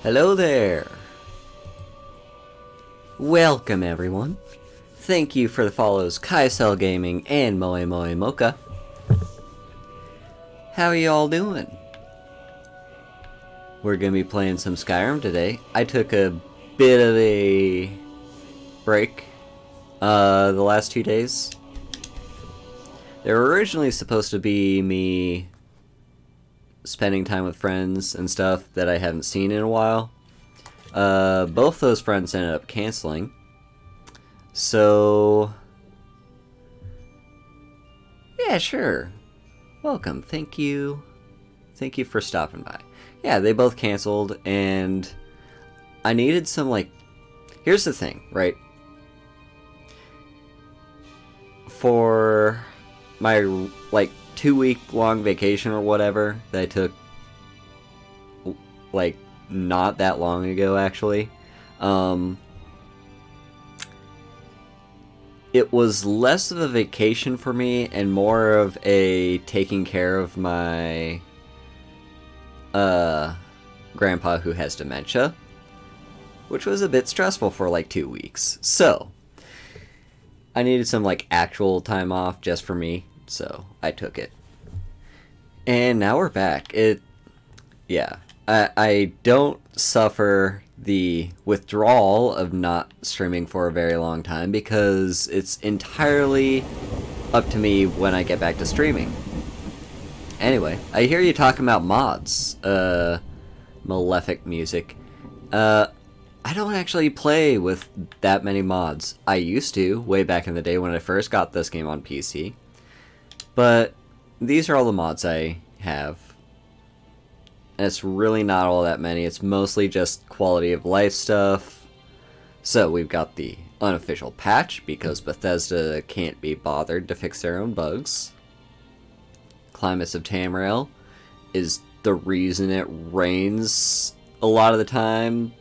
Hello there! Welcome everyone! Thank you for the follows Kaisel Gaming and Moe Moe Mocha. How are you all doing? We're gonna be playing some Skyrim today. I took a bit of a break the last 2 days. They were originally supposed to be me spending time with friends and stuff that I haven't seen in a while. Both those friends ended up canceling. So, yeah, sure. Welcome. Thank you. Thank you for stopping by. Yeah, they both canceled, and I needed some, like... Here's the thing, right? For my, like, 2-week-long vacation or whatever that I took, like, not that long ago, actually, it was less of a vacation for me and more of a taking care of my grandpa who has dementia, which was a bit stressful for like 2 weeks. So I needed some like actual time off just for me, so I took it. And now we're back. Yeah, I don't suffer the withdrawal of not streaming for a very long time because it's entirely up to me when I get back to streaming. Anyway, I hear you talking about mods, Malefic Music. I don't actually play with that many mods. I used to, way back in the day when I first got this game on PC. But these are all the mods I have. And it's really not all that many. It's mostly just quality of life stuff. So we've got the unofficial patch because Bethesda can't be bothered to fix their own bugs. Climates of Tamriel is the reason it rains a lot of the time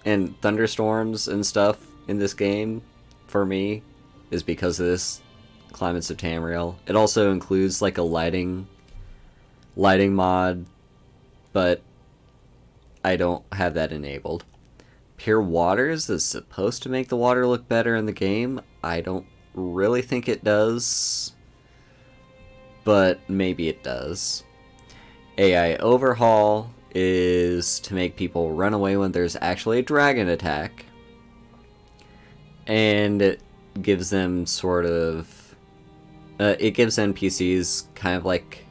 and thunderstorms and stuff in this game for me is because of this Climates of Tamriel. It also includes like a lighting mod, but I don't have that enabled. Pure Waters is supposed to make the water look better in the game. I don't really think it does, but maybe it does. AI Overhaul is to make people run away when there's actually a dragon attack. And it gives them sort of... it gives NPCs kind of like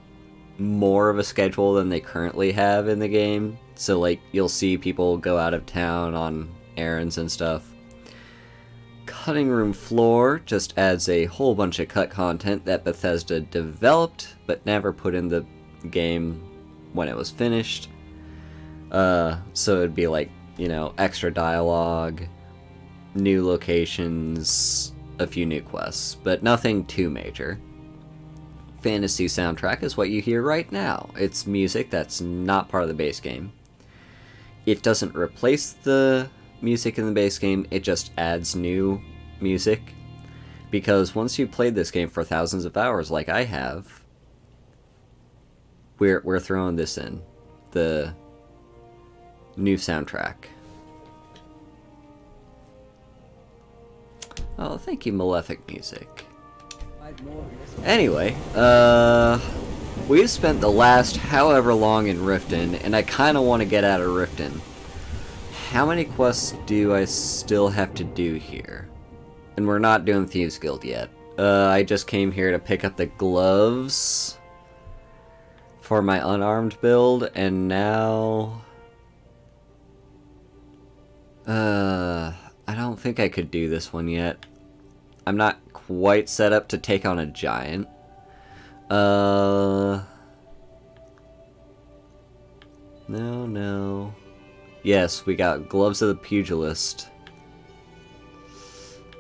more of a schedule than they currently have in the game. So like you'll see people go out of town on errands and stuff. Cutting Room Floor just adds a whole bunch of cut content that Bethesda developed but never put in the game when it was finished. So it'd be like, you know, extra dialogue, new locations, a few new quests, but nothing too major. Fantasy soundtrack is what you hear right now. It's music that's not part of the base game. It doesn't replace the music in the base game, it just adds new music. Because once you've played this game for thousands of hours like I have, we're throwing this in. The new soundtrack. Oh, thank you, Malefic Music. Anyway, we've spent the last however long in Riften, and I kind of want to get out of Riften. How many quests do I still have to do here? And we're not doing Thieves Guild yet. I just came here to pick up the gloves for my unarmed build, and now... I don't think I could do this one yet. I'm not quite set up to take on a giant. No. Yes, we got Gloves of the Pugilist.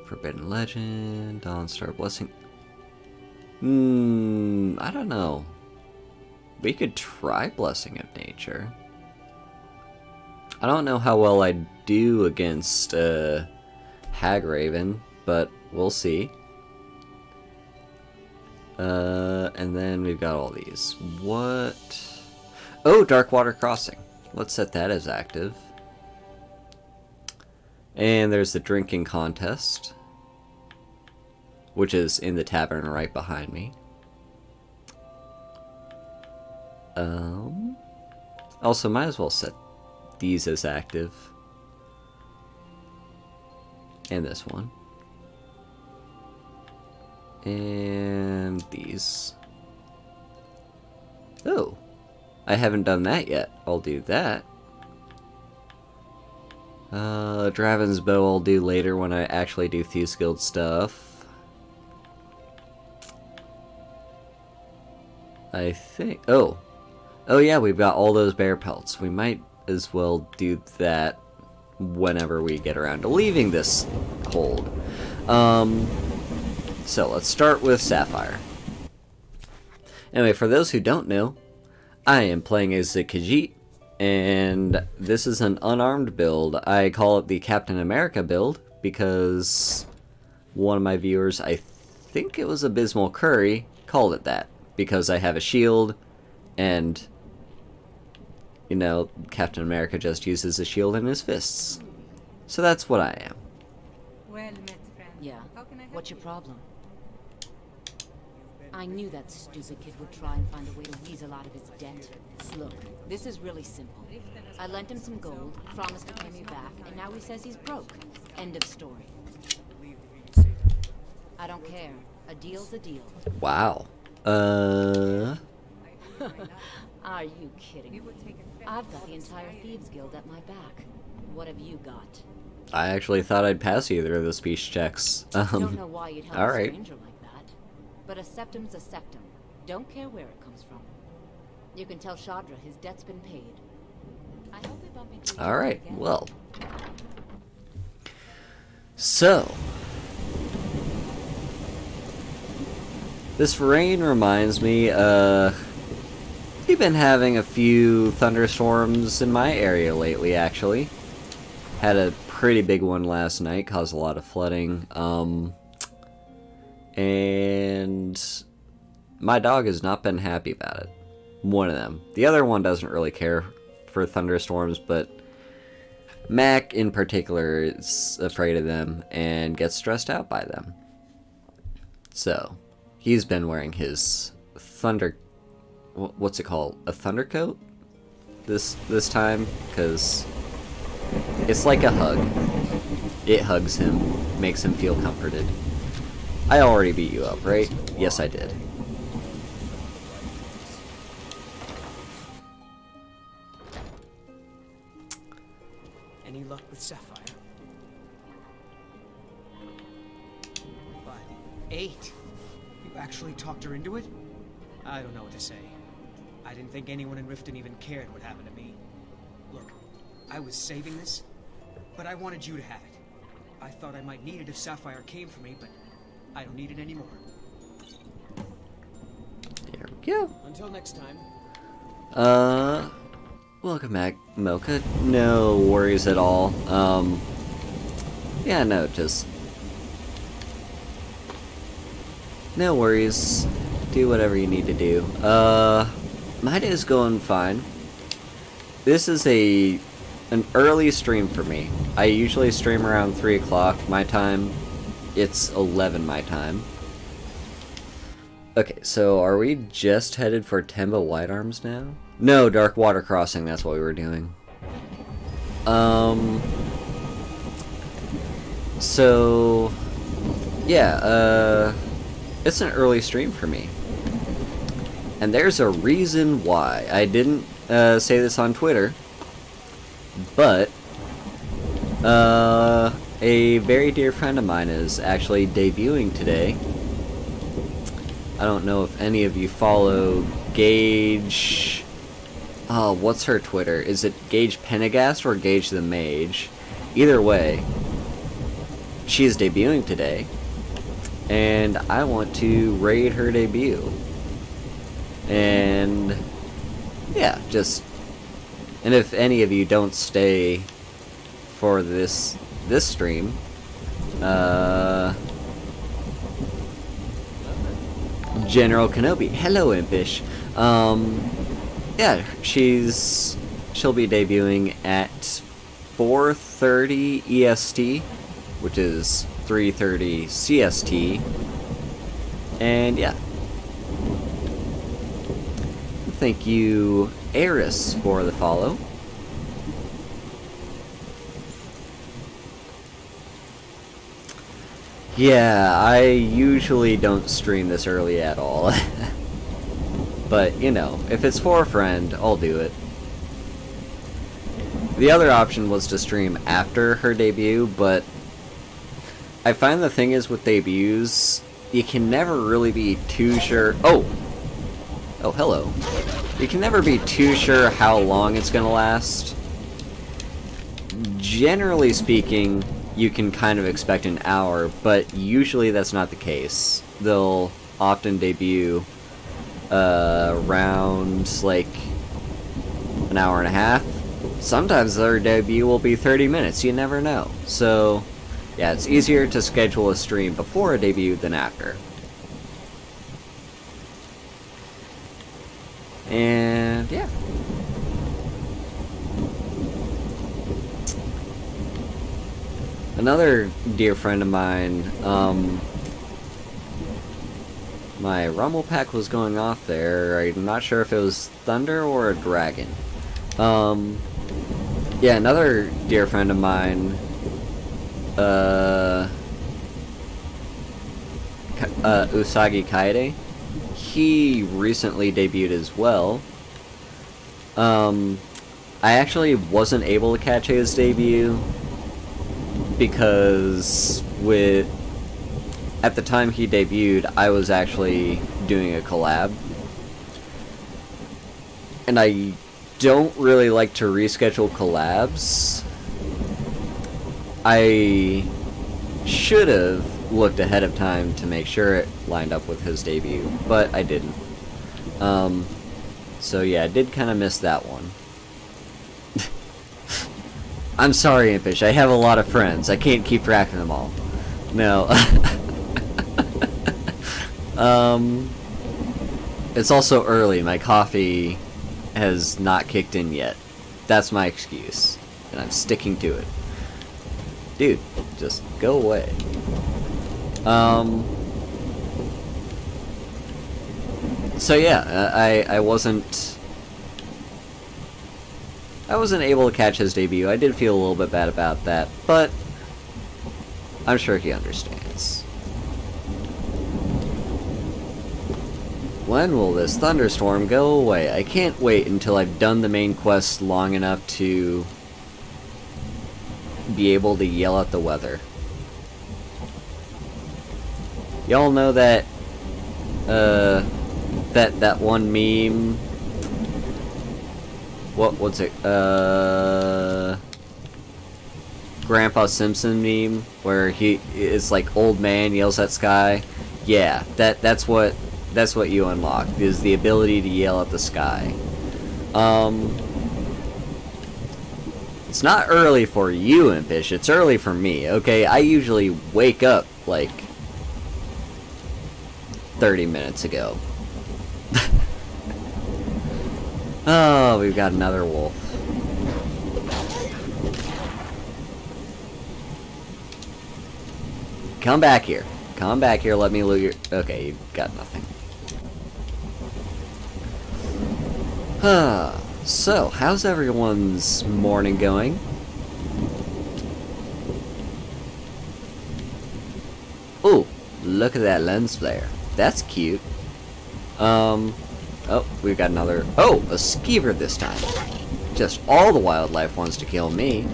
Forbidden Legend, Dawnstar Blessing. I don't know. We could try Blessing of Nature. I don't know how well I do against Hagraven, but we'll see. And then we've got all these. What? Oh, Darkwater Crossing. Let's set that as active. And there's the drinking contest, which is in the tavern right behind me. Also, might as well set these as active. And this one. And these. Oh, I haven't done that yet. I'll do that. Draven's Bow I'll do later when I actually do Thieves Guild stuff. I think... Oh yeah, we've got all those bear pelts. We might as well do that whenever we get around to leaving this hold. So let's start with Sapphire. Anyway, for those who don't know, I am playing as the Khajiit, and this is an unarmed build. I call it the Captain America build because one of my viewers, I think it was Abysmal Curry, called it that because I have a shield and, you know, Captain America just uses a shield in his fists. So that's what I am. Well met, friend. Yeah. How can I help What's your you? problem? I knew that stupid kid would try and find a way to weasel out of his debt. Look, this is really simple. I lent him some gold, promised to pay me back, and now he says he's broke. End of story. I don't care. A deal's a deal. Wow. Are you kidding me? I've got the entire Thieves Guild at my back. What have you got? I actually thought I'd pass either of the speech checks. Don't know why you'd help a alright. stranger like that. But a septum's a septum. Don't care where it comes from. You can tell Shadra his debt's been paid. I hope we bump into each other Alright, again. well. So. This rain reminds me, we've been having a few thunderstorms in my area lately, actually. Had a pretty big one last night, caused a lot of flooding, and my dog has not been happy about it. One of them. The other one doesn't really care for thunderstorms, but Mac in particular is afraid of them and gets stressed out by them. So, he's been wearing his what's it called? A thunder coat? This time, because it's like a hug. It hugs him, makes him feel comforted. I already beat you up, right? Yes, I did. Any luck with Sapphire? 8. You actually talked her into it? I don't know what to say. I didn't think anyone in Riften even cared what happened to me. Look, I was saving this, but I wanted you to have it. I thought I might need it if Sapphire came for me, but I don't need it anymore. There we go. Until next time. Welcome back, Mocha. No worries at all. Yeah, no, just... No worries. Do whatever you need to do. My day's going fine. This is an early stream for me. I usually stream around 3 o'clock my time. It's 11 my time. Okay, so are we just headed for Temba White Arms now? No, Dark Water Crossing, that's what we were doing. So... Yeah, it's an early stream for me. And there's a reason why. I didn't say this on Twitter, but a very dear friend of mine is actually debuting today. I don't know if any of you follow Gage... Oh, what's her Twitter? Is it Gage Penagast or Gage the Mage? Either way, she's debuting today, and I want to raid her debut. And yeah, just... And if any of you don't stay for this stream, General Kenobi. Hello, Impish. Yeah, she'll be debuting at 4:30 EST, which is 3:30 CST, and yeah. Thank you, Eris, for the follow. Yeah, I usually don't stream this early at all. But, you know, if it's for a friend, I'll do it. The other option was to stream after her debut, but I find the thing is with debuts, you can never really be too sure... Oh, hello. You can never be too sure how long it's gonna last. Generally speaking, you can kind of expect an hour, but usually that's not the case. They'll often debut around like an hour and a half. Sometimes their debut will be 30 minutes, you never know. So yeah, it's easier to schedule a stream before a debut than after. And yeah. Another dear friend of mine, my rumble pack was going off there. I'm not sure if it was thunder or a dragon. Yeah, another dear friend of mine, Usagi Kaede, he recently debuted as well. I actually wasn't able to catch his debut because at the time he debuted, I was actually doing a collab. And I don't really like to reschedule collabs. I should have looked ahead of time to make sure it lined up with his debut, but I didn't. So yeah, I did kind of miss that one. I'm sorry, Impish, I have a lot of friends. I can't keep track of them all. No. It's also early. My coffee has not kicked in yet. That's my excuse. And I'm sticking to it. Dude, just go away. So yeah, I wasn't able to catch his debut. I did feel a little bit bad about that, but I'm sure he understands. When will this thunderstorm go away? I can't wait until I've done the main quest long enough to be able to yell at the weather. Y'all know that that one meme? What's it? Grandpa Simpson meme where he is like old man yells at sky. Yeah, that's what you unlock, is the ability to yell at the sky. It's not early for you, Impish, it's early for me, okay? I usually wake up like 30 minutes ago. Oh, we've got another wolf. Come back here. Come back here, let me loot your... Okay, you've got nothing. So, how's everyone's morning going? Ooh, look at that lens flare. That's cute. Oh, we've got another... Oh, a skeever this time. Just all the wildlife wants to kill me.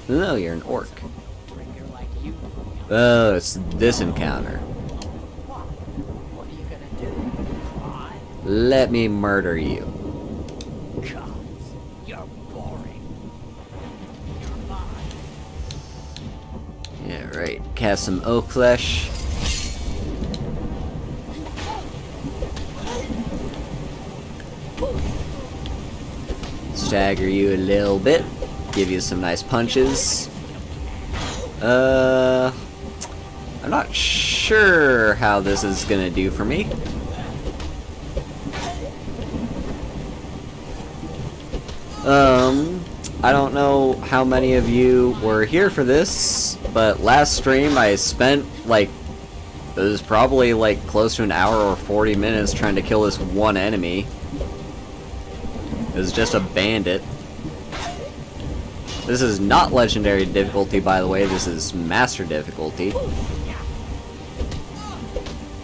No, you're an orc. Oh, it's this encounter. What are you gonna do? Cry? Let me murder you. God, you're boring. You're mine. Yeah, right. Cast some oak flesh. Stagger you a little bit. Give you some nice punches. I'm not sure how this is gonna do for me. I don't know how many of you were here for this, but last stream I spent, like, it was probably, like, close to an hour or 40 minutes trying to kill this one enemy. It was just a bandit. This is not legendary difficulty, by the way, this is master difficulty.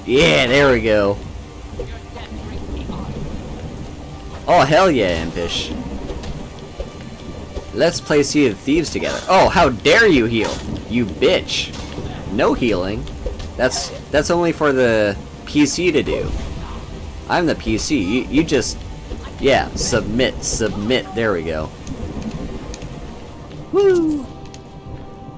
Yeah, there we go. Oh, hell yeah, Impish. Let's play Sea of Thieves together. Oh, how dare you heal, you bitch. No healing. That's only for the PC to do. I'm the PC. You just... Yeah, submit. There we go. Woo!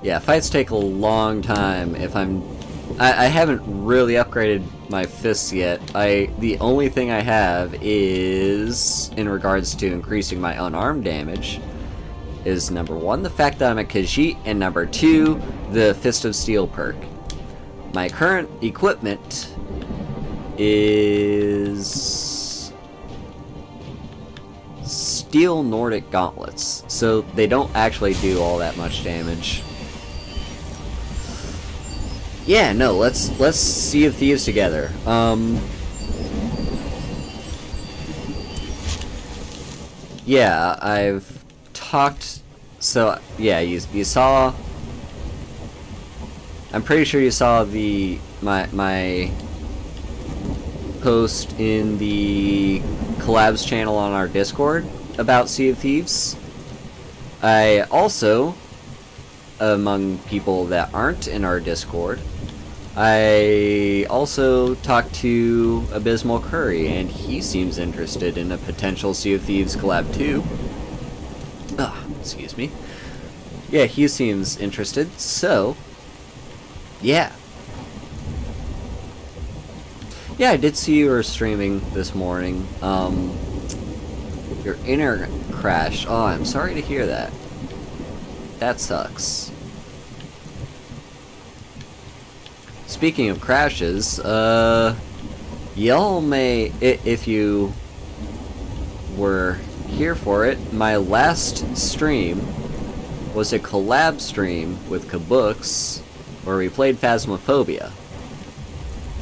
Yeah, fights take a long time if I haven't really upgraded my fists yet. The only thing I have is, in regards to increasing my unarmed damage, is number 1, the fact that I'm a Khajiit, and number 2, the Fist of Steel perk. My current equipment is Steel Nordic Gauntlets, so they don't actually do all that much damage. Yeah, no, let's Sea of Thieves together. Yeah, I've talked, so yeah, you saw, I'm pretty sure you saw my post in the collabs channel on our Discord about Sea of Thieves. I also, among people that aren't in our Discord, I also talked to Abysmal Curry, and he seems interested in a potential Sea of Thieves collab too. Excuse me. Yeah, he seems interested, so... Yeah. Yeah, I did see you were streaming this morning. Your internet crashed. Oh, I'm sorry to hear that. That sucks. Speaking of crashes, y'all may, if you were here for it, my last stream was a collab stream with Kabooks where we played Phasmophobia.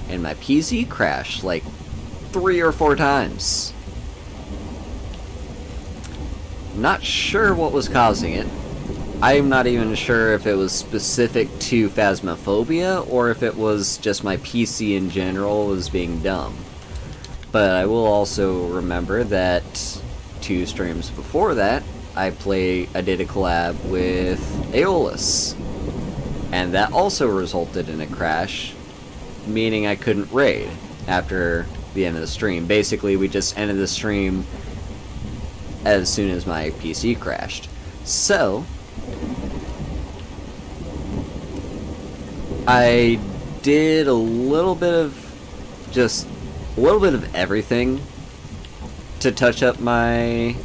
And my PC crashed like 3 or 4 times. Not sure what was causing it. I'm not even sure if it was specific to Phasmophobia or if it was just my PC in general was being dumb. But I will also remember that 2 streams before that, I did a collab with Aeolus. And that also resulted in a crash, meaning I couldn't raid after the end of the stream. Basically, we just ended the stream as soon as my PC crashed. So, I did a little bit of everything to touch up my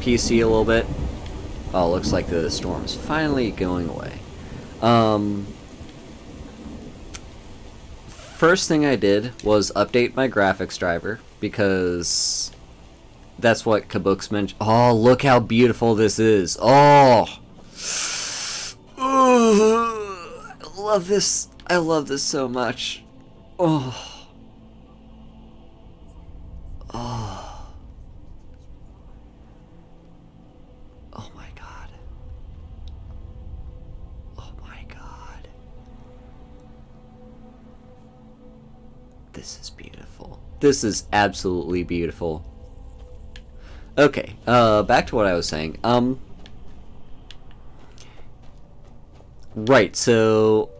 PC a little bit. Oh, looks like the storm's finally going away. First thing I did was update my graphics driver, because that's what Kabooks mentioned. Oh, look how beautiful this is. Oh! I love this. I love this so much. Oh. Oh. Oh my god. Oh my god. This is beautiful. This is absolutely beautiful. Okay, back to what I was saying. Right, so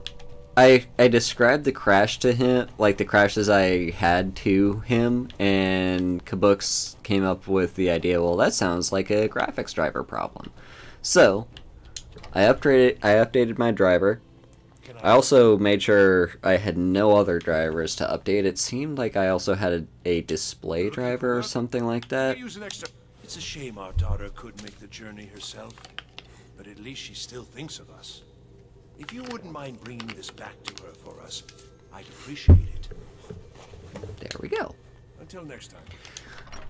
I described the crash to him, like the crashes I had to him, and Kabooks came up with the idea, well, that sounds like a graphics driver problem. So, I updated my driver. I also made sure I had no other drivers to update. It seemed like I also had a display driver or something like that. It's a shame our daughter couldn't make the journey herself, but at least she still thinks of us. If you wouldn't mind bringing this back to her for us, I'd appreciate it. There we go. Until next time.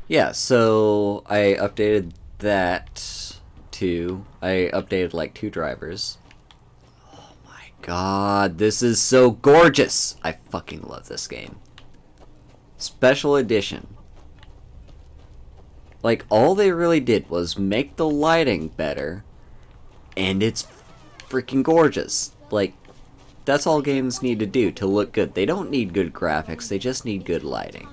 Yeah, so I updated that too. I updated like 2 drivers. Oh my god, this is so gorgeous! I fucking love this game. Special edition. Like, all they really did was make the lighting better, and it's freaking gorgeous. Like, that's all games need to do to look good. They don't need good graphics, they just need good lighting.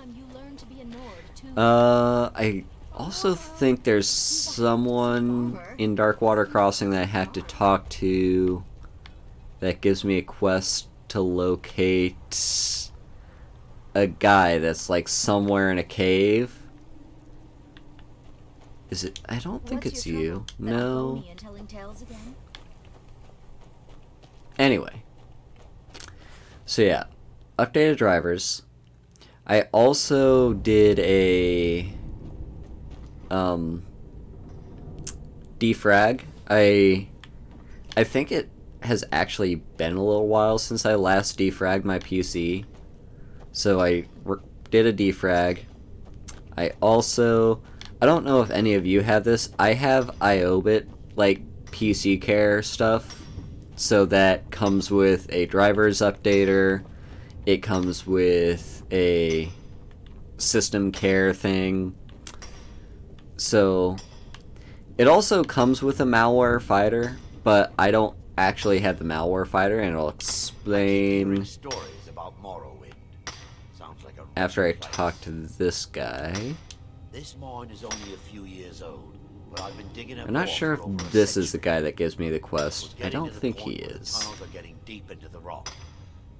I also think there's someone in Darkwater Crossing that I have to talk to that gives me a quest to locate a guy that's like somewhere in a cave. Is it? I don't think it's you. No. Anyway. So yeah, updated drivers. I also did a defrag. I think it has actually been a little while since I last defragged my PC. So I did a defrag. I don't know if any of you have this. I have IOBIT, like PC care stuff. So that comes with a driver's updater. It comes with a system care thing. So it also comes with a malware fighter, but I don't actually have the malware fighter, and I'll explain stories about Morrowind. Sounds like a after I talk to this guy. This mine is only a few years old, but I've been digging I'm not sure if this is the guy that gives me the quest. I don't think he is. Tunnels are getting deep into the rock.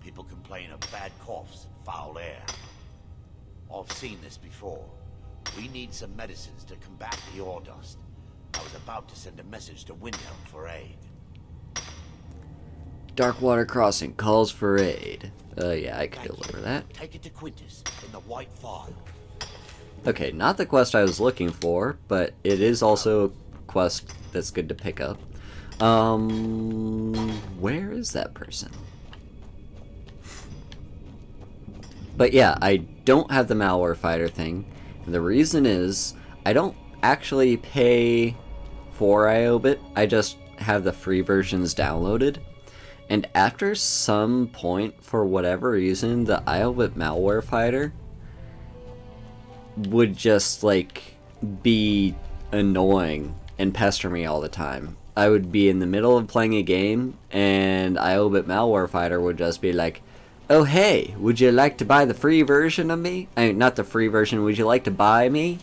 People complain of bad coughs and foul air. I've seen this before. We need some medicines to combat the ore dust. I was about to send a message to Windhelm for aid. Darkwater Crossing calls for aid. Yeah, I could deliver that. Take it to Quintus in the white file. Okay, not the quest I was looking for, but it is also a quest that's good to pick up. Where is that person? But yeah, I don't have the malware fighter thing, and the reason is I don't actually pay for IOBIT, I just have the free versions downloaded. And after some point, for whatever reason, the IOBIT malware fighter would just, like, be annoying and pester me all the time. I would be in the middle of playing a game, and IOBIT malware fighter would just be like, oh hey, would you like to buy the free version of me? I mean, not the free version, would you like to buy me?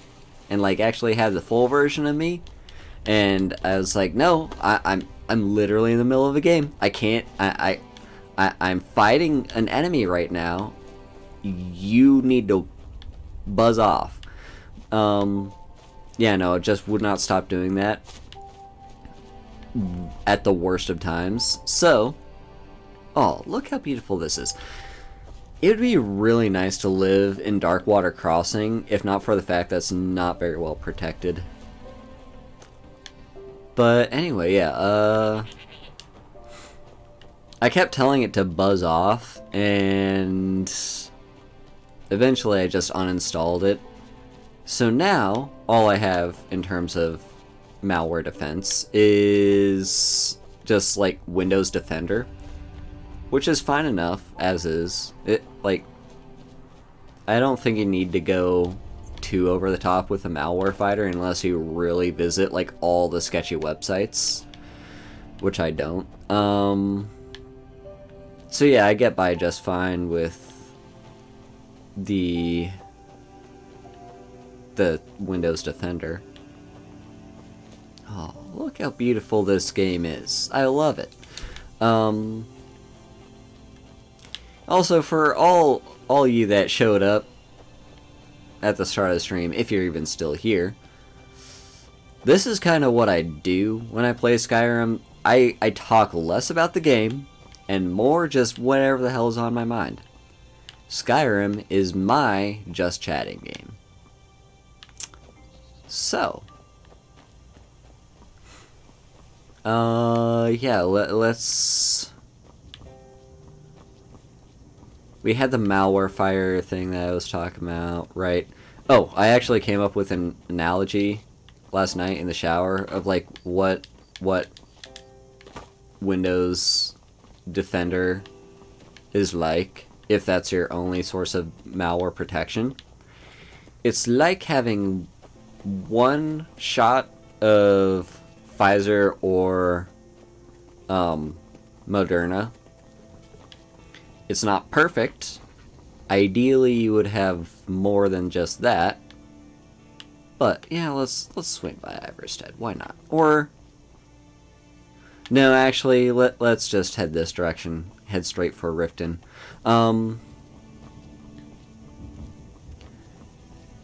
And, like, actually have the full version of me? And I was like, no, I'm literally in the middle of a game. I can't, I'm fighting an enemy right now. You need to buzz off. Yeah, no, it just would not stop doing that at the worst of times. So, oh, look how beautiful this is. It would be really nice to live in Darkwater Crossing, if not for the fact that it's not very well protected. But anyway, yeah, I kept telling it to buzz off, and eventually I just uninstalled it. So now, all I have in terms of malware defense is just like Windows Defender, which is fine enough as is. It, like, I don't think you need to go too over the top with a malware fighter unless you really visit like all the sketchy websites, which I don't. So yeah, I get by just fine with the Windows Defender. Oh, look how beautiful this game is. I love it. Also, for all you that showed up at the start of the stream, if you're even still here, this is kind of what I do when I play Skyrim. I talk less about the game and more just whatever the hell is on my mind. Skyrim is my just chatting game. So, yeah, let's we had the malware fire thing that I was talking about, right? Oh, I actually came up with an analogy last night in the shower of like what Windows Defender is like if that's your only source of malware protection. It's like having one shot of Pfizer or Moderna. It's not perfect. Ideally, you would have more than just that. But yeah, let's swing by Iverstead. Why not? Or no, actually, let's just head this direction. Head straight for Riften.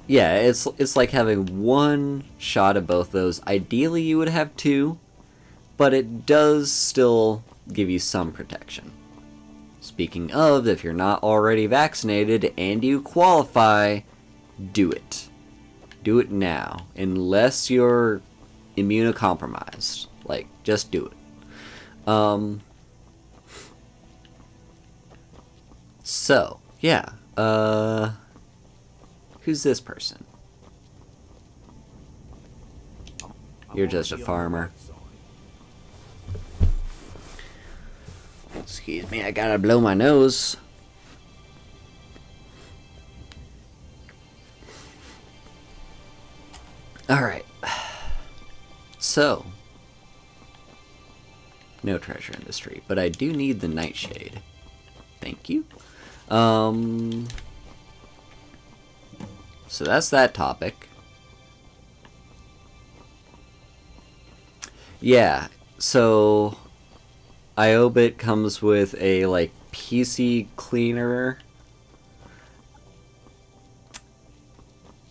Yeah, it's like having one shot of both those. Ideally, you would have two, but it does still give you some protection. Speaking of, if you're not already vaccinated and you qualify, do it. Do it now, unless you're immunocompromised. Like, just do it. So, yeah, who's this person? You're just a farmer. Excuse me, I gotta blow my nose. Alright. So, no treasure industry, but I do need the nightshade. Thank you. So that's that topic. Yeah, so IOBIT comes with a like PC cleaner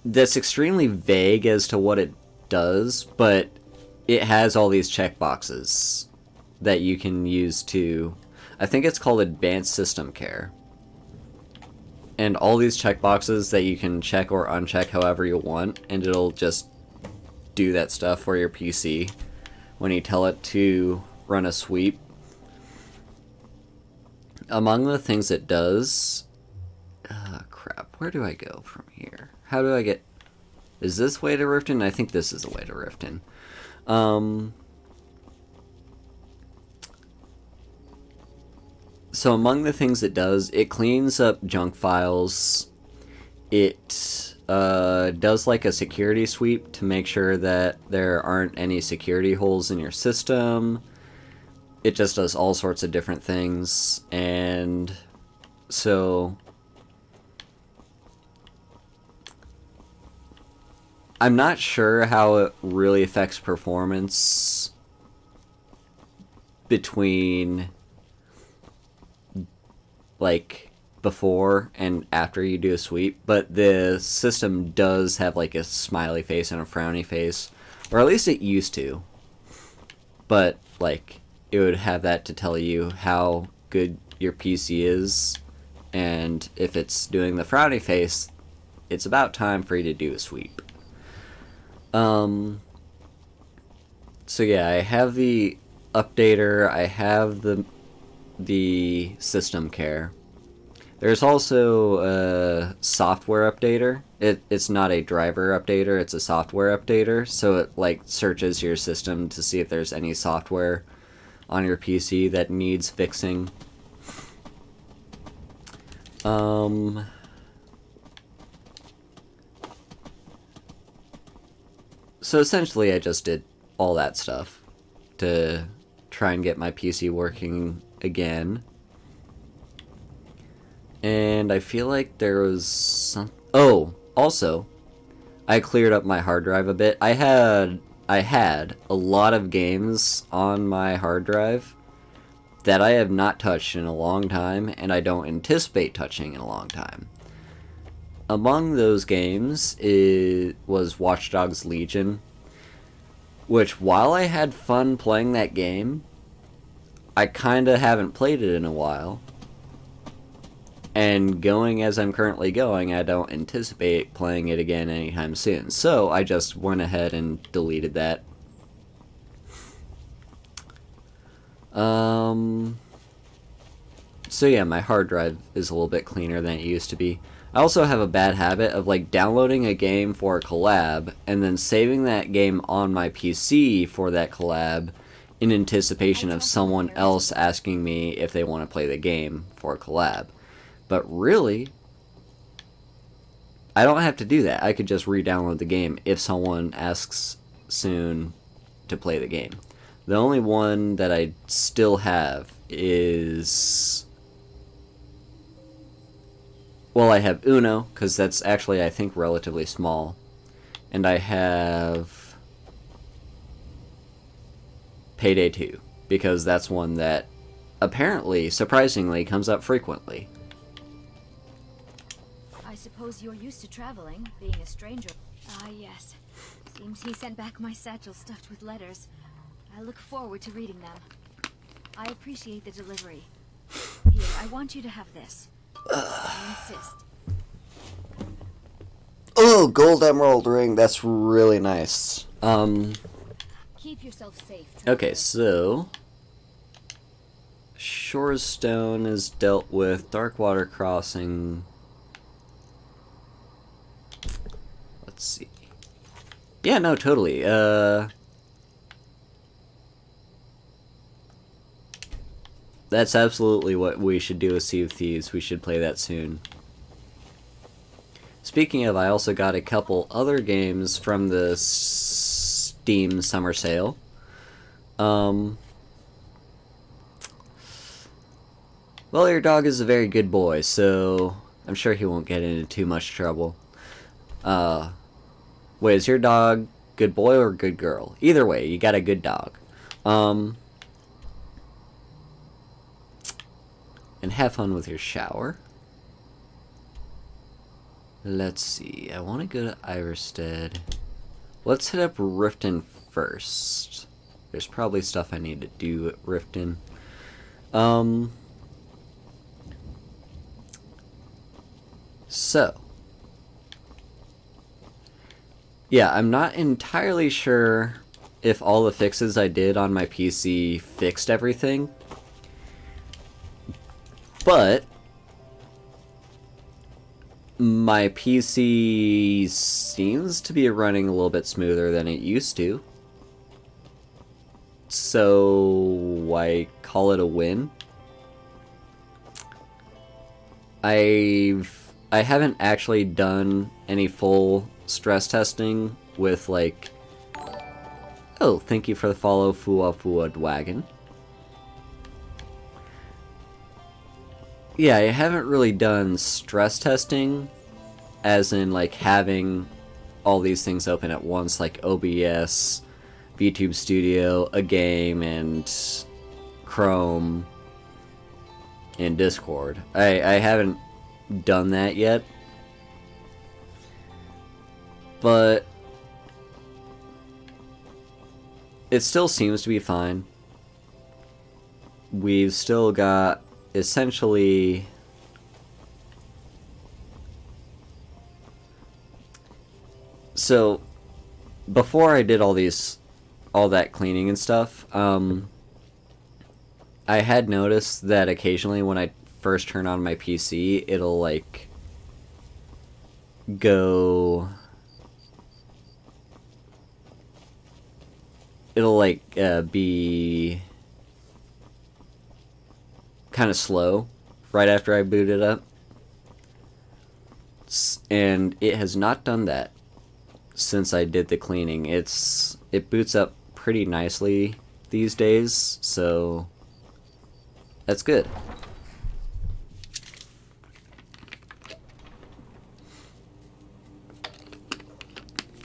that's extremely vague as to what it does, but it has all these checkboxes that you can use to, I think it's called Advanced System Care. And all these checkboxes that you can check or uncheck however you want, and it'll just do that stuff for your PC when you tell it to run a sweep. Among the things it does... crap, where do I go from here? How do I get... Is this way to Riften? I think this is the way to Riften. So among the things it does, it cleans up junk files. It does like a security sweep to make sure that there aren't any security holes in your system. It just does all sorts of different things, and so I'm not sure how it really affects performance between like before and after you do a sweep, but the system does have like a smiley face and a frowny face, or at least it used to, but like it would have that to tell you how good your PC is, and if it's doing the frowny face, it's about time for you to do a sweep. So yeah, I have the updater, I have the system care. There's also a software updater. It's not a driver updater, it's a software updater, so it like searches your system to see if there's any software on your PC that needs fixing. So essentially I just did all that stuff to try and get my PC working again. And I feel like there was some... Oh, also, I cleared up my hard drive a bit. I had a lot of games on my hard drive that I have not touched in a long time, and I don't anticipate touching in a long time. Among those games was Watch Dogs Legion, which, while I had fun playing that game, I kinda haven't played it in a while. And going as I'm currently going, I don't anticipate playing it again anytime soon. So I just went ahead and deleted that. So yeah, my hard drive is a little bit cleaner than it used to be. I also have a bad habit of like downloading a game for a collab and then saving that game on my PC for that collab in anticipation of someone else asking me if they want to play the game for a collab. But really, I don't have to do that. I could just re-download the game if someone asks soon to play the game. The only one that I still have is... well, I have Uno, because that's actually, I think, relatively small. And I have Payday 2, because that's one that apparently, surprisingly, comes up frequently. I suppose you're used to traveling, being a stranger. Ah, yes. Seems he sent back my satchel stuffed with letters. I look forward to reading them. I appreciate the delivery. Here, I want you to have this. I insist. Oh, gold emerald ring. That's really nice. Keep yourself safe. Okay, so Shorestone is dealt with. Darkwater Crossing. Let's see. Yeah, no, totally. That's absolutely what we should do with Sea of Thieves. We should play that soon. Speaking of, I also got a couple other games from the Steam Summer Sale. Well, your dog is a very good boy, so I'm sure he won't get into too much trouble. Wait, is your dog good boy or good girl? Either way, you got a good dog. And have fun with your shower. Let's see, I want to go to Iverstead. Let's hit up Riften first. There's probably stuff I need to do at Riften. So. Yeah, I'm not entirely sure if all the fixes I did on my PC fixed everything. But my PC seems to be running a little bit smoother than it used to. So I call it a win. I haven't actually done any full stress testing with like... Oh, thank you for the follow, Fua Fua Dwagon. Yeah, I haven't really done stress testing, as in like having all these things open at once, like OBS, VTube Studio, a game, and Chrome, and Discord. I haven't done that yet, but it still seems to be fine. We've still got essentially so before I did all that cleaning and stuff, I had noticed that occasionally when I first turn on my PC, it'll like go, it'll like be kind of slow right after I boot it up, and it has not done that since I did the cleaning. It boots up pretty nicely these days, so that's good.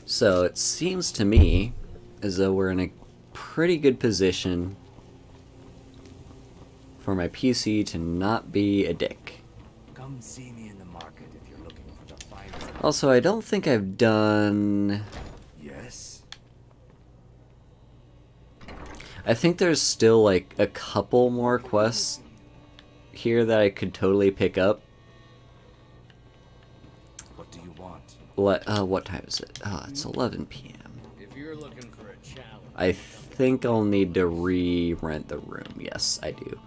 So it seems to me as though we're in a pretty good position for my PC to not be a dick. Come see me in the market if you're looking for the finest. Also, I don't think I've done... Yes? I think there's still like a couple more quests here that I could totally pick up. What do you want? What time is it? It's 11 p.m. If you're looking for a challenge, I think I'll need to re-rent the room. Yes, I do.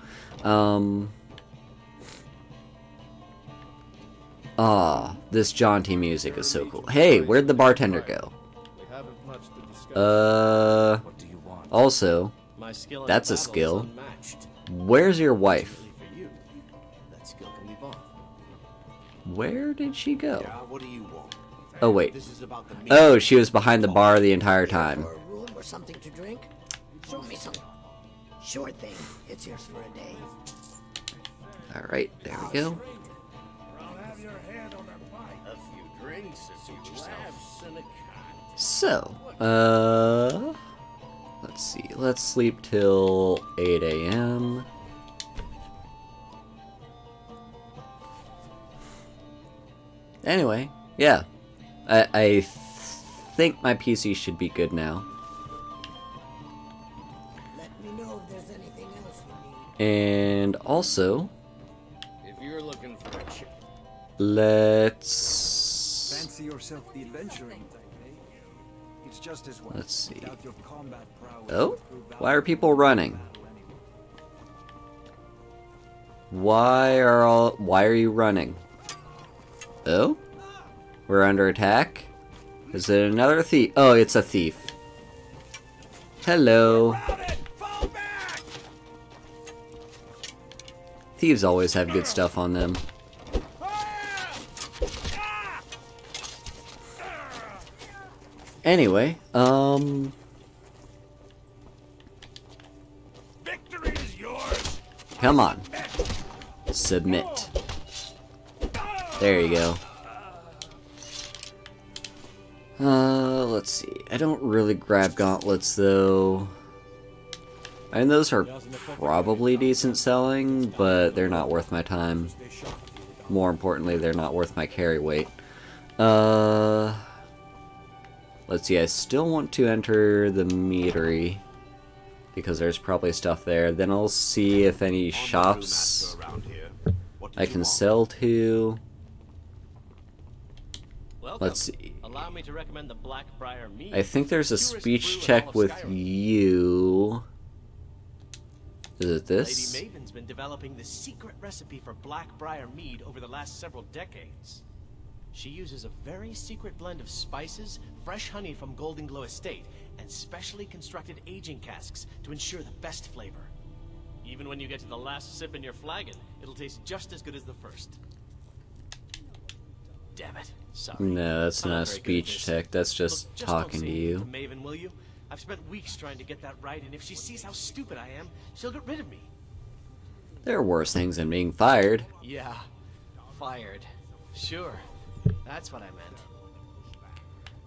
Ah, this jaunty music is so cool. Hey, where'd the bartender go? What do you want? Also, that's a skill. Where's your wife? That skill can be bought. Where did she go? Yeah, what do you want? Oh, wait. This is about the meat. Oh, she was behind the bar the entire time. For a room or something to drink? Show me some. Sure thing. It's yours for a day. Alright, there we go. A few drinks, a few laughs, and a cat. So, let's see. Let's sleep till 8 a.m. Anyway, yeah. I think my PC should be good now. Let me know if there's anything else you need. And also, If you're looking for a chick, let's... Fancy yourself the adventuring type, eh? It's just as well. Let's see. Without your combat prowess, Oh? you'd prove Why are people running? Why are you running? Oh? We're under attack? Is it another thief? Oh, it's a thief. Hello. Thieves always have good stuff on them. Anyway, Victory is yours. come on. Submit. There you go. Let's see. I don't really grab gauntlets, though. I mean, those are probably decent selling, but they're not worth my time. More importantly, they're not worth my carry weight. Let's see. I still want to enter the meadery, because there's probably stuff there. Then I'll see if any shops I can sell to. Let's see. allow me to recommend the Blackbriar mead. I think there's a speech check with you. Is it this? Lady Maven's been developing the secret recipe for Blackbriar mead over the last several decades. She uses a very secret blend of spices, fresh honey from Golden Glow Estate, and specially constructed aging casks to ensure the best flavor. Even when you get to the last sip in your flagon, it'll taste just as good as the first. Damn it. Sorry. No, that's I'm not a very good at speech this. check. That's just Look, don't talking say to anything you. Maven, will you? I've spent weeks trying to get that right, and if she sees how stupid I am, she'll get rid of me. There are worse things than being fired. Yeah, fired. Sure, that's what I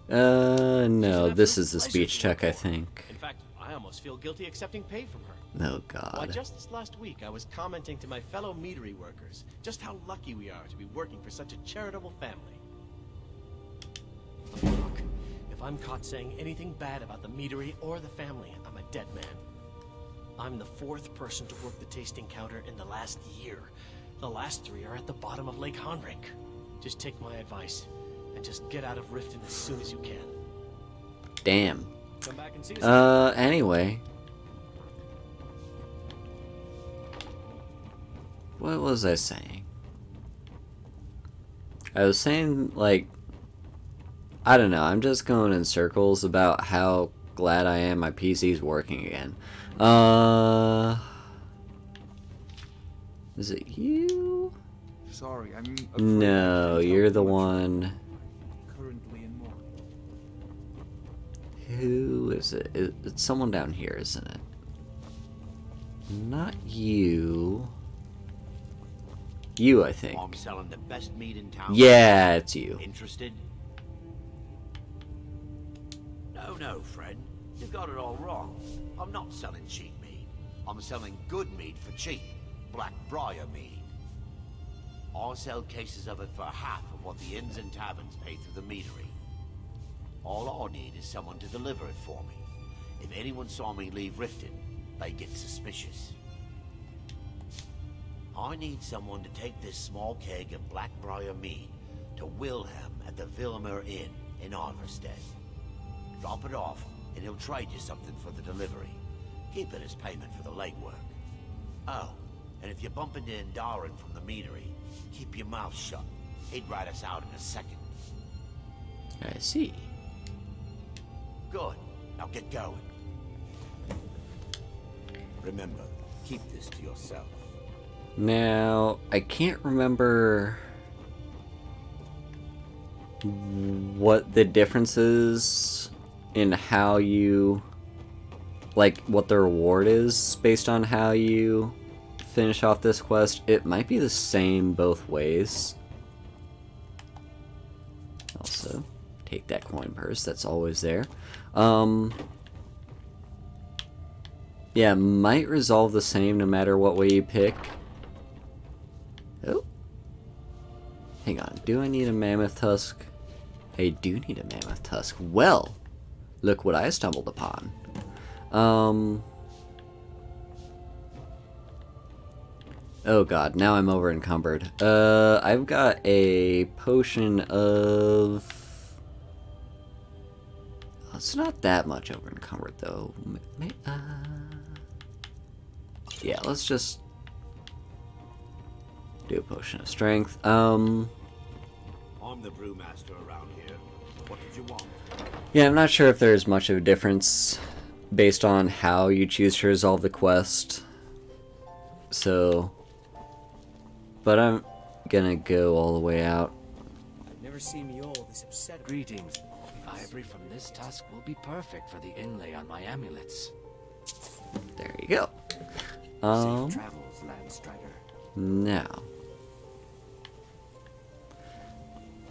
meant. No, this is the speech check, I think. In fact, I almost feel guilty accepting pay from her. Oh, Why, God. just this last week, I was commenting to my fellow meadery workers just how lucky we are to be working for such a charitable family. Look, if I'm caught saying anything bad about the meadery or the family, I'm a dead man. I'm the 4th person to work the tasting counter in the last year. The last 3 are at the bottom of Lake Honrink. Just take my advice, and just get out of Riften as soon as you can. Damn. Come back and see us. Anyway. What was I saying? I was saying, like, I don't know, I'm just going in circles about how glad I am my PC's working again. Is it you? Sorry, I'm afraid No, I can't you're help the much. one. Currently in mourning. Who is it? It's someone down here, isn't it? Not you. You, I think. I'm selling the best meat in town. Yeah, it's you. Interested? No, friend. You got it all wrong. I'm not selling cheap meat. I'm selling good meat for cheap. Blackbriar meat. I'll sell cases of it for half of what the inns and taverns pay through the meadery. All I need is someone to deliver it for me. If anyone saw me leave Riften, they get suspicious. I need someone to take this small keg of Blackbriar mead to Wilhelm at the Vilmer Inn in Iverstead. Drop it off, and he'll trade you something for the delivery. Keep it as payment for the legwork. Oh, and if you bump into Indaren from the meadery, keep your mouth shut. He'd ride us out in a second. I see. Good. Now get going. Remember, keep this to yourself. Now, I can't remember what the difference is in how you, like, what the reward is based on how you finish off this quest. It might be the same both ways. Also, take that coin purse, that's always there. Yeah, might resolve the same no matter what way you pick. Oh. Hang on, do I need a mammoth tusk? I do need a mammoth tusk. Well, look what I stumbled upon. Oh god, now I'm over encumbered. I've got a potion of... It's not that much over encumbered though. Yeah, let's just do a potion of strength. I'm the brewmaster around here. What did you want? Yeah, I'm not sure if there's much of a difference based on how you choose to resolve the quest. So, but I'm gonna go all the way out. I've never seen Mule this upset. Greetings. Ivory from this tusk will be perfect for the inlay on my amulets. There you go. Safe travels, Landstrider. Now,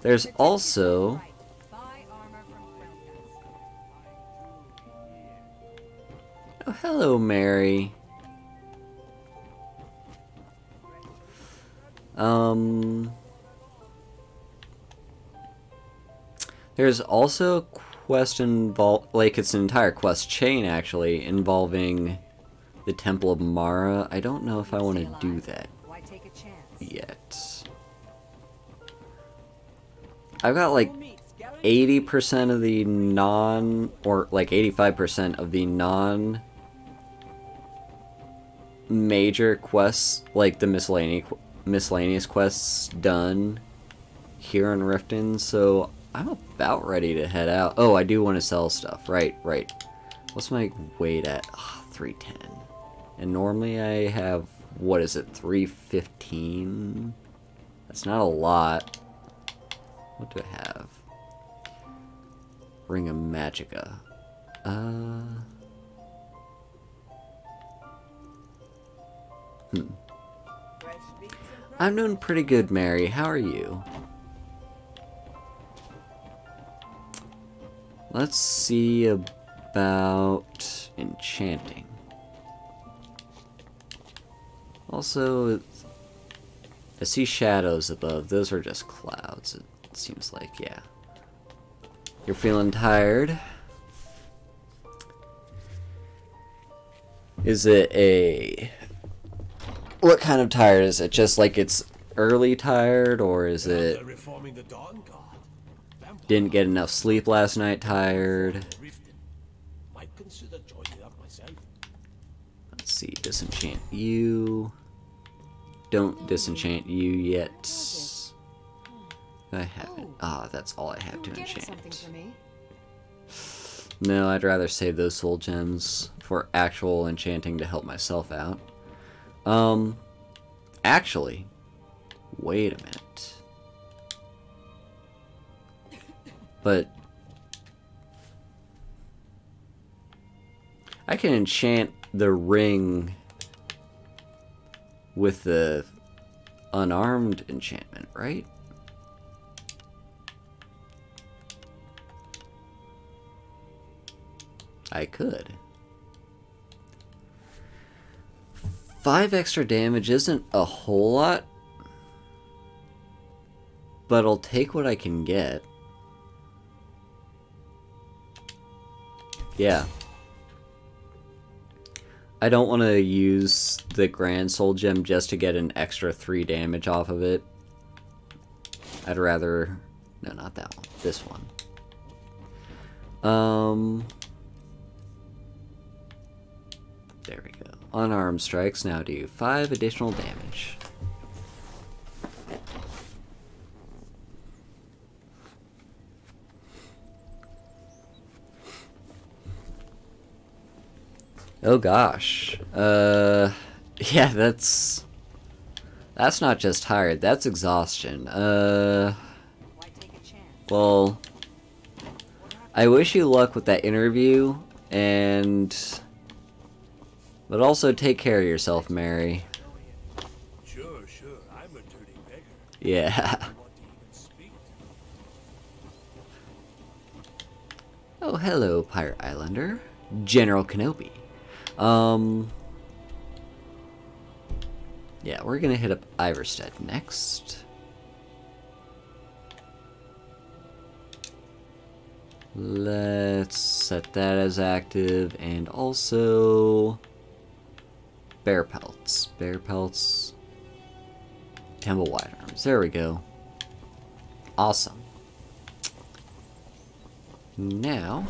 there's also oh, hello, Mary. There's also a quest like it's an entire quest chain actually involving the Temple of Mara. I don't know if I want to do that yet. I've got like 80% of the or like 85% of the major quests, like the miscellaneous quests done here in Riften, so I'm about ready to head out. Oh, I do want to sell stuff. Right. What's my weight at? Oh, 310. And normally I have, what is it, 315? That's not a lot. What do I have? Ring of Magica. I'm doing pretty good, Mary. How are you? Let's see about enchanting. Also, I see shadows above. Those are just clouds, it seems like, yeah. You're feeling tired? Is it a... What kind of tired? Is it just like it's early tired, or is it... Didn't get enough sleep last night tired? Let's see, disenchant you. Don't disenchant you yet. I haven't. Ah, that's all I have to enchant. No, I'd rather save those soul gems for actual enchanting to help myself out. Actually, wait a minute. But I can enchant the ring with the unarmed enchantment, right? I could. 5 extra damage isn't a whole lot, but I'll take what I can get. Yeah. I don't want to use the Grand Soul Gem just to get an extra 3 damage off of it. I'd rather... No, not that one. This one. There we go. Unarmed strikes now do 5 additional damage. Oh gosh. Yeah, that's not just tired, that's exhaustion. Well, I wish you luck with that interview, but also take care of yourself, Mary. Sure, I'm a dirty beggar. Yeah. Oh, hello, Pirate Islander. General Kenobi. Yeah, we're gonna hit up Iverstead next. Let's set that as active, and also bear pelts. Bear pelts. Temple wide arms. There we go. Awesome. Now,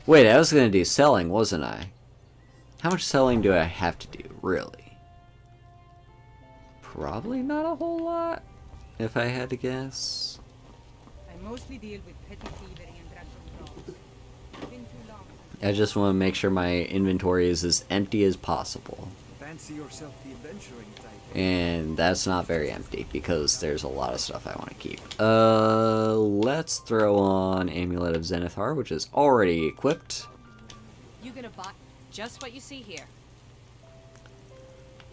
wait, I was gonna do selling, wasn't I? How much selling do I have to do, really? Probably not a whole lot, if I had to guess. I mostly deal with petty thievery and drug control. Been too long. I just want to make sure my inventory is as empty as possible. Fancy yourself the adventuring type. And that's not very empty, because there's a lot of stuff I want to keep. Let's throw on Amulet of Zenithar, which is already equipped. You gonna buy just what you see here?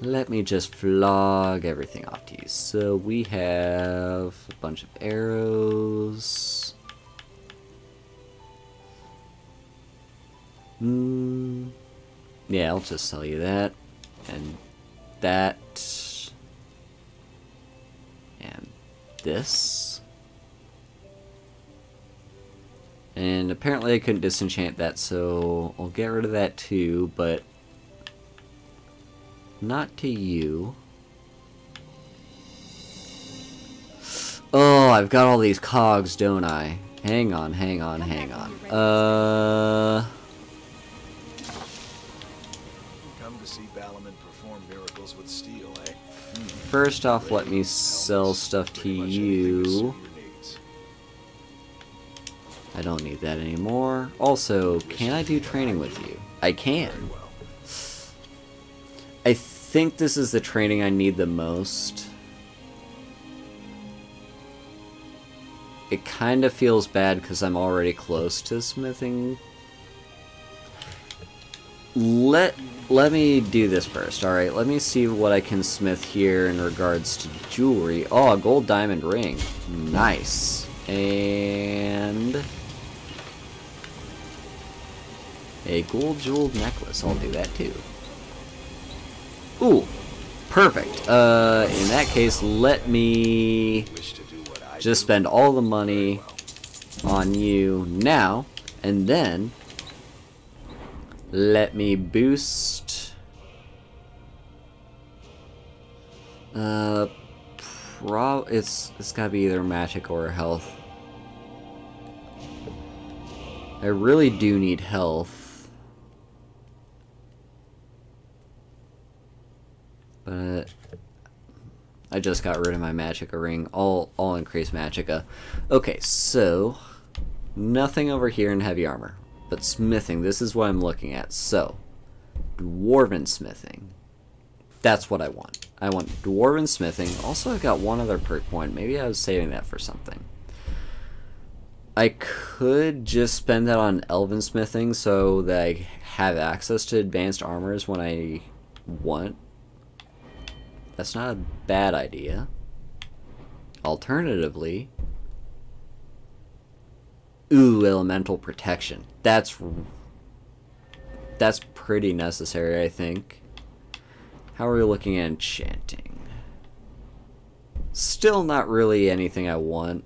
Let me just flog everything off to you. So we have a bunch of arrows. Yeah, I'll just sell you that. And that. And this. And apparently I couldn't disenchant that, so I'll get rid of that too, but not to you. Oh, I've got all these cogs, don't I? Hang on. Come to see Balaman perform miracles with steel, eh? First off, let me sell stuff to you. I don't need that anymore. Also, can I do training with you? I can. I think this is the training I need the most. It kind of feels bad because I'm already close to smithing. Let me do this first, alright? Let me see what I can smith here in regards to jewelry. Oh, a gold diamond ring. Nice. And a gold jeweled necklace. I'll do that too. Ooh, perfect. In that case, let me just spend all the money on you now, and then let me boost. It's gotta be either magic or health. I really do need health. But I just got rid of my magicka ring. I'll increase magicka. Okay, so nothing over here in heavy armor. But smithing, this is what I'm looking at. So, dwarven smithing. That's what I want. I want dwarven smithing. Also, I've got one other perk point. Maybe I was saving that for something. I could just spend that on elven smithing so that I have access to advanced armors when I want. That's not a bad idea. Alternatively, ooh, elemental protection. That's pretty necessary, I think. How are we looking at enchanting? Still not really anything I want.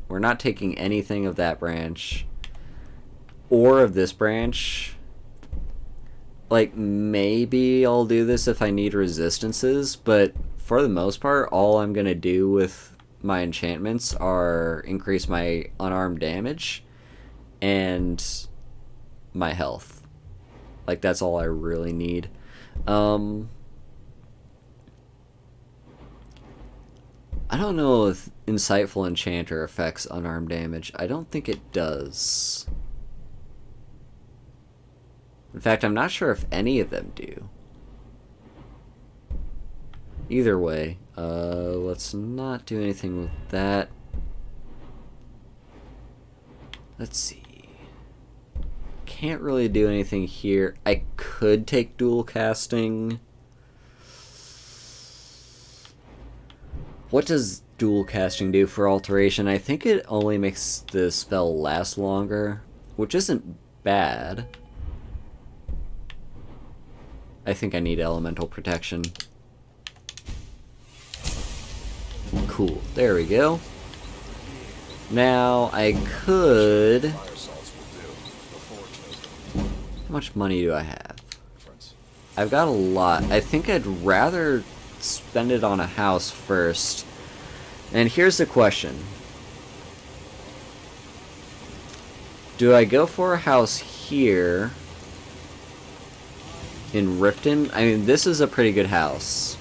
We're not taking anything of that branch or of this branch. Like, maybe I'll do this if I need resistances, but for the most part, all I'm gonna do with my enchantments are increase my unarmed damage and my health. Like, that's all I really need. I don't know if Insightful Enchanter affects unarmed damage. I don't think it does. In fact, I'm not sure if any of them do. Either way, let's not do anything with that. Let's see. Can't really do anything here. I could take dual casting. What does dual casting do for alteration? I think it only makes the spell last longer, which isn't bad. I think I need elemental protection. Cool, there we go. Now I could... How much money do I have? I've got a lot. I think I'd rather spend it on a house first. And here's the question. Do I go for a house here in Riften? I mean, this is a pretty good house.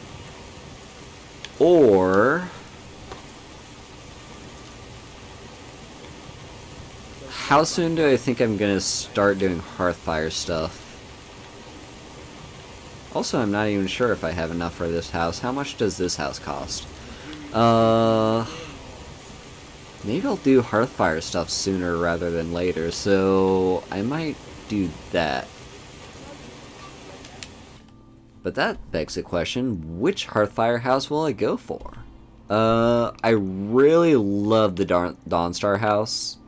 Or... how soon do I think I'm gonna start doing Hearthfire stuff? Also, I'm not even sure if I have enough for this house. How much does this house cost? Maybe I'll do Hearthfire stuff sooner rather than later, so I might do that. But that begs the question, which Hearthfire house will I go for? I really love the Dawnstar house.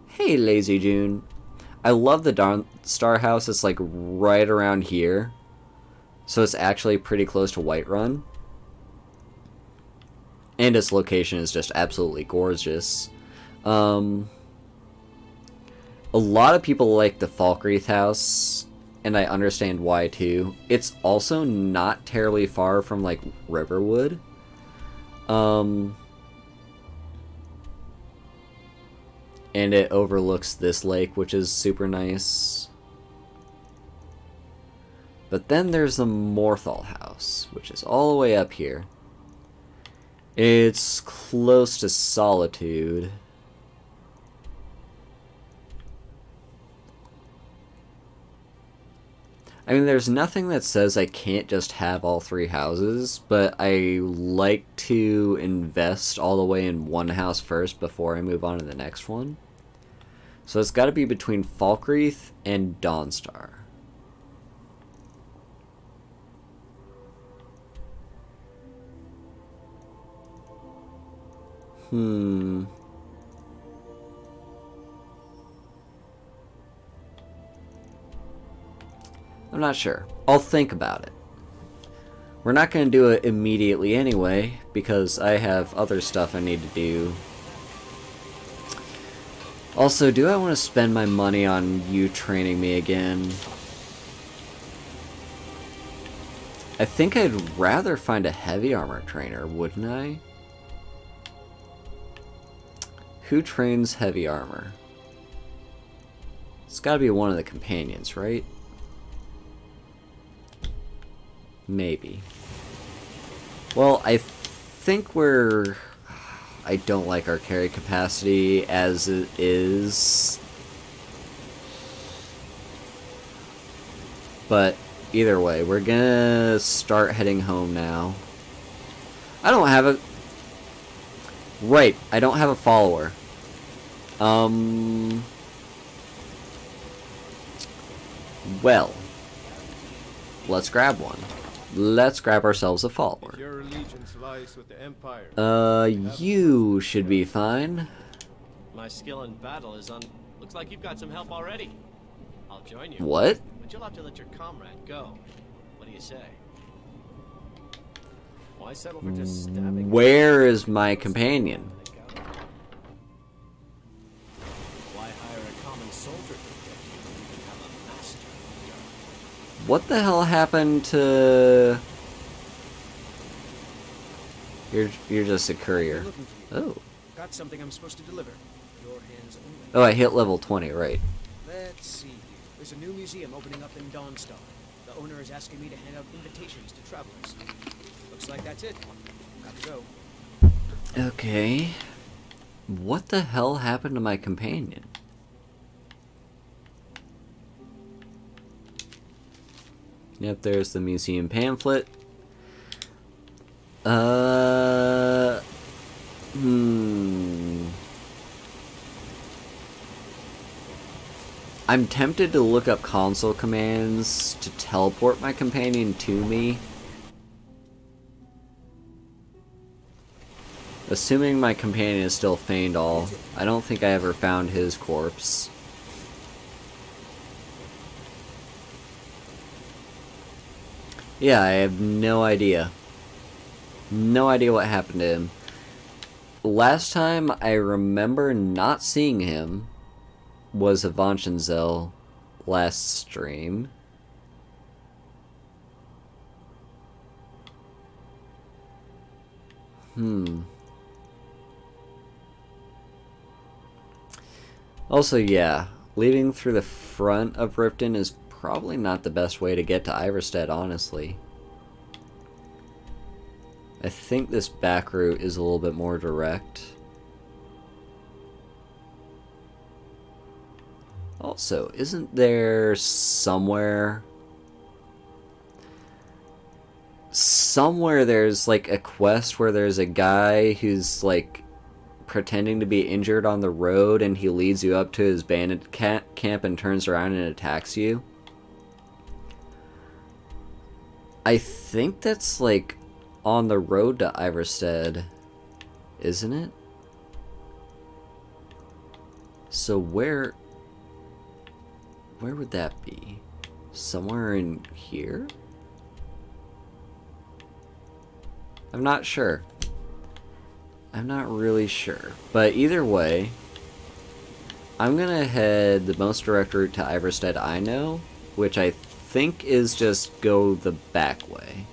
Hey, Lazy June. I love the Dawnstar house. It's like right around here. So it's actually pretty close to Whiterun. And its location is just absolutely gorgeous. A lot of people like the Falkreath house, and I understand why too. It's also not terribly far from like Riverwood. And it overlooks this lake, which is super nice. But then there's the Morthal house, which is all the way up here. It's close to Solitude. I mean, there's nothing that says I can't just have all three houses, but I like to invest all the way in one house first before I move on to the next one. So it's got to be between Falkreath and Dawnstar. I'm not sure. I'll think about it. We're not going to do it immediately anyway, because I have other stuff I need to do. Also, do I want to spend my money on you training me again? I think I'd rather find a heavy armor trainer, wouldn't I? Who trains heavy armor? It's gotta be one of the companions, right? Maybe. Well, I think I don't like our carry capacity as it is. But either way, we're gonna start heading home now. I don't have a... Right, I don't have a follower. Well, let's grab one. Let's grab ourselves a follower. Your allegiance lies with the Empire. You should be fine. My skill in battle is on. Looks like you've got some help already. I'll join you. What? But you'll have to let your comrade go. What do you say? Why settle for just stabbing? Where is my companion? Why hire a common soldier to protect you when you can have a master? What the hell happened to... You're just a courier. Oh. Got something I'm supposed to deliver. Your hands only. Oh, I hit level 20, right. Let's see. There's a new museum opening up in Dawnstar. The owner is asking me to hand out invitations to travelers. Looks like that's it. Got to go. Okay. What the hell happened to my companion? Yep, there's the museum pamphlet. I'm tempted to look up console commands to teleport my companion to me. Assuming my companion is still Faendal, I don't think I ever found his corpse. Yeah, I have no idea. No idea what happened to him. Last time I remember not seeing him was Avancenzel last stream. Also, yeah, leaving through the front of Riften is probably not the best way to get to Iverstead, honestly. I think this back route is a little bit more direct. Also, isn't there somewhere there's like a quest where there's a guy who's like pretending to be injured on the road and he leads you up to his bandit camp and turns around and attacks you? I think that's like on the road to Iverstead, isn't it? So where would that be? Somewhere in here? I'm not sure. I'm not really sure. But either way, I'm gonna head the most direct route to Iverstead I know, which I think is just go the back way.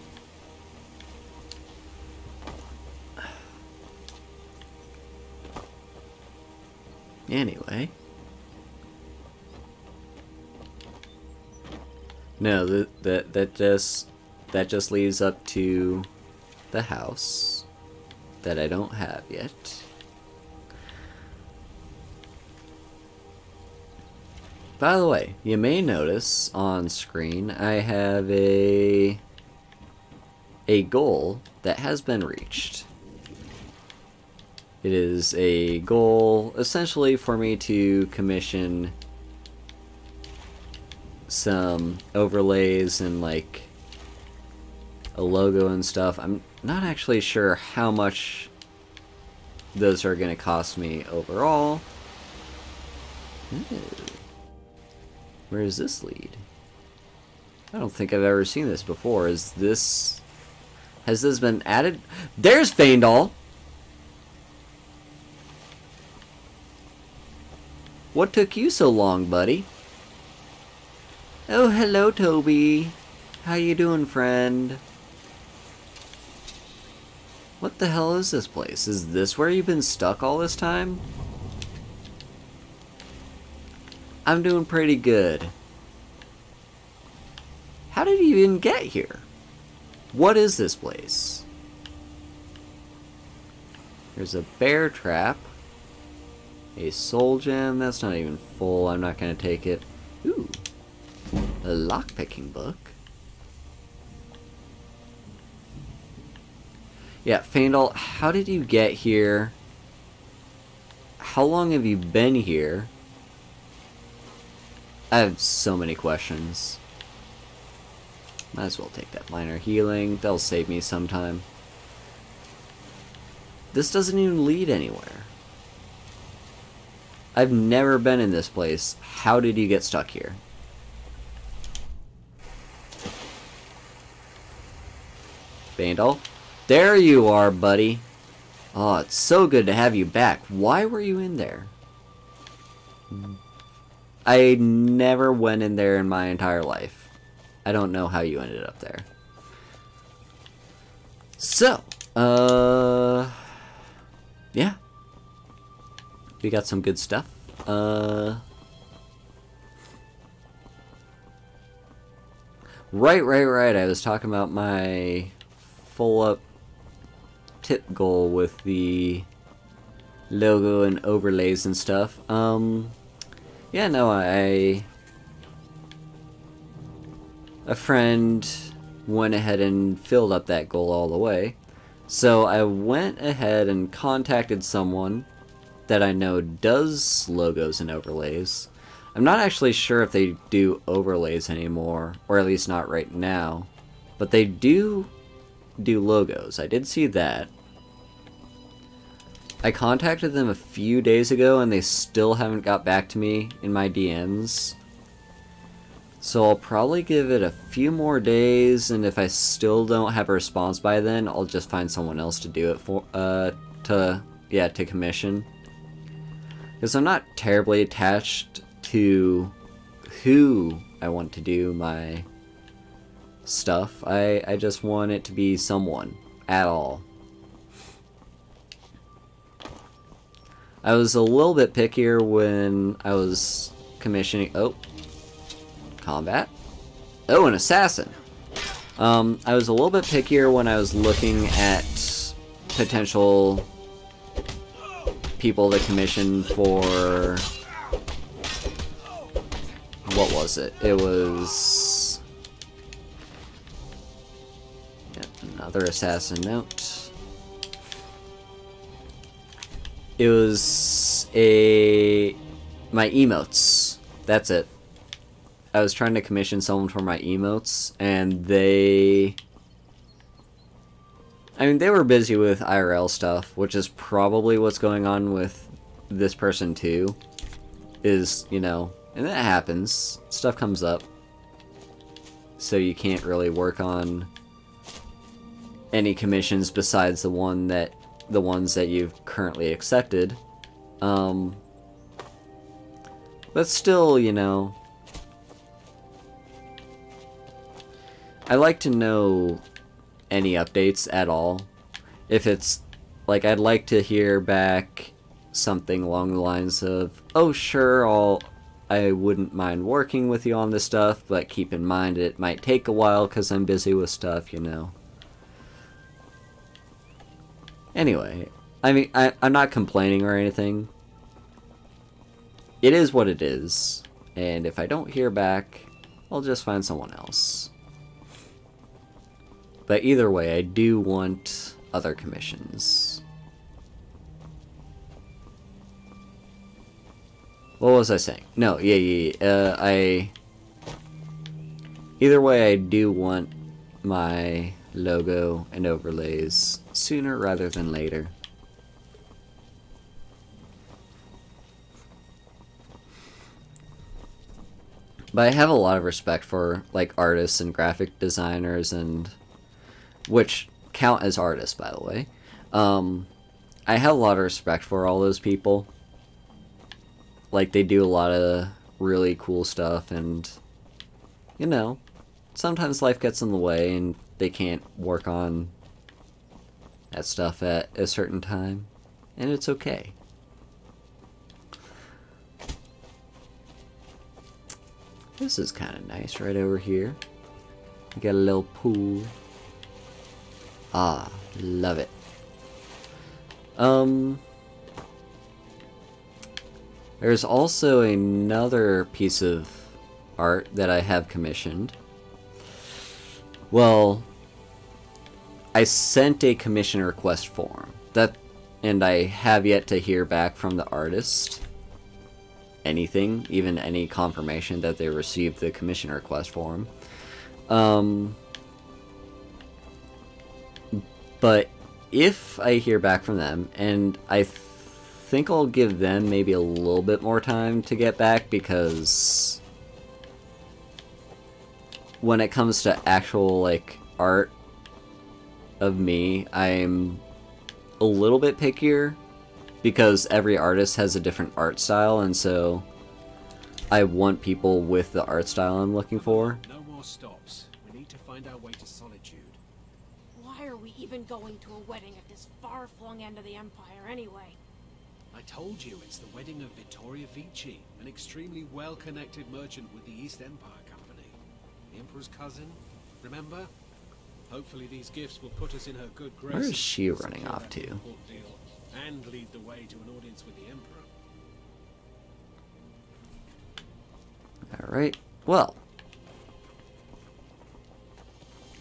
Anyway. No, that just leads up to the house that I don't have yet. By the way, you may notice on screen I have a goal that has been reached. It is a goal essentially for me to commission some overlays and like a logo and stuff. I'm not actually sure how much those are going to cost me overall. Ooh. Where does this lead? I don't think I've ever seen this before. Has this been added? There's Faendal! What took you so long, buddy? Oh, hello, Toby. How you doing, friend? What the hell is this place? Is this where you've been stuck all this time? I'm doing pretty good. How did you even get here? What is this place? There's a bear trap. A soul gem. That's not even full. I'm not going to take it. Ooh. A lockpicking book. Yeah, Faendal, how did you get here? How long have you been here? I have so many questions. Might as well take that minor healing. That'll save me some time. This doesn't even lead anywhere. I've never been in this place. How did you get stuck here? Faendal? There you are, buddy. Oh, it's so good to have you back. Why were you in there? I never went in there in my entire life. I don't know how you ended up there. So, yeah. We got some good stuff. Right. I was talking about my full up tip goal with the logo and overlays and stuff. Yeah, no, a friend went ahead and filled up that goal all the way. So I went ahead and contacted someone that I know does logos and overlays. I'm not actually sure if they do overlays anymore, or at least not right now, but they do logos. I did see that. I contacted them a few days ago and they still haven't got back to me in my DMs. So I'll probably give it a few more days, and if I still don't have a response by then, I'll just find someone else to do it for, to commission. Because I'm not terribly attached to who I want to do my stuff. I just want it to be someone at all. I was a little bit pickier when I was commissioning... Oh. Combat. Oh, an assassin. I was a little bit pickier when I was looking at potential people to commission for... What was it? It was... Yep, another assassin note. It was my emotes. That's it. I was trying to commission someone for my emotes, and they were busy with IRL stuff, which is probably what's going on with this person too. Is, you know, and that happens. Stuff comes up. So you can't really work on any commissions besides the ones that you've currently accepted. But still, you know, I like to know any updates at all. If it's, like, I'd like to hear back something along the lines of, oh sure, I wouldn't mind working with you on this stuff, but keep in mind it might take a while because I'm busy with stuff, you know. Anyway, I mean, I'm not complaining or anything. It is what it is, and if I don't hear back, I'll just find someone else. But either way, I do want other commissions. What was I saying? No, yeah. Either way, I do want my logo and overlays sooner rather than later. But I have a lot of respect for, like, artists and graphic designers, and which count as artists, by the way. I have a lot of respect for all those people. Like, they do a lot of really cool stuff, and, you know, sometimes life gets in the way and they can't work on that stuff at a certain time, and it's okay. This is kind of nice right over here. We got a little pool. Ah, love it. There's also another piece of art that I have commissioned. Well, I sent a commission request form, and I have yet to hear back from the artist anything, even any confirmation that they received the commission request form. But if I hear back from them, and I think I'll give them maybe a little bit more time to get back, because when it comes to actual, like, art of me, I'm a little bit pickier, because every artist has a different art style, and so I want people with the art style I'm looking for. No more stops. We need to find our way to Solitude. Why are we even going to a wedding at this far-flung end of the Empire anyway? I told you, it's the wedding of Vittoria Vici, an extremely well-connected merchant with the East Empire Company. The Emperor's cousin, remember? Hopefully these gifts will put us in her good graces. Where is she running off to? And lead the way to an audience with the Emperor. Alright, well.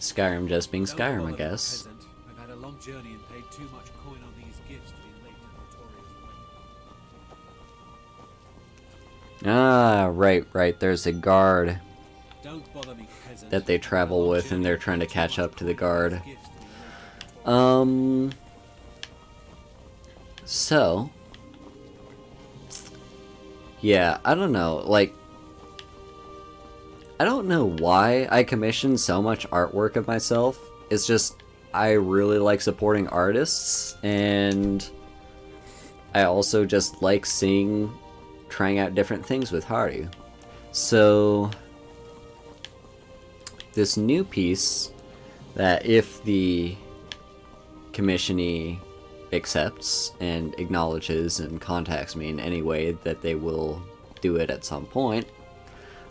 Skyrim just being Don't Skyrim, I bother, guess. peasant. I've had a long journey and paid too much coin on these gifts to be late to Victoria's wedding. Ah, right. There's a guard Don't bother me, peasant. that they travel with, and they're trying to catch up to the guard. So, yeah, I don't know, like, I don't know why I commissioned so much artwork of myself. It's just, I really like supporting artists, and I also just like trying out different things with Haru. So, this new piece, that if the commissionee accepts and acknowledges and contacts me in any way, that they will do it at some point.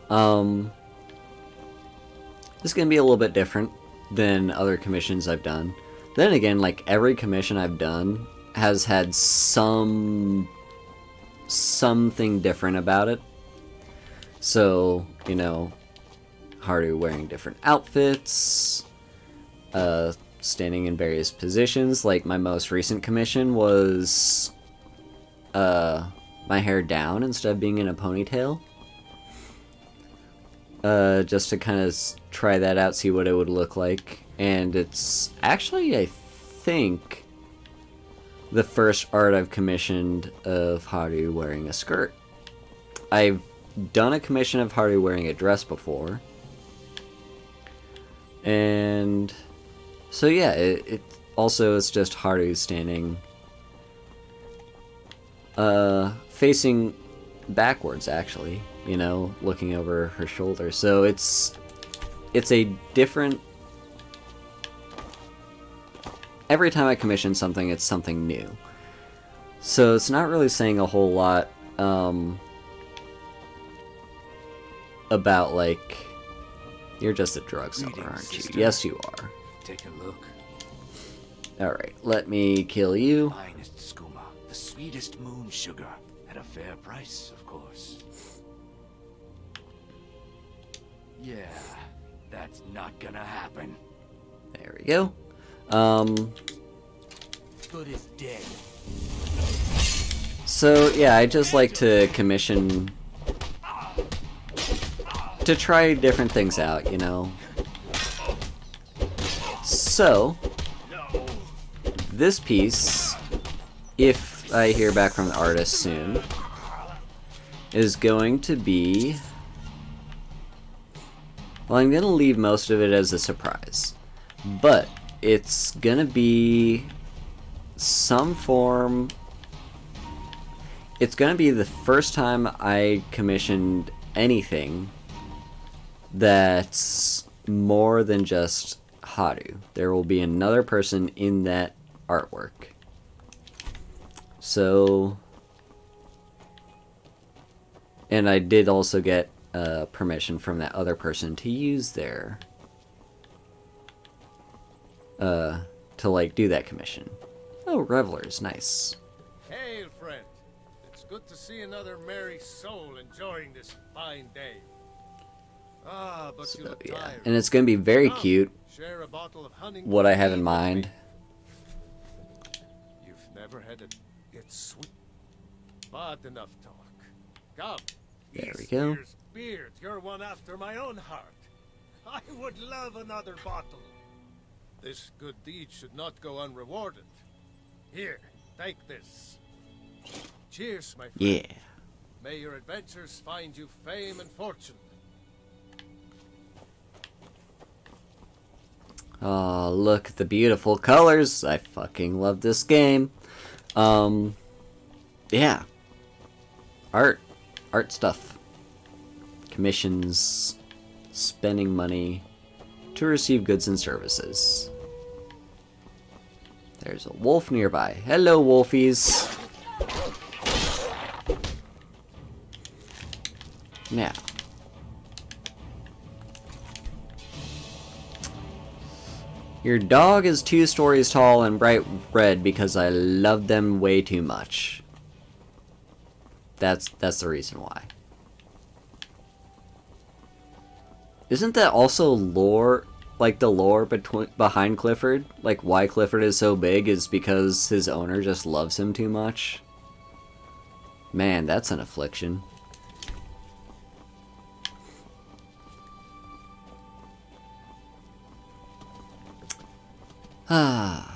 This is going to be a little bit different than other commissions I've done. Then again, like, every commission I've done has had something different about it. So, you know, Haru wearing different outfits, standing in various positions. Like, my most recent commission was my hair down instead of being in a ponytail. Just to kind of try that out, see what it would look like. And it's actually, I think, the first art I've commissioned of Haru wearing a skirt. I've done a commission of Haru wearing a dress before. And so yeah, it also is just Haru standing, facing backwards, actually, you know, looking over her shoulder. So it's a different, every time I commission something, it's something new. So it's not really saying a whole lot, about, like, you're just a drug seller, aren't you? Sister. Yes, you are. Take a look. Alright, let me kill you. Finest skooma, the sweetest moon sugar, at a fair price, of course. Yeah, that's not gonna happen. There we go. Good as dead. So, yeah, I just like to commission, to try different things out, you know. So, this piece, if I hear back from the artist soon, is going to be, well, I'm going to leave most of it as a surprise, but it's going to be some form, it's going to be the first time I commissioned anything that's more than just Haru. There will be another person in that artwork. So, and I did also get permission from that other person to use their, to, like, do that commission. Oh, Revelers, nice. Hail, friend. It's good to see another merry soul enjoying this fine day. Ah, but you look tired. And it's going to be very cute, Share a bottle of honey. what I have in mind. You've never had it. It's sweet. But enough talk. Come. There we go. Here's beard. You're one after my own heart. I would love another bottle. This good deed should not go unrewarded. Here, take this. Cheers, my friend. Yeah. May your adventures find you fame and fortune. Oh, look at the beautiful colors. I fucking love this game. Yeah. Art stuff. Commissions. Spending money to receive goods and services. There's a wolf nearby. Hello, wolfies. Now. Your dog is 2 stories tall and bright red because I love them way too much. That's the reason why. Isn't that also lore? like the lore behind Clifford, like why Clifford is so big is because his owner just loves him too much. Man, that's an affliction. Ah.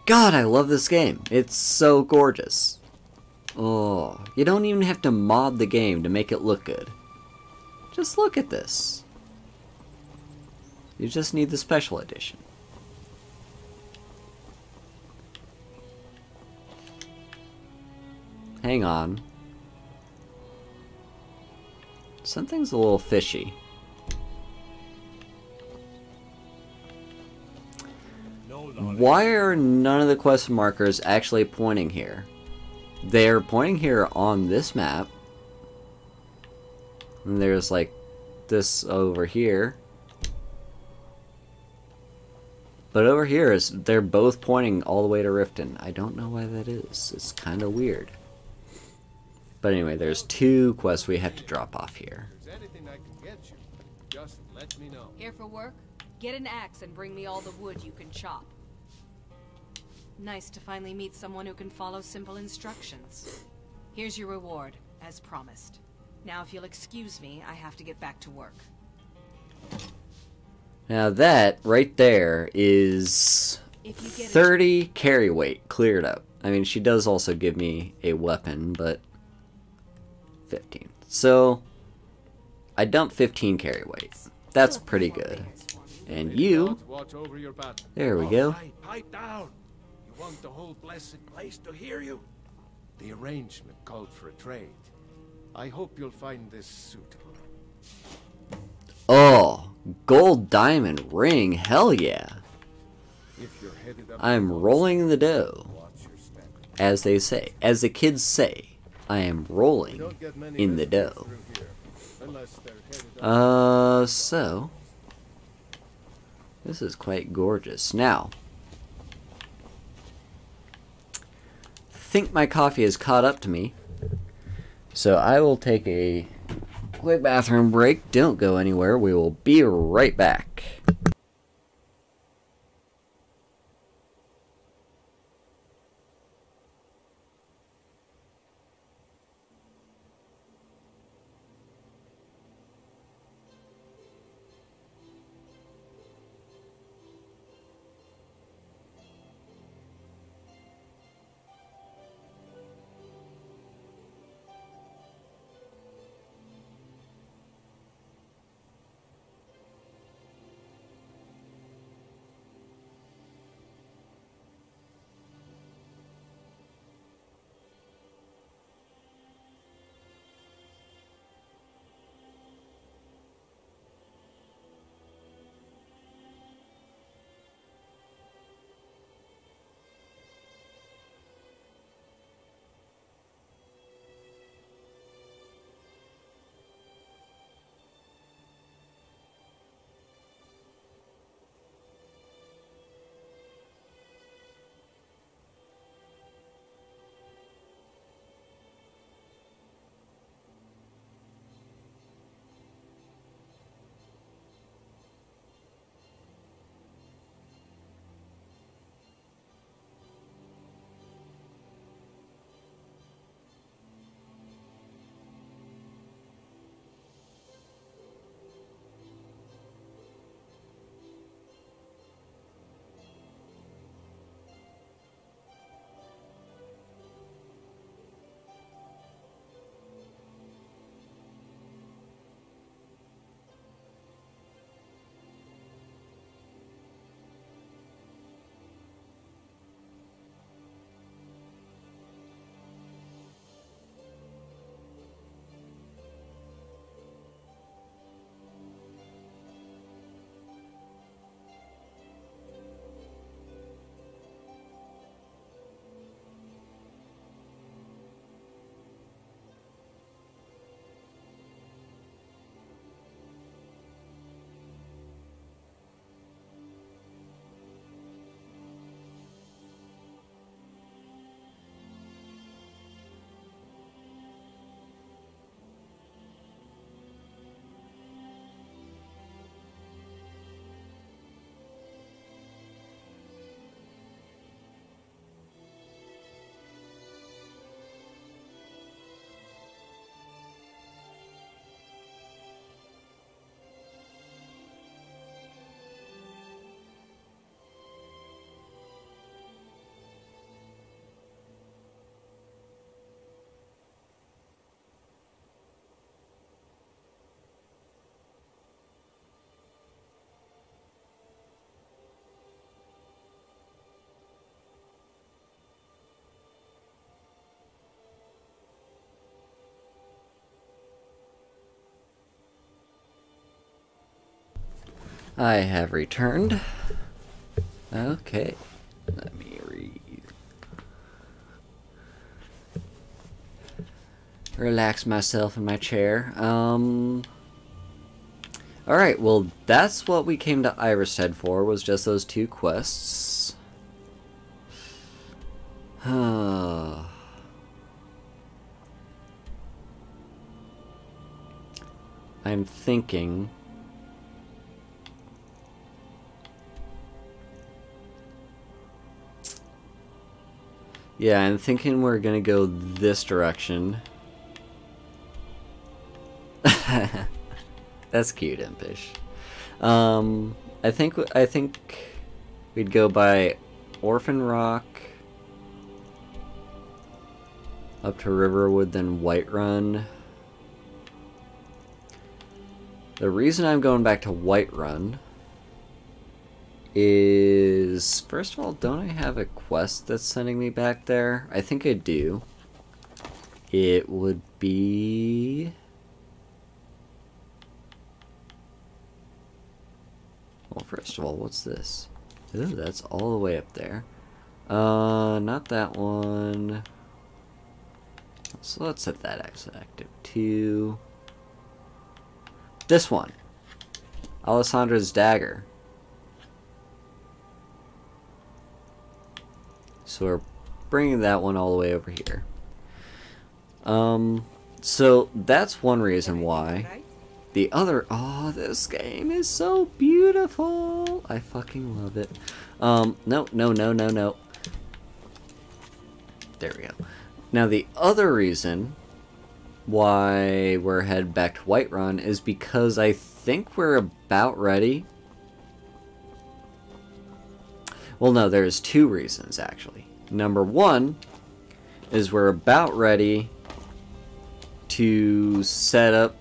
God, I love this game. It's so gorgeous. Oh, you don't even have to mod the game to make it look good. Just look at this. You just need the special edition. Hang on. Something's a little fishy. Why are none of the quest markers actually pointing here? They're pointing here on this map. And there's like this over here. But over here is they're both pointing all the way to Riften. I don't know why that is. It's kind of weird. But anyway, there's 2 quests we have to drop off here. If there's anything I can get you, just let me know. Here for work? Get an axe and bring me all the wood you can chop. Nice to finally meet someone who can follow simple instructions. Here's your reward, as promised. Now if you'll excuse me, I have to get back to work. Now that, right there, is 30 carry weight cleared up. I mean, she does also give me a weapon, but 15. So, I dumped 15 carry weight. That's pretty good. And you... There we go. Pipe down. You want the whole blessed place to hear you? The arrangement called for a trade. I hope you'll find this suitable. Oh, gold diamond ring, hell yeah. If you're headed up I'm rolling the dough. As they say, as the kids say, I am rolling in the dough. So this is quite gorgeous. Now, I think my coffee has caught up to me, so I will take a quick bathroom break. Don't go anywhere. We will be right back. I have returned. Okay. Let me relax myself in my chair. Alright, well, that's what we came to Irishead for, was just those 2 quests. I'm thinking... Yeah, I'm thinking we're gonna go this direction. That's cute, Impish. I think we'd go by Orphan Rock up to Riverwood, then Whiterun. The reason I'm going back to Whiterun is, first of all, don't I have a quest that's sending me back there? I think I do. It would be... Well, first of all, what's this? Ooh, that's all the way up there. Not that one. So let's set that as active too. This one. Alessandra's Dagger. So we're bringing that one all the way over here. So that's one reason why. The other, oh, this game is so beautiful. I fucking love it. No. There we go. Now the other reason why we're headed back to Whiterun is because I think we're about ready. Well, no, there's 2 reasons, actually. Number 1 is we're about ready to set up,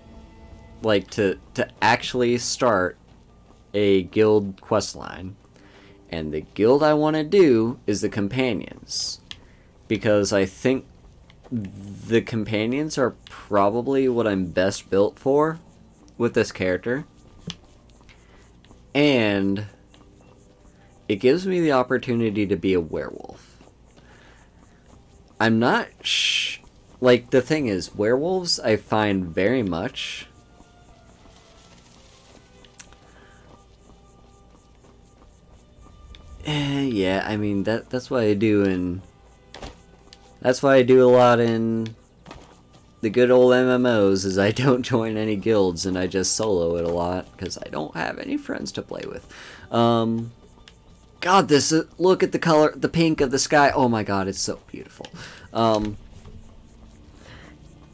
like, to actually start a guild questline. And the guild I want to do is the Companions. Because I think the Companions are probably what I'm best built for with this character. And it gives me the opportunity to be a werewolf. I'm not like, the thing is, werewolves I find very much yeah, I mean, that's what I do in... That's why I do a lot in the good old MMOs, is I don't join any guilds and I just solo it a lot, because I don't have any friends to play with. God, look at the color, the pink of the sky. Oh my god, it's so beautiful.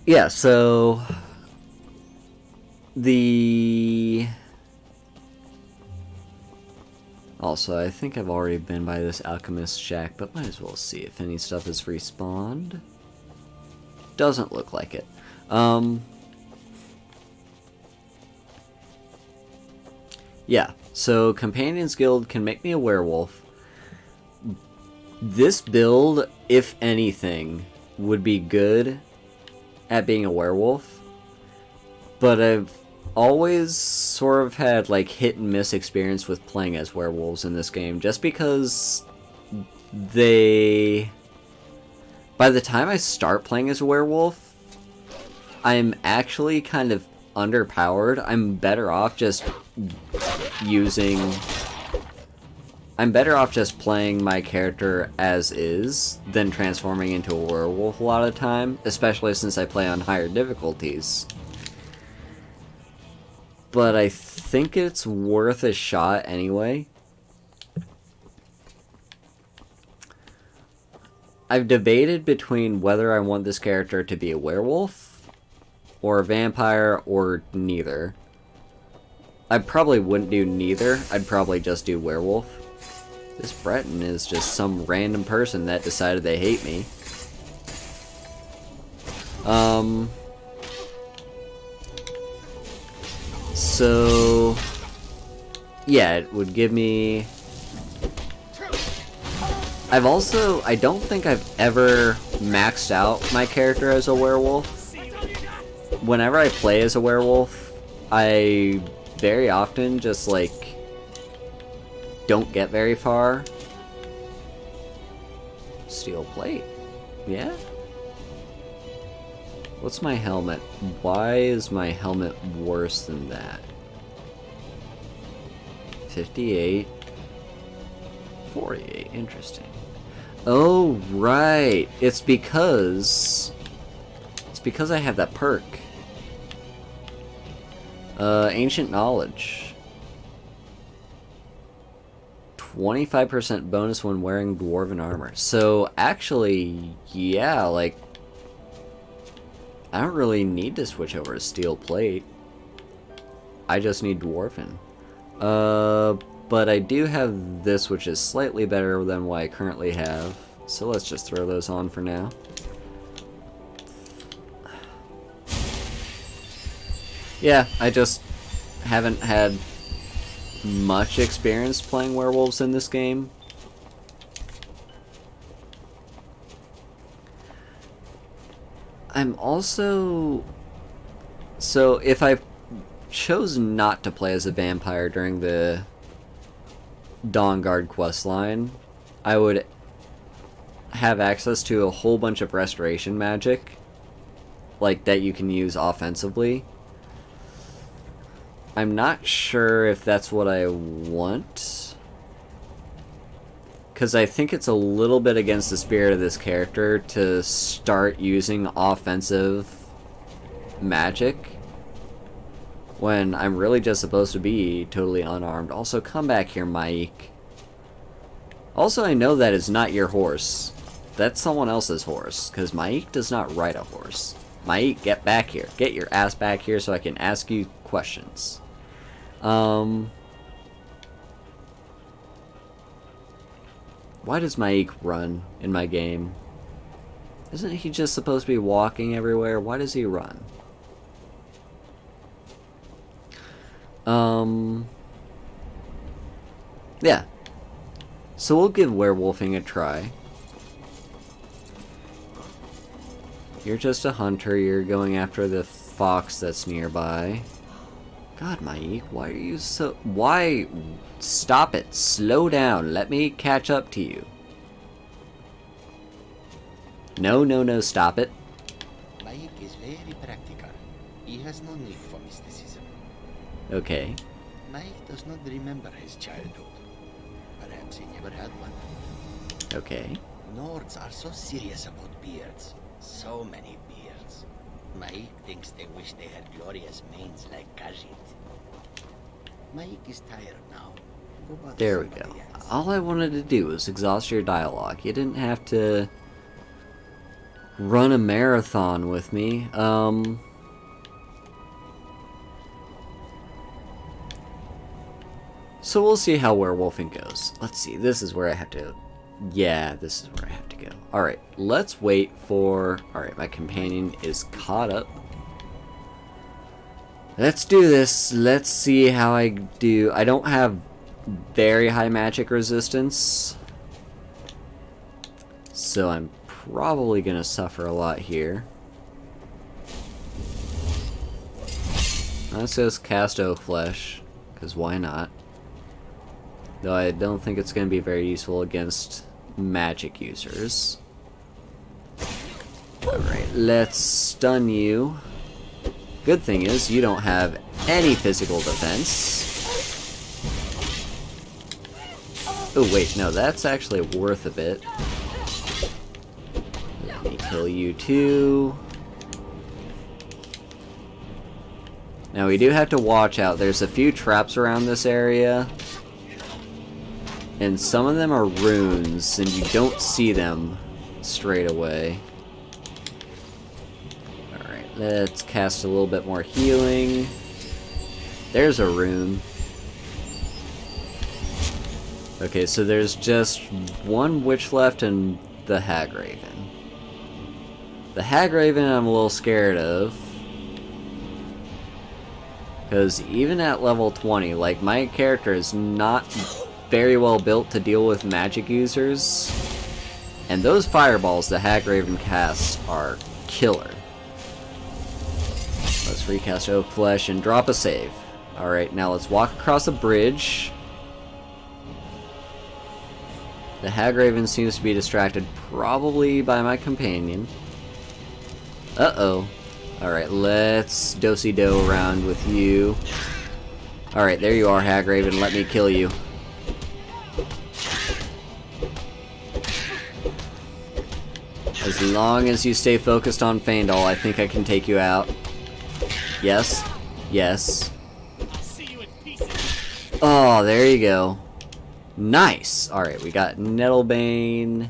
Yeah, so... Also, I think I've already been by this alchemist shack, but might as well see if any stuff is respawned. Doesn't look like it. Yeah, so Companions Guild can make me a werewolf. This build, if anything, would be good at being a werewolf, but I've always sort of had like hit and miss experience with playing as werewolves in this game, just because by the time I start playing as a werewolf, I'm actually kind of underpowered. I'm better off just playing my character as is than transforming into a werewolf a lot of the time, especially since I play on higher difficulties. But I think it's worth a shot anyway. I've debated between whether I want this character to be a werewolf, or a vampire, or neither. I probably wouldn't do neither, I'd probably just do werewolf. This Breton is just some random person that decided they hate me. So, yeah, it would give me... I don't think I've ever maxed out my character as a werewolf. Whenever I play as a werewolf, I very often just, like, don't get very far. Steel plate. Yeah? What's my helmet? Why is my helmet worse than that? 58. 48. Interesting. Oh, right. It's because I have that perk. Ancient Knowledge. 25% bonus when wearing Dwarven armor. So, actually, yeah, like, I don't really need to switch over to Steel Plate. I just need Dwarven. But I do have this, which is slightly better than what I currently have. So let's just throw those on for now. Yeah, I just haven't had much experience playing werewolves in this game. I'm also... So, if I chose not to play as a vampire during the Dawnguard questline, I would have access to a whole bunch of restoration magic, like, that you can use offensively. I'm not sure if that's what I want, because I think it's a little bit against the spirit of this character to start using offensive magic when I'm really just supposed to be totally unarmed. Also, come back here, Mike. Also, I know that is not your horse. That's someone else's horse, because Mike does not ride a horse. Mike, get back here. Get your ass back here so I can ask you questions. Why does Mike run in my game? Isn't he just supposed to be walking everywhere? Why does he run? Yeah. So we'll give werewolfing a try. You're just a hunter, you're going after the fox that's nearby. God, Mike, why are you so... Why? Stop it. Slow down. Let me catch up to you. No, no, no, stop it. Mike is very practical. He has no need for mysticism. Okay. Mike does not remember his childhood. Perhaps he never had one. Okay. Nords are so serious about beards. So many beards. Mike thinks they wish they had glorious manes like Khajiit. Mike is tired now. There we go. All I wanted to do was exhaust your dialogue. You didn't have to run a marathon with me. So we'll see how werewolfing goes. Let's see, this is where I have to... Yeah, this is where I have to go. Alright, let's wait for... Alright, my companion is caught up. Let's do this. Let's see how I do. I don't have very high magic resistance, so I'm probably gonna suffer a lot here. Let's just cast Oak Flesh, because why not? Though I don't think it's gonna be very useful against magic users. Alright, let's stun you. Good thing is, you don't have any physical defense. Oh wait, no, that's actually worth a bit. Let me kill you too. Now we do have to watch out. There's a few traps around this area. And some of them are runes, and you don't see them straight away. Let's cast a little bit more healing. There's a rune. Okay, so there's just one witch left and the Hagraven. The Hagraven I'm a little scared of. Because even at level 20, like, my character is not very well built to deal with magic users. And those fireballs the Hagraven casts are killer. Let's recast Oak Flesh and drop a save. Alright, now let's walk across a bridge. The Hagraven seems to be distracted, probably by my companion. Uh-oh. Alright, let's do-si-do around with you. Alright, there you are, Hagraven. Let me kill you. As long as you stay focused on Faendal, I think I can take you out. Yes. Yes. Oh, there you go. Nice! Alright, we got Nettlebane.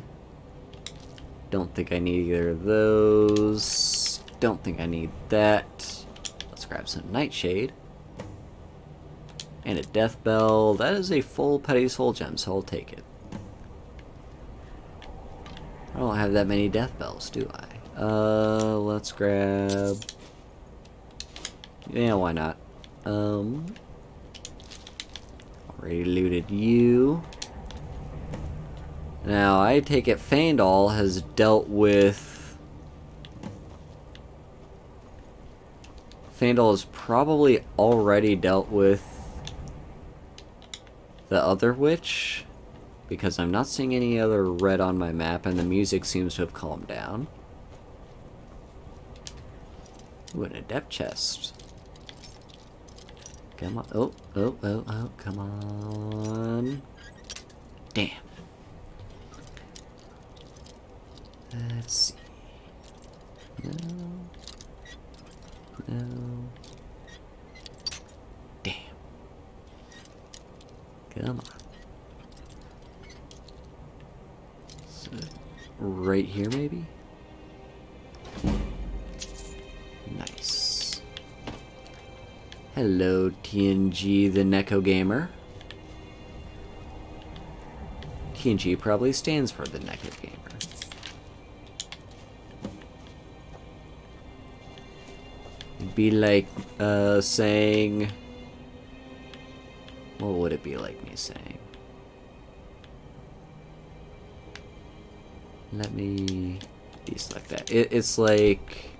Don't think I need either of those. Don't think I need that. Let's grab some Nightshade. And a Death Bell. That is a full Petty Soul Gem, so I'll take it. I don't have that many Death Bells, do I? Let's grab... Yeah, why not? Already looted you. Now, I take it Faendal has dealt with... Faendal has probably already dealt with the other witch, because I'm not seeing any other red on my map, and the music seems to have calmed down. Ooh, an adept chest. Come on. Oh, oh, oh, oh, come on. Damn. Let's see. No. No. Damn. Come on. So, right here, maybe? Nice. Hello, TNG the Neko Gamer. TNG probably stands for the Neko Gamer. It'd be like saying... What would it be like me saying? Let me deselect that. It's like...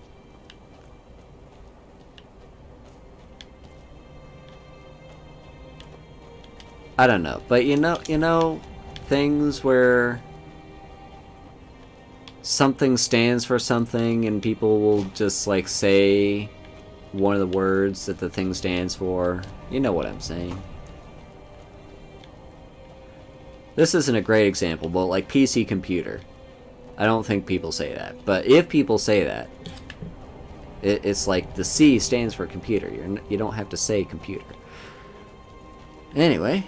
I don't know, but you know, things where something stands for something and people will just like say one of the words that the thing stands for. You know what I'm saying. This isn't a great example, but like PC computer. I don't think people say that, but if people say that, it's like the C stands for computer. You don't have to say computer. Anyway,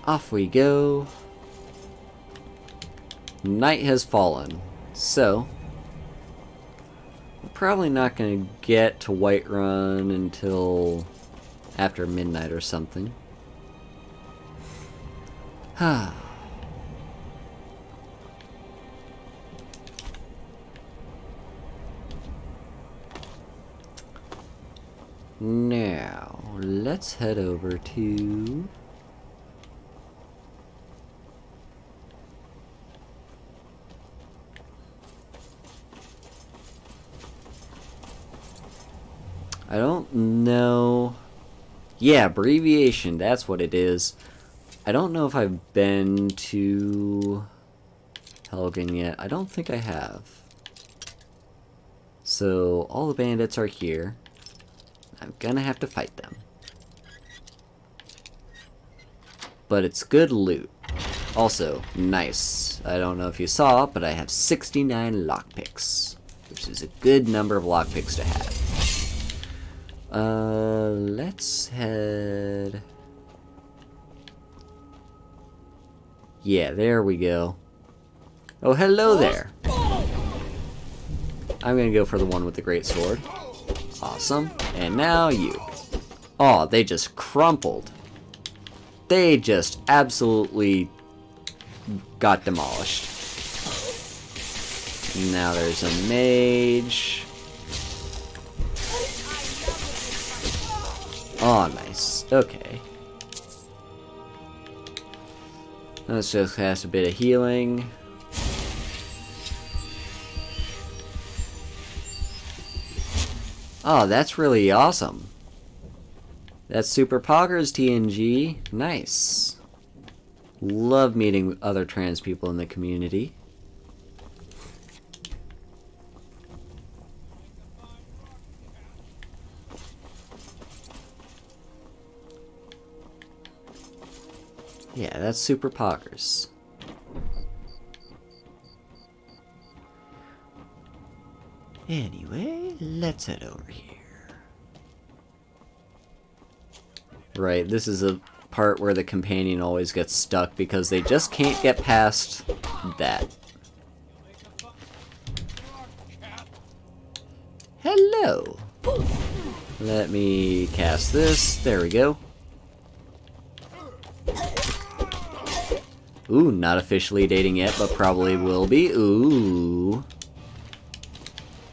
off we go. Night has fallen, so we're probably not going to get to Whiterun until after midnight or something. Now, let's head over to... I don't know... Yeah, abbreviation, that's what it is. I don't know if I've been to Helgen yet. I don't think I have. So, all the bandits are here. I'm gonna have to fight them. But it's good loot. Also, nice. I don't know if you saw, but I have 69 lockpicks, which is a good number of lockpicks to have. Let's head... Yeah, there we go. Oh, hello there! I'm gonna go for the one with the great sword. Awesome. And now you. Oh, they just crumpled. They just absolutely got demolished. Now there's a mage. Oh, nice. Okay. Let's just cast a bit of healing. Oh, that's really awesome. That's Super Poggers TNG. Nice. Love meeting other trans people in the community. Yeah, that's super poggers. Anyway, let's head over here. Right, this is a part where the companion always gets stuck because they just can't get past that. Hello! Let me cast this. There we go. Ooh, not officially dating yet, but probably will be. Ooh.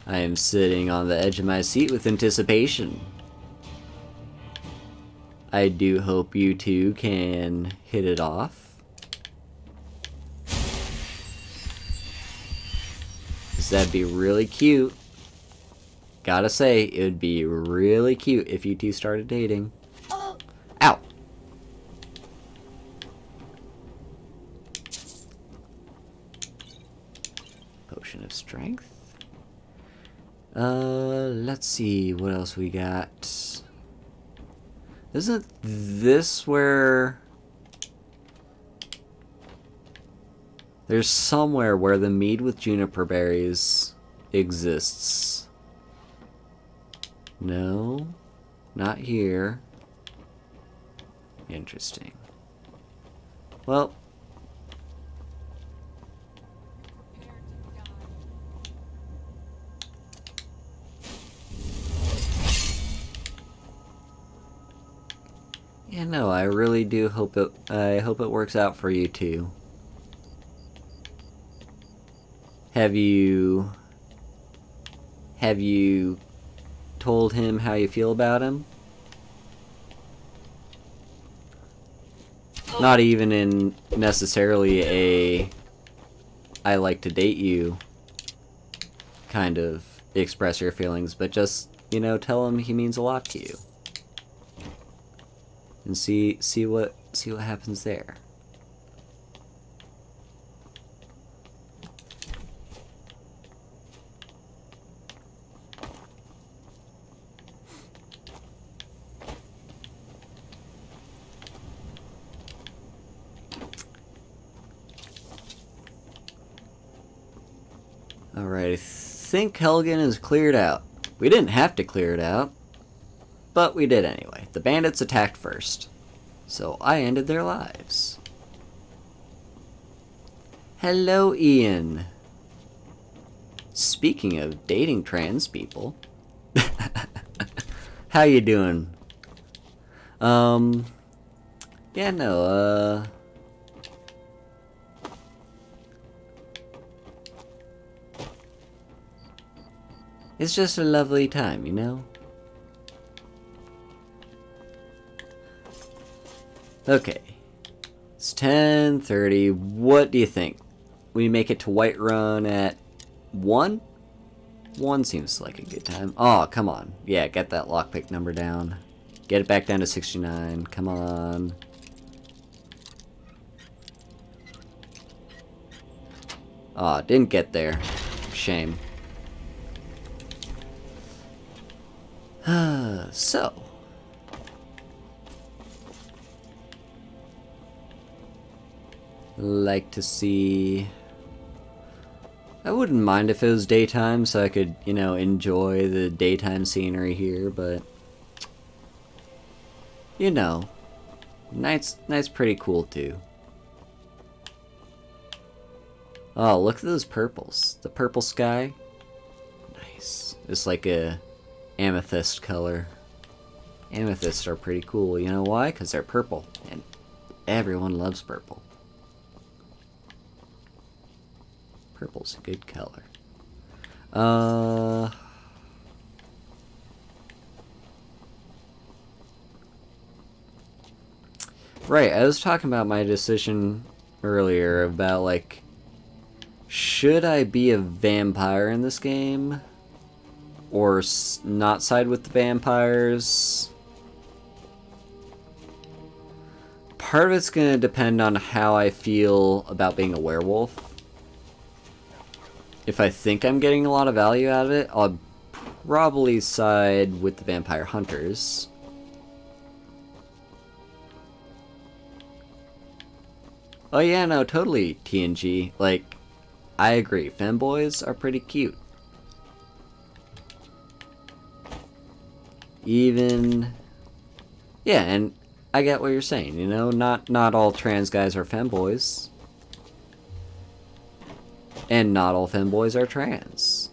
I am sitting on the edge of my seat with anticipation. I do hope you two can hit it off. 'Cause that'd be really cute. Gotta say, it would be really cute if you two started dating. Ow! Potion of strength. Let's see what else we got. Isn't this where... There's somewhere where the mead with juniper berries exists. No, not here. Interesting. Well... Yeah, no, I really do hope it, I hope it works out for you two. Have you told him how you feel about him? Not even in necessarily a I like to date you kind of express your feelings, but just, you know, tell him he means a lot to you. And see what happens there. Alright, I think Helgen is cleared out. We didn't have to clear it out, but we did anyway. The bandits attacked first, so I ended their lives. Hello, Ian. Speaking of dating trans people, how you doing? Yeah, no, it's just a lovely time, you know? Okay. It's 10:30. What do you think? We make it to Whiterun at 1? 1 seems like a good time. Oh, come on. Yeah, get that lockpick number down. Get it back down to 69. Come on. Oh, didn't get there. Shame. So. Like to see... I wouldn't mind if it was daytime so I could, you know, enjoy the daytime scenery here, but... You know, night's pretty cool too. Oh, look at those purples. The purple sky. Nice. It's like a amethyst color. Amethysts are pretty cool. You know why? Because they're purple. And everyone loves purple. Purple's a good color. Right, I was talking about my decision earlier about, like, should I be a vampire in this game? Or not side with the vampires? part of it's going to depend on how I feel about being a werewolf. If I think I'm getting a lot of value out of it, I'll probably side with the vampire hunters. Oh yeah, no, totally, TNG. Like, I agree. Femboys are pretty cute. Even... Yeah, and I get what you're saying, you know? Not all trans guys are femboys. And not all femboys are trans.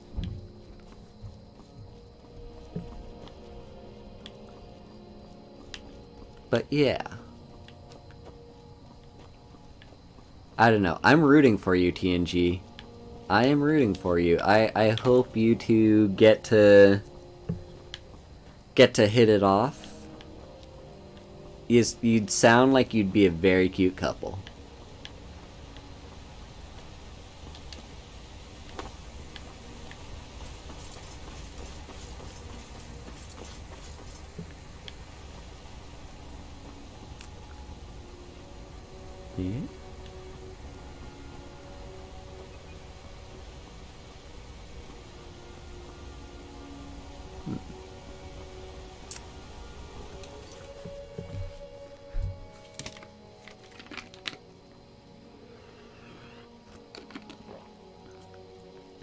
But yeah. I don't know. I'm rooting for you, TNG. I am rooting for you. I hope you two get to hit it off. You'd sound like you'd be a very cute couple. Yeah.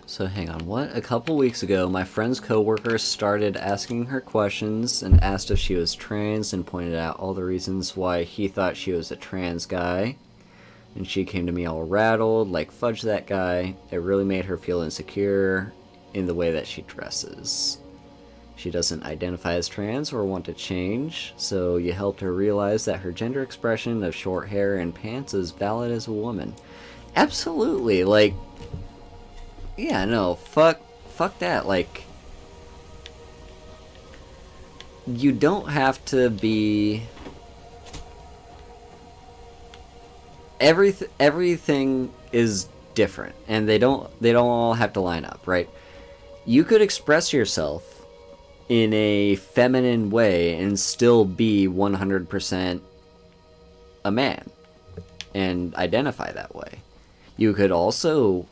So hang on, what? A couple weeks ago, my friend's coworker started asking her questions and asked if she was trans and pointed out all the reasons why he thought she was a trans guy. And she came to me all rattled, like fudge that guy. It really made her feel insecure in the way that she dresses. She doesn't identify as trans or want to change, so you helped her realize that her gender expression of short hair and pants is valid as a woman. Absolutely, like... Yeah, no, fuck that, like... You don't have to be... Everything is different, and they don't all have to line up, right? You could express yourself in a feminine way and still be 100% a man, and identify that way. You could also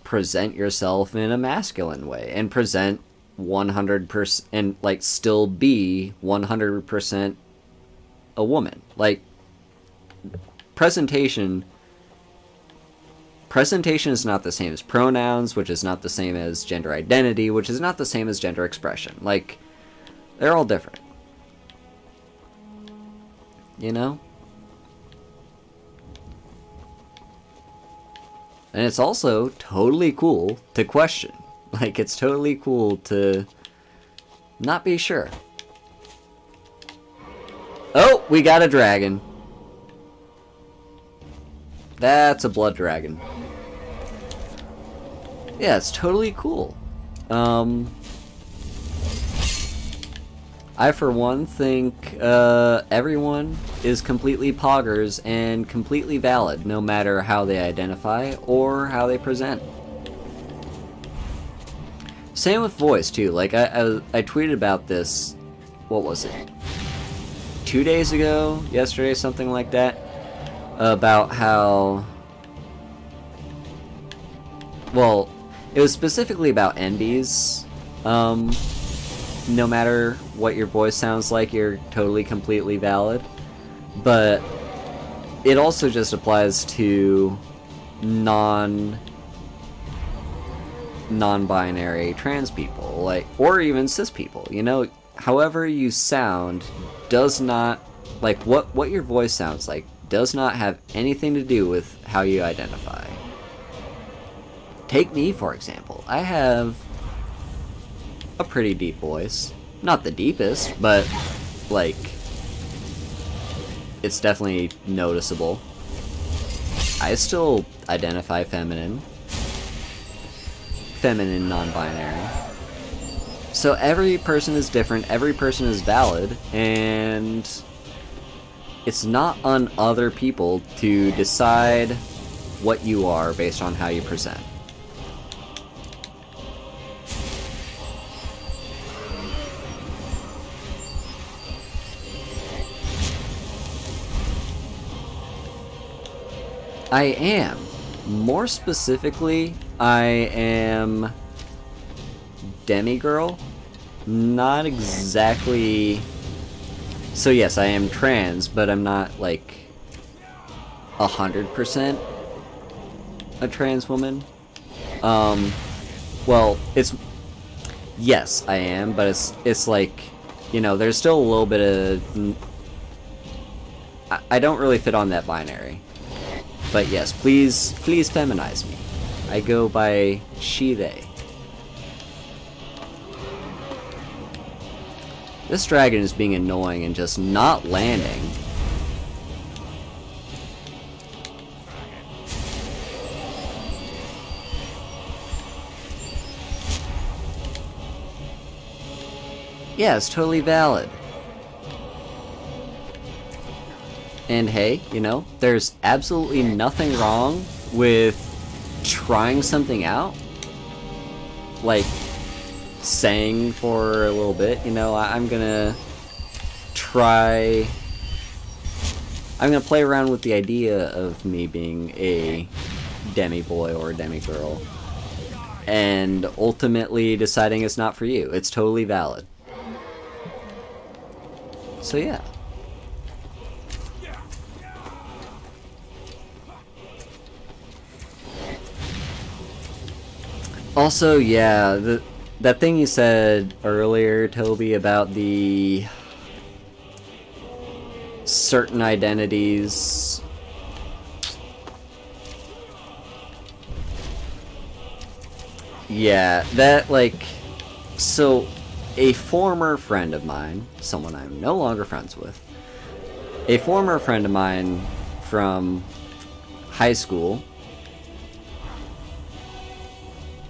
present yourself in a masculine way and present 100% and like still be 100% a woman. Like presentation is not the same as pronouns, which is not the same as gender identity, which is not the same as gender expression. Like they're all different, you know? And it's also totally cool to question. Like, it's totally cool to not be sure. Oh, we got a dragon. That's a blood dragon. Yeah, it's totally cool. I, for one, think everyone is completely poggers and completely valid, no matter how they identify or how they present. Same with voice, too. Like, I tweeted about this, what was it? 2 days ago? Yesterday? Something like that? About how... Well, it was specifically about NBs. No matter what your voice sounds like, you're totally, completely valid. But it also just applies to non-binary trans people, like, or even cis people. You know, however you sound does not, like, what your voice sounds like does not have anything to do with how you identify. Take me, for example. I have a pretty deep voice. Not the deepest, but, like, it's definitely noticeable. I still identify feminine. Feminine, non-binary. So every person is different, every person is valid, and it's not on other people to decide what you are based on how you present. I am. More specifically, I am demigirl. Not exactly... So yes, I am trans, but I'm not, like, 100% a trans woman. Well, it's... Yes, I am, but it's like, you know, there's still a little bit of... I don't really fit on that binary. But yes, please feminize me. I go by she, they. This dragon is being annoying and just not landing. Yeah, it's totally valid. And hey, you know, there's absolutely nothing wrong with trying something out. Like, saying for a little bit, you know, I'm gonna play around with the idea of me being a demi-boy or a demi-girl. And ultimately deciding it's not for you. It's totally valid. So yeah. Also, yeah, that thing you said earlier, Toby, about the certain identities. Yeah, that, like, so a former friend of mine, someone I'm no longer friends with, a former friend of mine from high school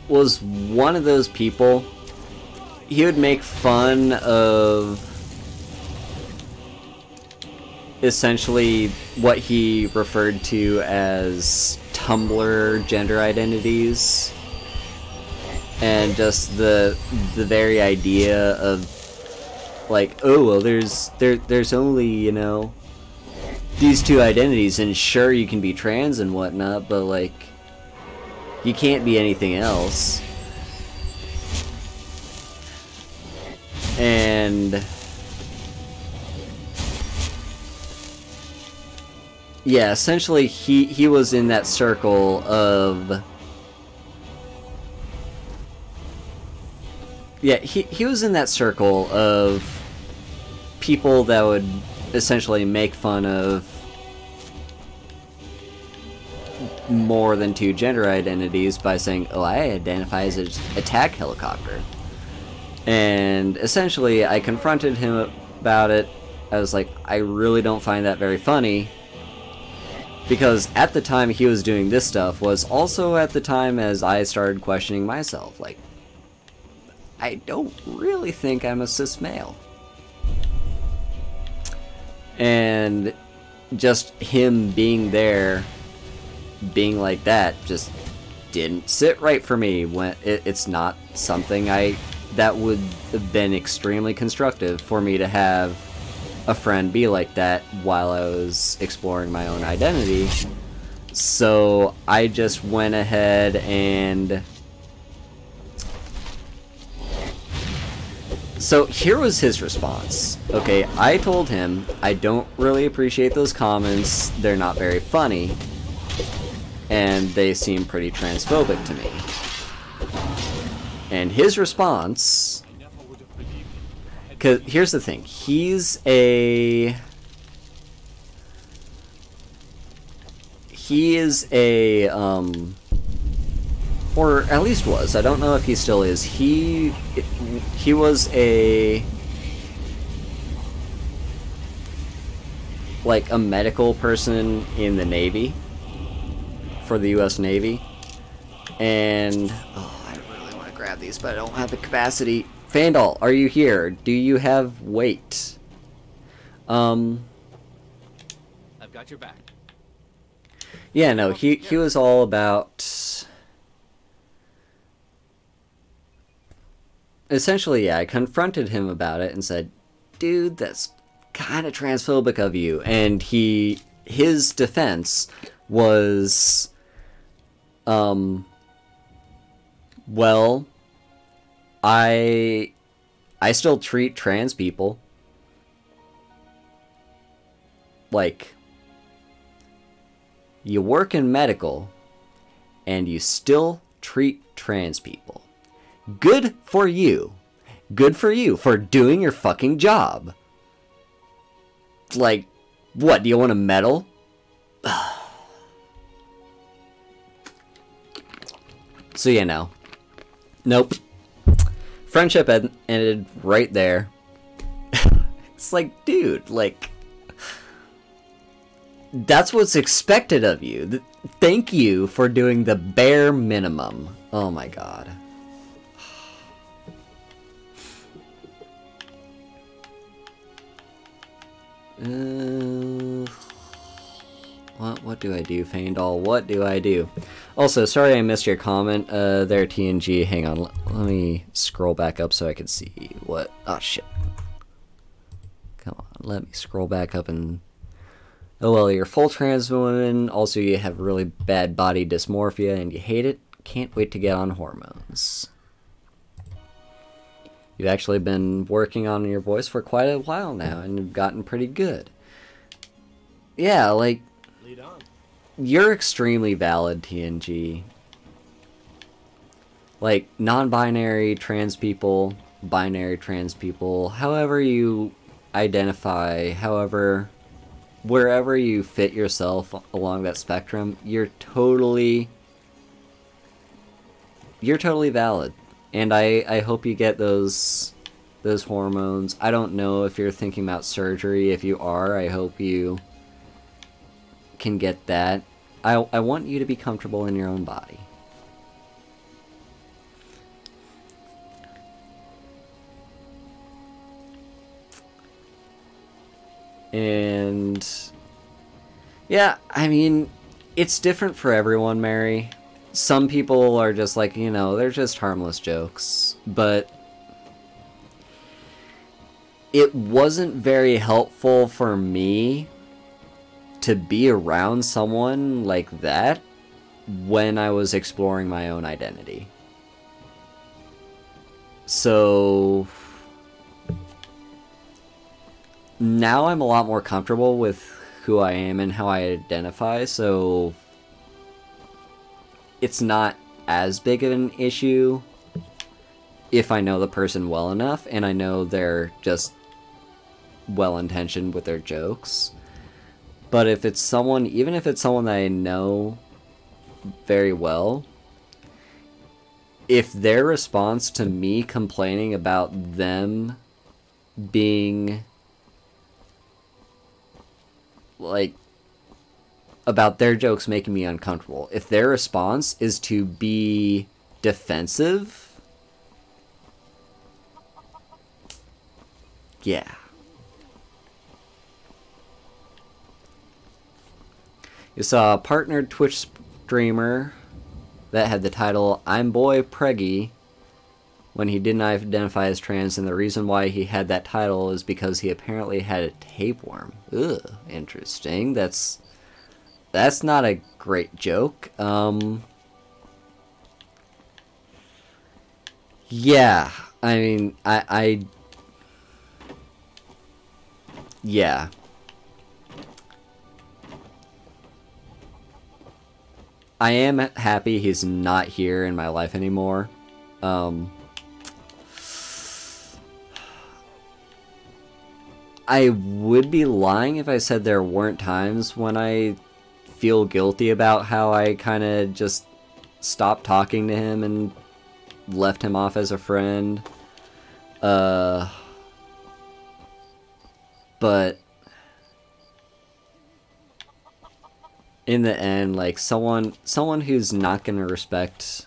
was one of those people. He would make fun of essentially what he referred to as Tumblr gender identities, and just the very idea of like, oh well, there's only, you know, these two identities, and sure you can be trans and whatnot, but like, you can't be anything else. And yeah, essentially he was in that circle of, yeah, he was in that circle of people that would essentially make fun of more than two gender identities by saying, oh, I identify as an attack helicopter. And essentially I confronted him about it. I was like, I really don't find that very funny, because at the time he was doing this stuff was also at the time as I started questioning myself, like, I don't really think I'm a cis male. And just him being there, being like that, just didn't sit right for me. When it's not something that would have been extremely constructive for me to have a friend be like that while I was exploring my own identity. So I just went ahead and... So here was his response. Okay, I told him, I don't really appreciate those comments, they're not very funny, and they seem pretty transphobic to me. And his response... Because here's the thing, he's a... He is a, or at least was, I don't know if he still is, he was a, like, a medical person in the Navy, for the US Navy, and, oh, I really want to grab these, but I don't have the capacity. Fandal, are you here? Do you have weight? I've got your back. Yeah, no, he was all about... Essentially, yeah, I confronted him about it and said, dude, that's kind of transphobic of you. And his defense was, well, I still treat trans people. Like, you work in medical, and you still treat trans people. Good for you. Good for you for doing your fucking job. Like, what, do you want a medal? So, you know. Nope. Friendship ended right there. It's like, dude, like, that's what's expected of you. Thank you for doing the bare minimum. Oh my god. What do I do, Faendal? What do I do? Also, sorry I missed your comment there, TNG. Hang on, let me scroll back up so I can see what... Oh, shit. Come on, let me scroll back up and... Oh, well, you're full trans woman. Also, you have really bad body dysmorphia and you hate it. Can't wait to get on hormones. You've actually been working on your voice for quite a while now and you've gotten pretty good. Yeah, like... Lead on. You're extremely valid, TNG. Like, non-binary trans people, binary trans people, however you identify, however... Wherever you fit yourself along that spectrum, you're totally valid. And I hope you get those hormones. I don't know if you're thinking about surgery. If you are, I hope you can get that. I want you to be comfortable in your own body. And yeah, I mean, it's different for everyone, Mary. Some people are just like, you know, they're just harmless jokes, but it wasn't very helpful for me to be around someone like that when I was exploring my own identity. So now I'm a lot more comfortable with who I am and how I identify, so it's not as big of an issue if I know the person well enough and I know they're just well-intentioned with their jokes. But if it's someone, even if it's someone that I know very well, if their response to me complaining about them being like about their jokes making me uncomfortable, if their response is to be defensive, yeah. You saw a partnered Twitch streamer that had the title I'm Boy Preggy when he didn't identify as trans, and the reason why he had that title is because he apparently had a tapeworm. Ugh, interesting. That's not a great joke. Yeah, I mean, yeah. I am happy he's not here in my life anymore. I would be lying if I said there weren't times when I feel guilty about how I kind of just stopped talking to him and left him off as a friend. But in the end, like, someone who's not gonna respect...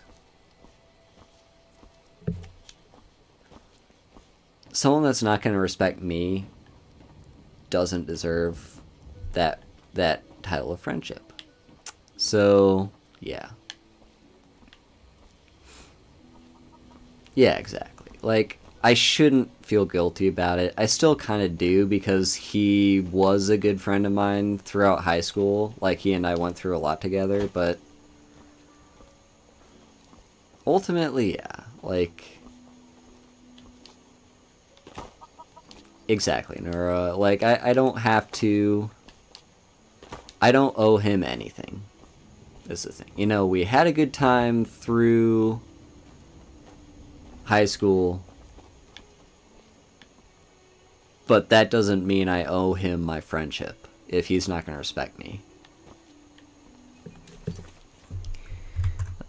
Someone that's not gonna respect me doesn't deserve that title of friendship. So, yeah. Yeah, exactly. Like, I shouldn't feel guilty about it. I still kind of do, because he was a good friend of mine throughout high school. Like, he and I went through a lot together, but ultimately, yeah, like, exactly, Nora. Like, I don't have to, I don't owe him anything. This is the thing. You know, we had a good time through high school, but that doesn't mean I owe him my friendship if he's not going to respect me.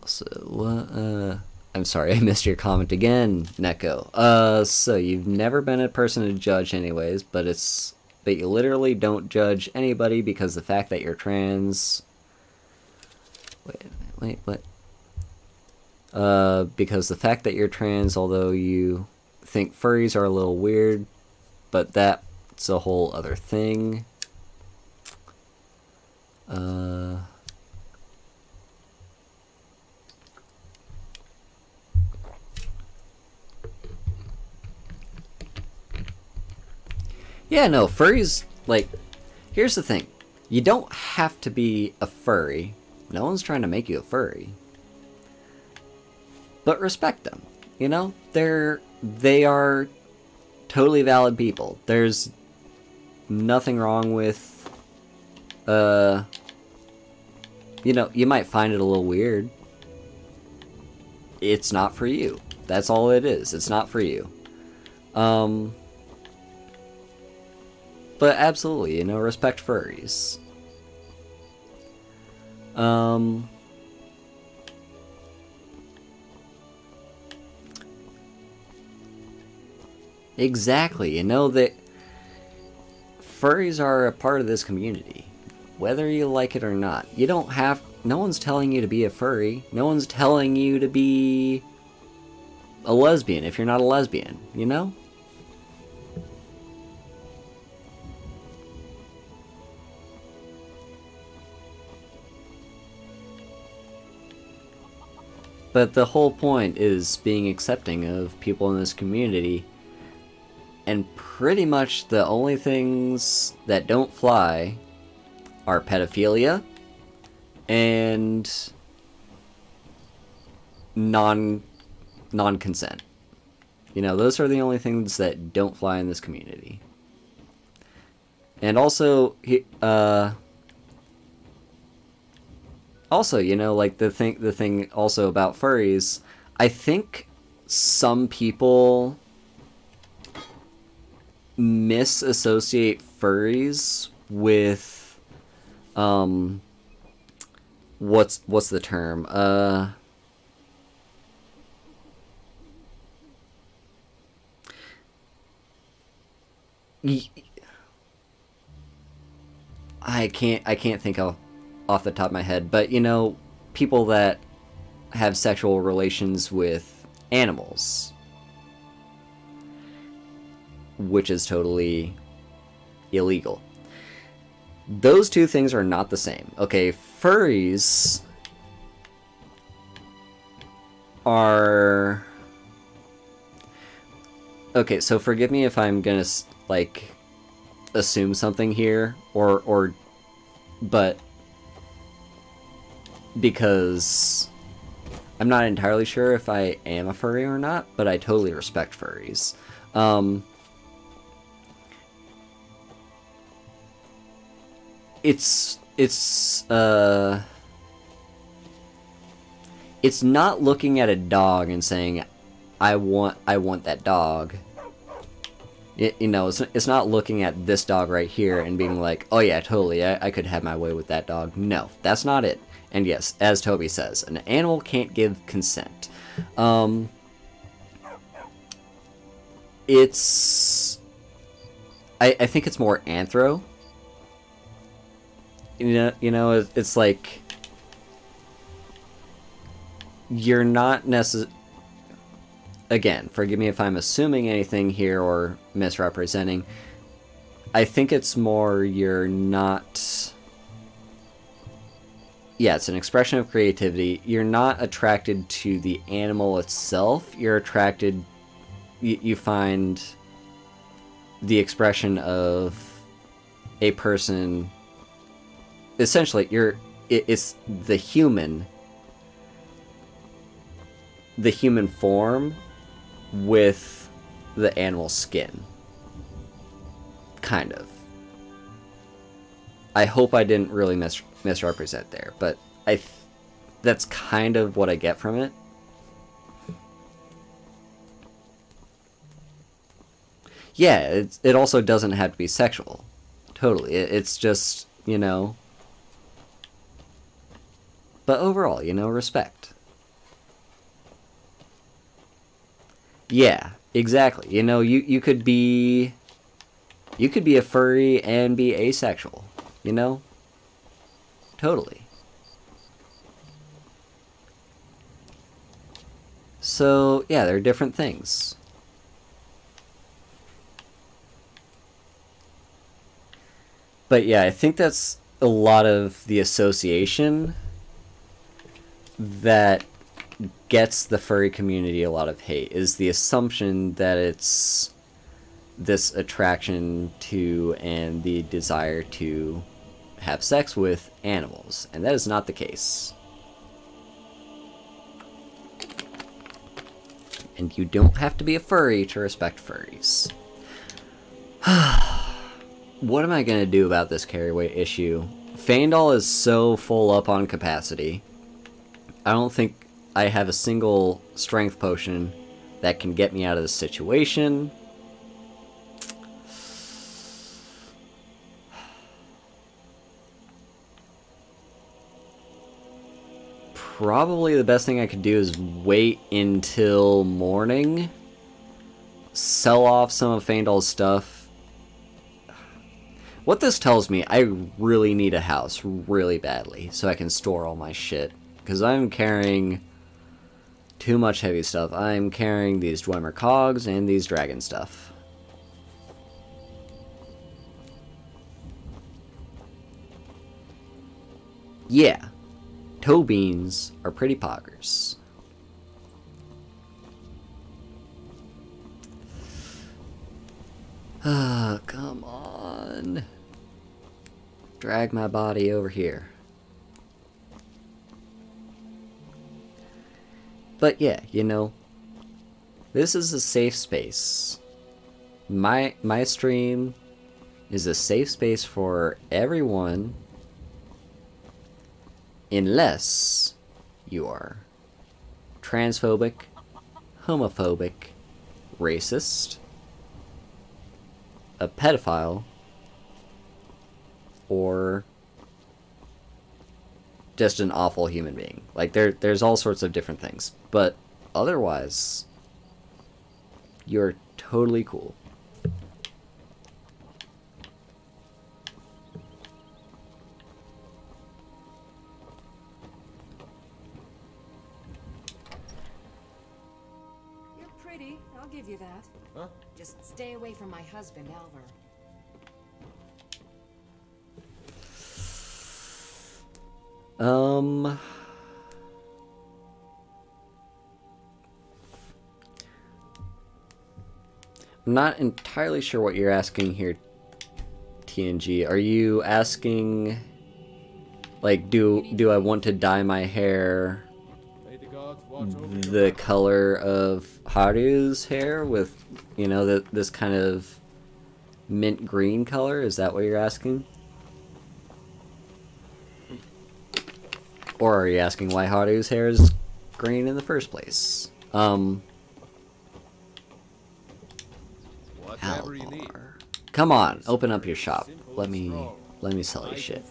So, I'm sorry, I missed your comment again, Neko. So you've never been a person to judge anyways, but you literally don't judge anybody because the fact that you're trans... Wait, what? Because the fact that you're trans, although you think furries are a little weird, but that's a whole other thing. Yeah, no, furries, like, here's the thing. You don't have to be a furry. No one's trying to make you a furry. But respect them. You know? They are totally valid people. There's nothing wrong with, you know, you might find it a little weird. It's not for you. That's all it is. It's not for you. But absolutely, you know, respect furries. Exactly, you know, that furries are a part of this community, whether you like it or not. You don't have, no one's telling you to be a furry. No one's telling you to be a lesbian if you're not a lesbian, you know? But the whole point is being accepting of people in this community, and pretty much the only things that don't fly are pedophilia and non-consent. You know, those are the only things that don't fly in this community. And also, you know, like, the thing also about furries, I think some people misassociate furries with, what's the term? I can't think off the top of my head, but, you know, people that have sexual relations with animals, which is totally illegal. Those two things are not the same. Okay, furries are... Okay, so forgive me if I'm gonna, like, assume something here, but because I'm not entirely sure if I am a furry or not, but I totally respect furries. It's not looking at a dog and saying, I want that dog. You know, it's not looking at this dog right here and being like, oh yeah, totally, I could have my way with that dog. No, that's not it. And yes, as Toby says, an animal can't give consent. I think it's more anthro. You know, it's like, you're not necessarily... Again, forgive me if I'm assuming anything here or misrepresenting. I think it's more you're not... Yeah, it's an expression of creativity. You're not attracted to the animal itself. You're attracted you find the expression of a person. Essentially, it's the human form with the animal skin. Kind of. I hope I didn't really misrepresent there, but that's kind of what I get from it. Yeah, it also doesn't have to be sexual. Totally. It's just, you know... But overall, you know, respect. Yeah, exactly. You know, you could be... You could be a furry and be asexual, you know? Totally. So, yeah, they're different things. But yeah, I think that's a lot of the association that gets the furry community a lot of hate, is the assumption that it's this attraction to and the desire to have sex with animals, and that is not the case. And you don't have to be a furry to respect furries. What am I gonna do about this carry weight issue? Faendal is so full up on capacity. I don't think I have a single strength potion that can get me out of this situation. Probably the best thing I could do is wait until morning, sell off some of Faendal's stuff. What this tells me, I really need a house really badly so I can store all my shit. Because I'm carrying too much heavy stuff. I'm carrying these Dwemer cogs and these dragon stuff. Yeah, toe beans are pretty poggers. Ah, come on. Drag my body over here. But yeah, you know, this is a safe space. My stream is a safe space for everyone, unless you are transphobic, homophobic, racist, a pedophile, or just an awful human being. Like, there's all sorts of different things. But otherwise, you're totally cool. You're pretty, I'll give you that. Huh? Just stay away from my husband, Alvar. I'm not entirely sure what you're asking here, TNG. Are you asking, like, do I want to dye my hair the color of Haru's hair with, you know, this kind of mint green color? Is that what you're asking? Or are you asking why Haru's hair is green in the first place? Alvar. Come on, open up your shop. Let me sell you shit.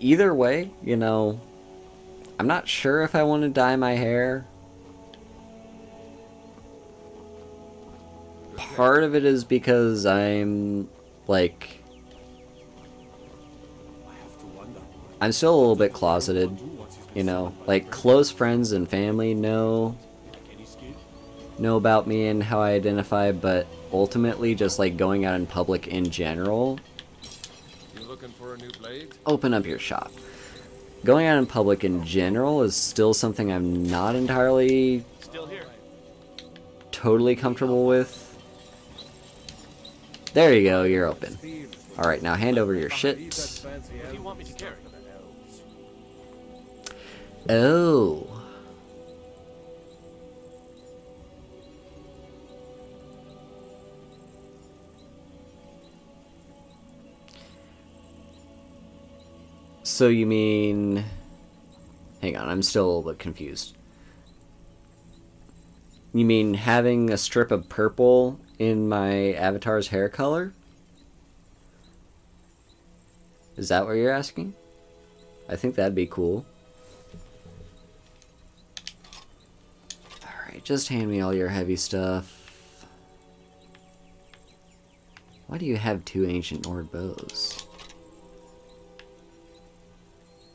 Either way, you know, I'm not sure if I want to dye my hair. Part of it is because I'm, like, I'm still a little bit closeted, you know, like, close friends and family know about me and how I identify, but ultimately just, like, going out in public in general. You looking for a new blade? Open up your shop. Going out in public in general is still something I'm not entirely totally comfortable with. There you go, you're open. Alright, now hand over your shit. If you want me to carry. Oh. So you mean... Hang on, I'm still a little bit confused. You mean having a strip of purple in my avatar's hair color? Is that what you're asking? I think that'd be cool. Alright, just hand me all your heavy stuff. Why do you have 2 ancient Nord bows?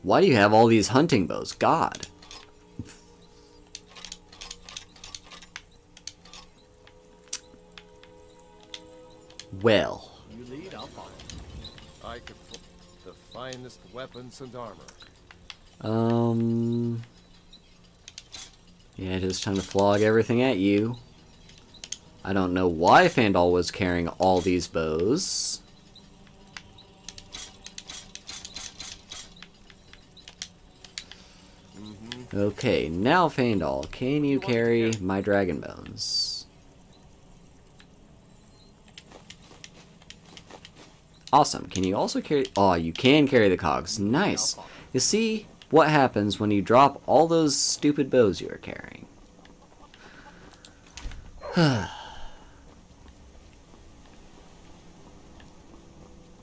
Why do you have all these hunting bows? God. Well. You lead, I'll follow. I could the finest weapons and armor. Yeah, it is time to flog everything at you. I don't know why Fandal was carrying all these bows. Okay, now Fandal, can you carry my dragon bones? Awesome. Can you also carry... Oh, you can carry the cogs. Nice. You see what happens when you drop all those stupid bows you are carrying.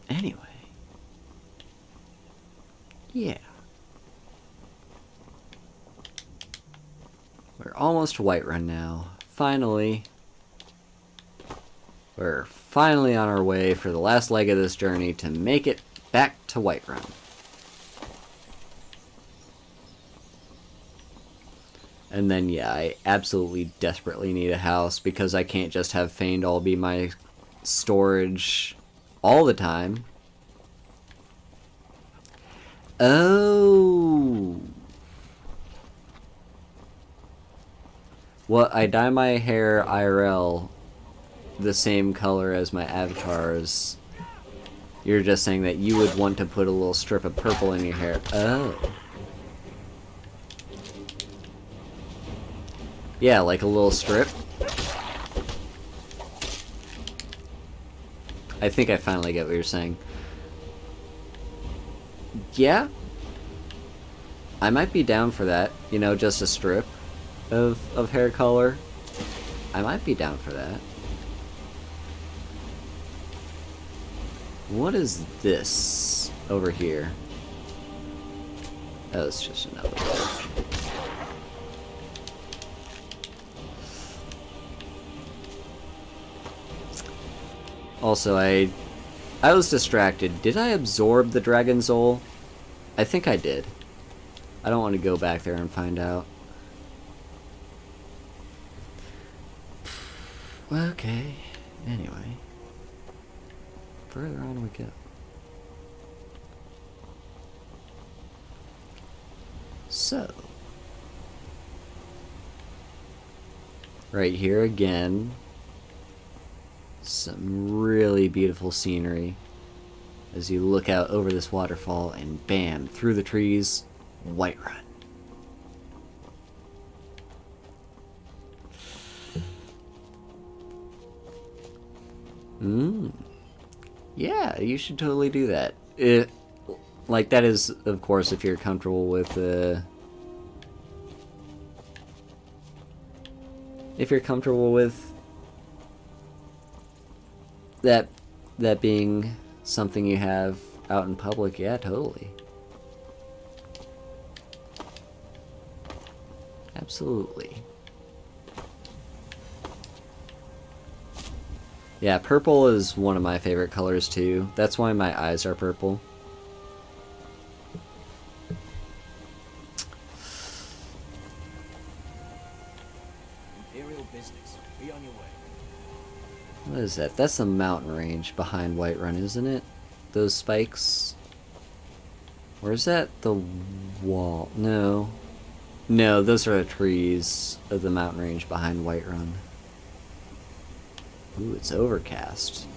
Anyway. Yeah. We're almost to Whiterun now. Finally. We're finally on our way for the last leg of this journey to make it back to Whiterun. And then, yeah, I absolutely desperately need a house because I can't just have Fandal be my storage all the time. Oh. Well, I dye my hair IRL the same color as my avatars. You're just saying that you would want to put a little strip of purple in your hair. Oh. Yeah, like a little strip. I think I finally get what you're saying. Yeah. I might be down for that. You know, just a strip of hair color. I might be down for that. What is this over here? Oh, it's just another one. Also, I was distracted. Did I absorb the dragon soul? I think I did. I don't want to go back there and find out. Okay. Anyway. Further on we go. So. Right here again. Some really beautiful scenery. As you look out over this waterfall and bam, through the trees, Whiterun. Yeah, you should totally do that. Like, that is, of course, if you're comfortable with, if you're comfortable with that being something you have out in public, yeah, totally. Absolutely. Yeah, purple is one of my favorite colors too. That's why my eyes are purple. Imperial business. Be on your way. What is that? That's a mountain range behind Whiterun, isn't it? Those spikes. Or is that the wall? No. No, those are the trees of the mountain range behind Whiterun. Ooh, it's overcast.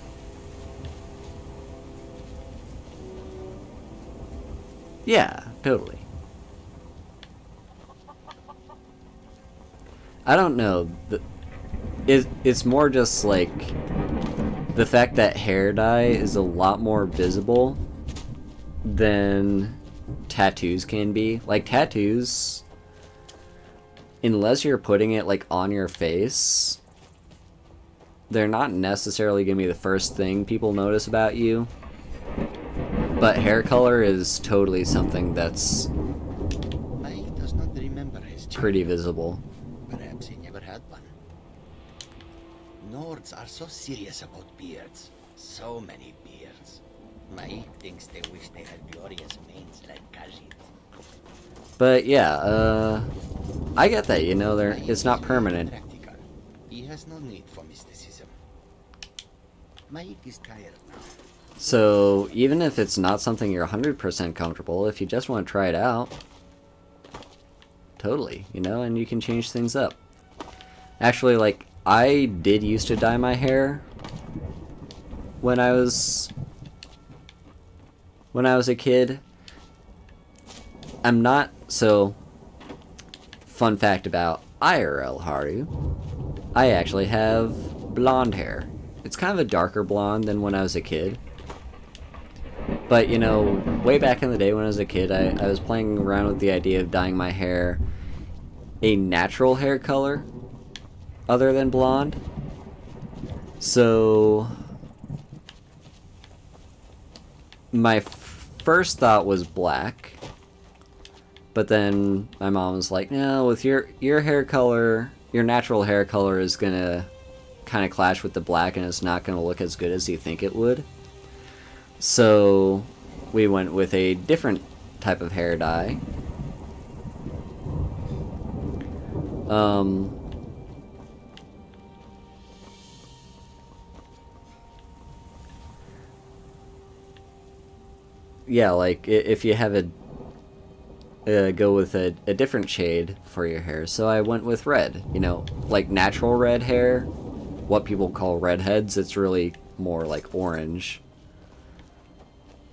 Yeah, totally. I don't know. It's more just like the fact that hair dye is a lot more visible than tattoos can be. Like tattoos, unless you're putting it like on your face, they're not necessarily gonna be the first thing people notice about you. But hair color is totally something that's Mike does not remember his pretty visible. Perhaps he never had one. Nords are so serious about beards. So many beards. Mike thinks they wish they had glorious manes like Khajiit. But yeah, I get that, you know, it's not permanent. Practical. He has no need for mysticism. Mike is tired now. So even if it's not something you're 100% comfortable, if you just want to try it out, totally, you know, and you can change things up. Actually, like, I did used to dye my hair when I was a kid. I'm not, so, fun fact about IRL Haru, I actually have blonde hair. It's kind of a darker blonde than when I was a kid. But, you know, way back in the day when I was a kid, I was playing around with the idea of dyeing my hair a natural hair color other than blonde. So my first thought was black, but then my mom was like, no, with your hair color, your natural hair color is gonna kind of clash with the black and it's not gonna look as good as you think it would. So we went with a different type of hair dye. Yeah, like if you have go with a different shade for your hair. So I went with red, you know, like natural red hair, what people call redheads. It's really more like orange.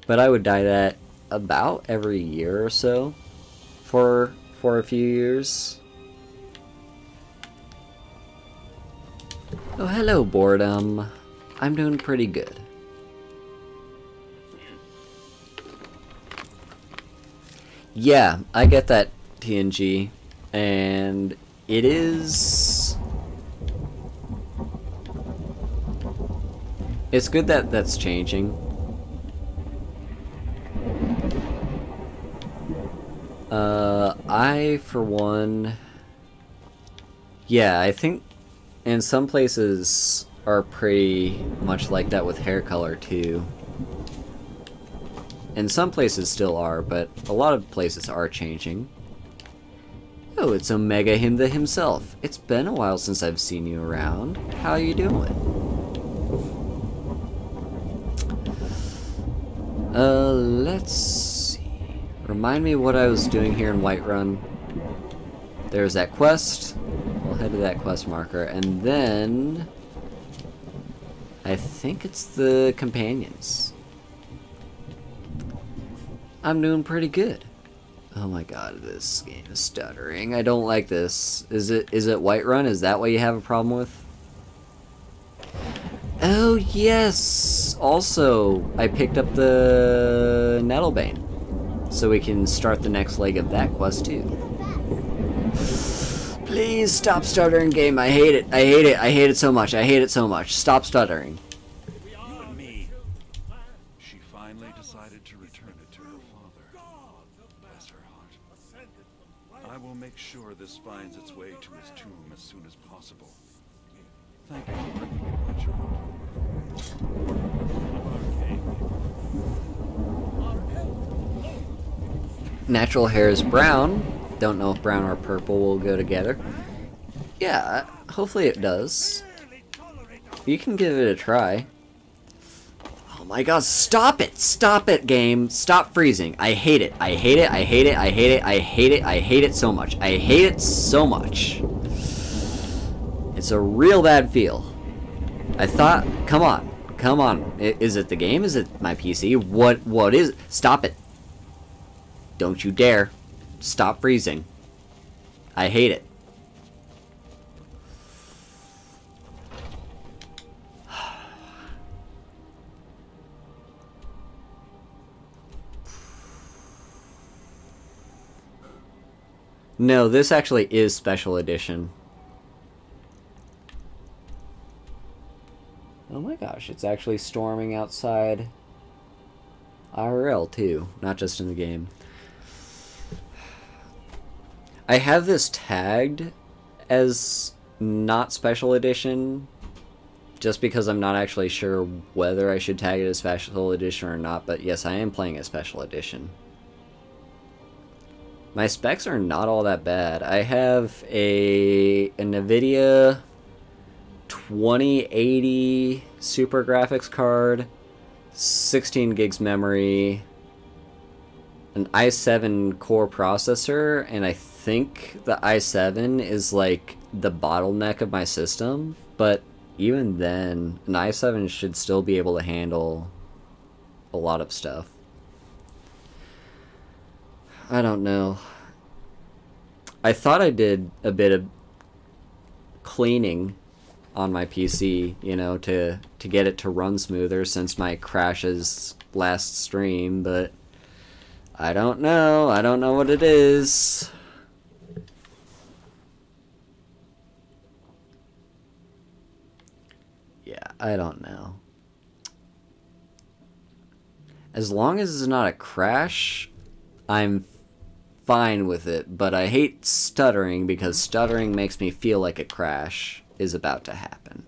But I would dye that about every year or so for a few years. Oh, hello, boredom. I'm doing pretty good. Yeah, I get that, TNG, and it is... It's good that that's changing. I, for one... Yeah, I think in some places are pretty much like that with hair color, too. And some places still are, but a lot of places are changing. Oh, it's Omega Himda himself. It's been a while since I've seen you around. How you doing? Let's see. Remind me what I was doing here in Whiterun. There's that quest. We'll head to that quest marker, and then... I think it's the companions. I'm doing pretty good. Oh my god, this game is stuttering. I don't like this. Is it Whiterun? Is that what you have a problem with? Oh yes! Also, I picked up the Nettlebane. So we can start the next leg of that quest too. Please stop stuttering, game. I hate it. I hate it. I hate it so much. I hate it so much. Stop stuttering. She finally decided to return it to her father. Bless her heart. I will make sure this finds its way to his tomb as soon as possible. Thank you for bringing me my child. Natural hair is brown. Don't know if brown or purple will go together. Yeah, hopefully it does. You can give it a try. Oh my god, stop it! Stop it, game! Stop freezing. I hate it. I hate it. I hate it. I hate it. I hate it. I hate it so much. I hate it so much. It's a real bad feel. I thought, come on. Come on. Is it the game? Is it my PC? What is it? Stop it. Don't you dare. Stop freezing. I hate it. No, this actually is special edition. Oh my gosh, it's actually storming outside IRL too, not just in the game. I have this tagged as not special edition just because I'm not actually sure whether I should tag it as special edition or not, but yes, I am playing a special edition. My specs are not all that bad. I have a NVIDIA 2080 super graphics card, 16 gigs memory, an i7 core processor, and I think the i7 is like the bottleneck of my system, but even then, an i7 should still be able to handle a lot of stuff. I don't know. I thought I did a bit of cleaning on my PC, you know, to get it to run smoother since my crashes last stream, but I don't know. I don't know what it is. Yeah, I don't know. As long as it's not a crash, I'm fine with it, but I hate stuttering because stuttering makes me feel like a crash is about to happen.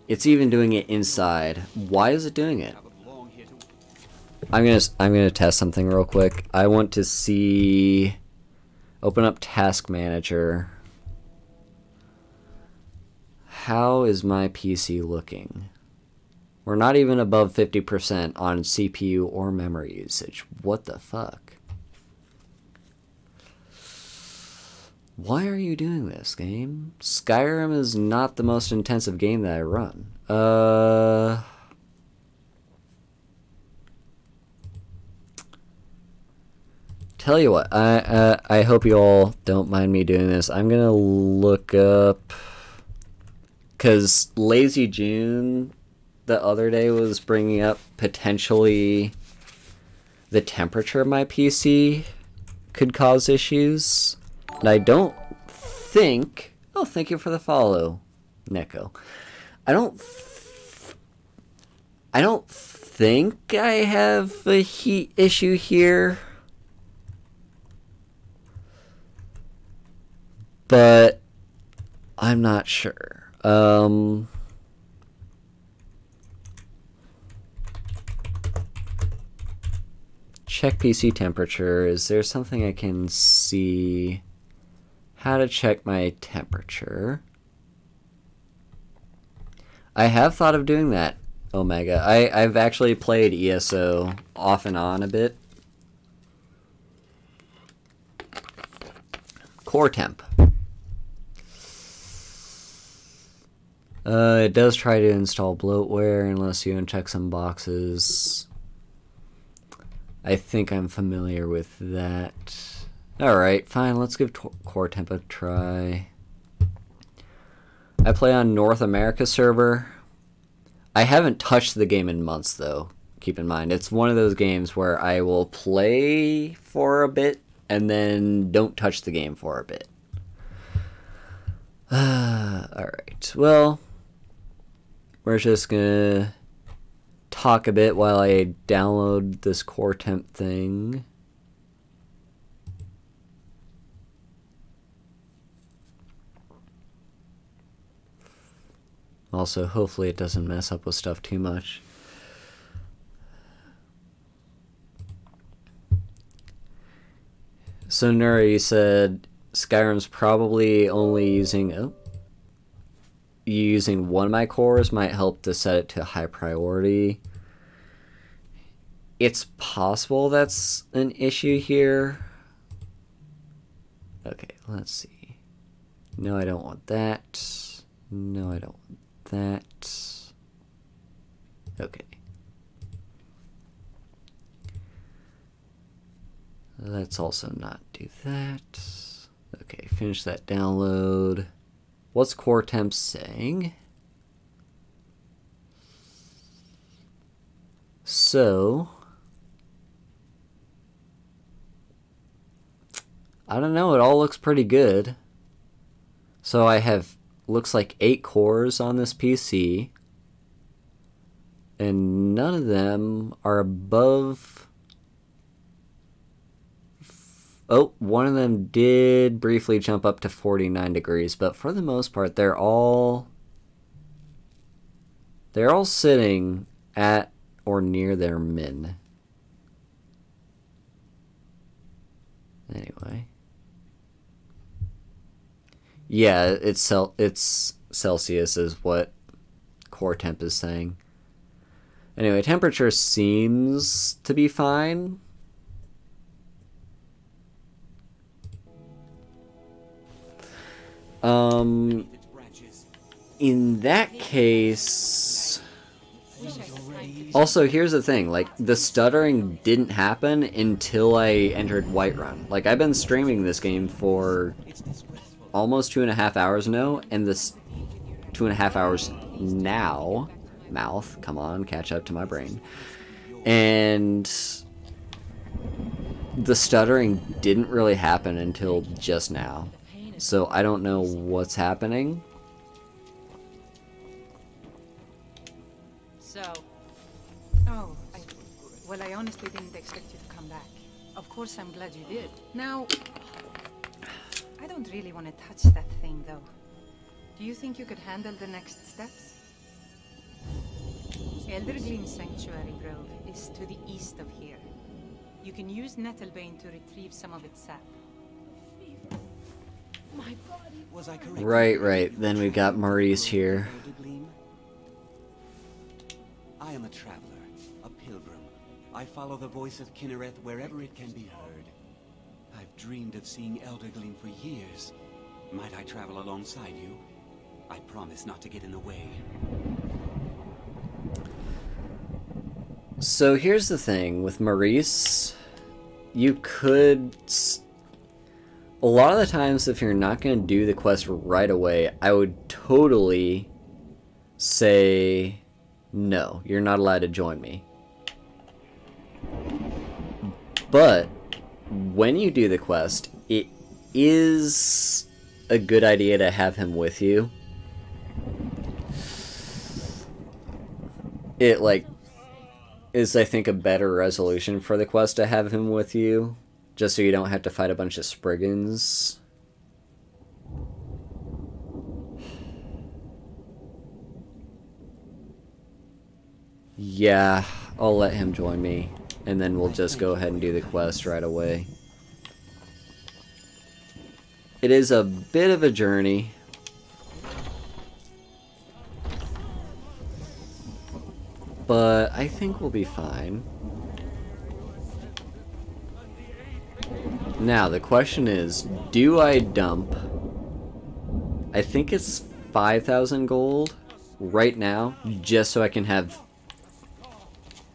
It's even doing it inside. Why is it doing it? I'm gonna test something real quick. I want to see. Open up Task Manager. How is my PC looking? We're not even above 50% on CPU or memory usage. What the fuck? Why are you doing this, game? Skyrim is not the most intensive game that I run. Tell you what, I hope you all don't mind me doing this. I'm gonna look up, because Lazy June the other day was bringing up potentially the temperature of my PC could cause issues. And I don't think... Oh, thank you for the follow, Neko. I don't think I have a heat issue here. But I'm not sure. Check PC temperature. Is there something I can see? How to check my temperature. I have thought of doing that, Omega. I've actually played ESO off and on a bit. Core temp. It does try to install bloatware unless you uncheck some boxes. I think I'm familiar with that. Alright, fine, let's give Core Temp a try. I play on North America server. I haven't touched the game in months, though. Keep in mind, it's one of those games where I will play for a bit and then don't touch the game for a bit. Alright, well, we're just gonna talk a bit while I download this Core Temp thing. Also, hopefully it doesn't mess up with stuff too much. So Nuri said Skyrim's probably only using using one of my cores might help to set it to high priority. It's possible that's an issue here. Okay, let's see. No, I don't want that. No, I don't want that. Okay. Let's also not do that. Okay, finish that download. What's core temp saying? So, I don't know, it all looks pretty good. So I have, looks like 8 cores on this PC, and none of them are above, oh, one of them did briefly jump up to 49 degrees, but for the most part, they're all sitting at or near their min. Anyway. Yeah, it's Celsius is what core temp is saying. Anyway, temperature seems to be fine. In that case, also here's the thing, like the stuttering didn't happen until I entered Whiterun. Like I've been streaming this game for almost 2.5 hours now, and this 2.5 hours now, mouth, come on, catch up to my brain, and the stuttering didn't really happen until just now. So I don't know what's happening. So, well, I honestly didn't expect you to come back. Of course, I'm glad you did. Now, I don't really want to touch that thing, though. Do you think you could handle the next steps? Eldergleam Sanctuary Grove is to the east of here. You can use Nettlebane to retrieve some of its sap. My body. Was I correct? Right. Then we got Maurice here. I am a traveler, a pilgrim. I follow the voice of Kinnereth wherever it can be heard. I've dreamed of seeing Eldergleam for years. Might I travel alongside you? I promise not to get in the way. So here's the thing with Maurice. You could... A lot of the times, if you're not going to do the quest right away, I would totally say, no, you're not allowed to join me. But when you do the quest, it is a good idea to have him with you. It, like, is, I think, a better resolution for the quest to have him with you. Just so you don't have to fight a bunch of Spriggans. Yeah, I'll let him join me. And then we'll just go ahead and do the quest right away. It is a bit of a journey. But I think we'll be fine. Now, the question is, do I dump, I think it's 5,000 gold right now, just so I can have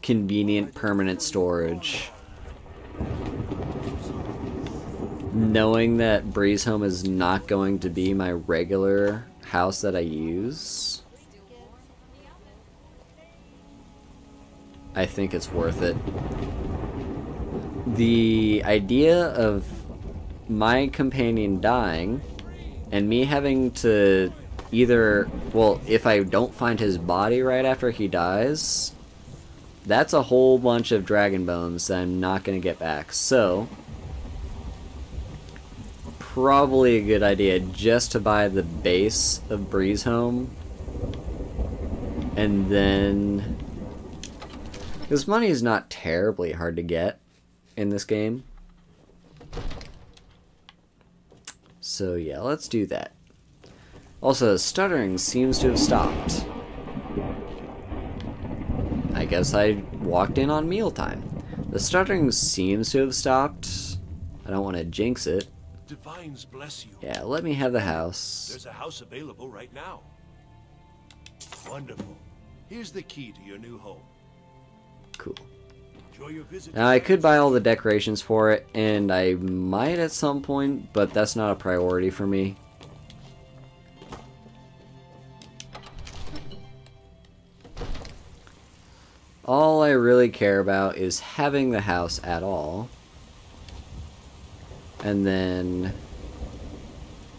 convenient permanent storage. Knowing that Breezehome is not going to be my regular house that I use, I think it's worth it. The idea of my companion dying and me having to either, well, if I don't find his body right after he dies, that's a whole bunch of dragon bones that I'm not going to get back. So, probably a good idea just to buy the base of Breezehome, and then, because money is not terribly hard to get in this game. So yeah, let's do that. Also, stuttering seems to have stopped. I guess I walked in on mealtime. The stuttering seems to have stopped. I don't want to jinx it. Divines bless you. Yeah, let me have the house. There's a house available right now. Wonderful. Here's the key to your new home. Cool. Enjoy your visit. Now, I could buy all the decorations for it, and I might at some point, but that's not a priority for me. All I really care about is having the house at all. And then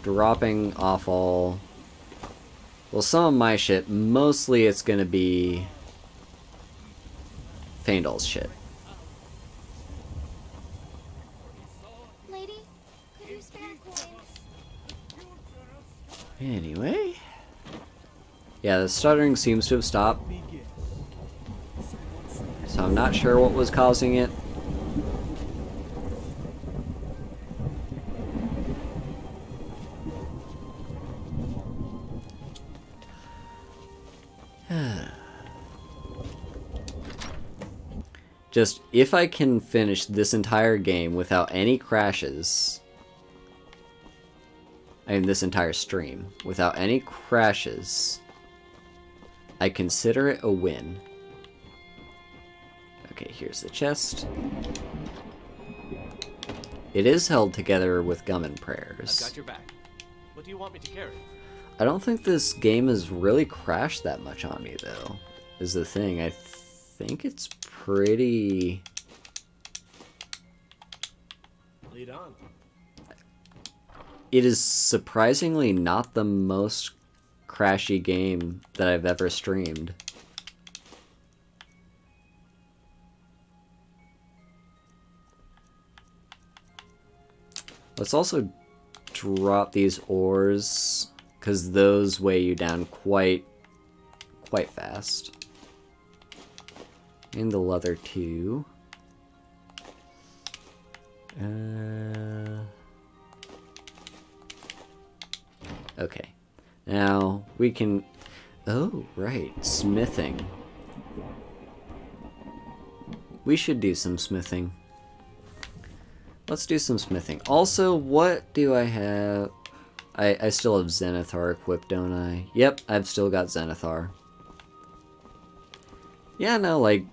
dropping off all... Well, some of my shit, mostly it's gonna be Feindal's shit. Lady, could you spare a coin? Anyway. Yeah, the stuttering seems to have stopped. So I'm not sure what was causing it. Just, if I can finish this entire game without any crashes, I mean this entire stream, without any crashes, I consider it a win. Okay, here's the chest. It is held together with gum and prayers. I've got your back. What do you want me to carry? I don't think this game has really crashed that much on me, though, is the thing. I think it's pretty... Lead on. It is surprisingly not the most crashy game that I've ever streamed. Let's also drop these ores, because those weigh you down quite fast. And the leather too. Okay. Now we can... Oh, right. Smithing. We should do some smithing. Let's do some smithing. Also, what do I have? I still have Zenithar equipped, don't I? Yep, I've still got Zenithar. Yeah, no, like,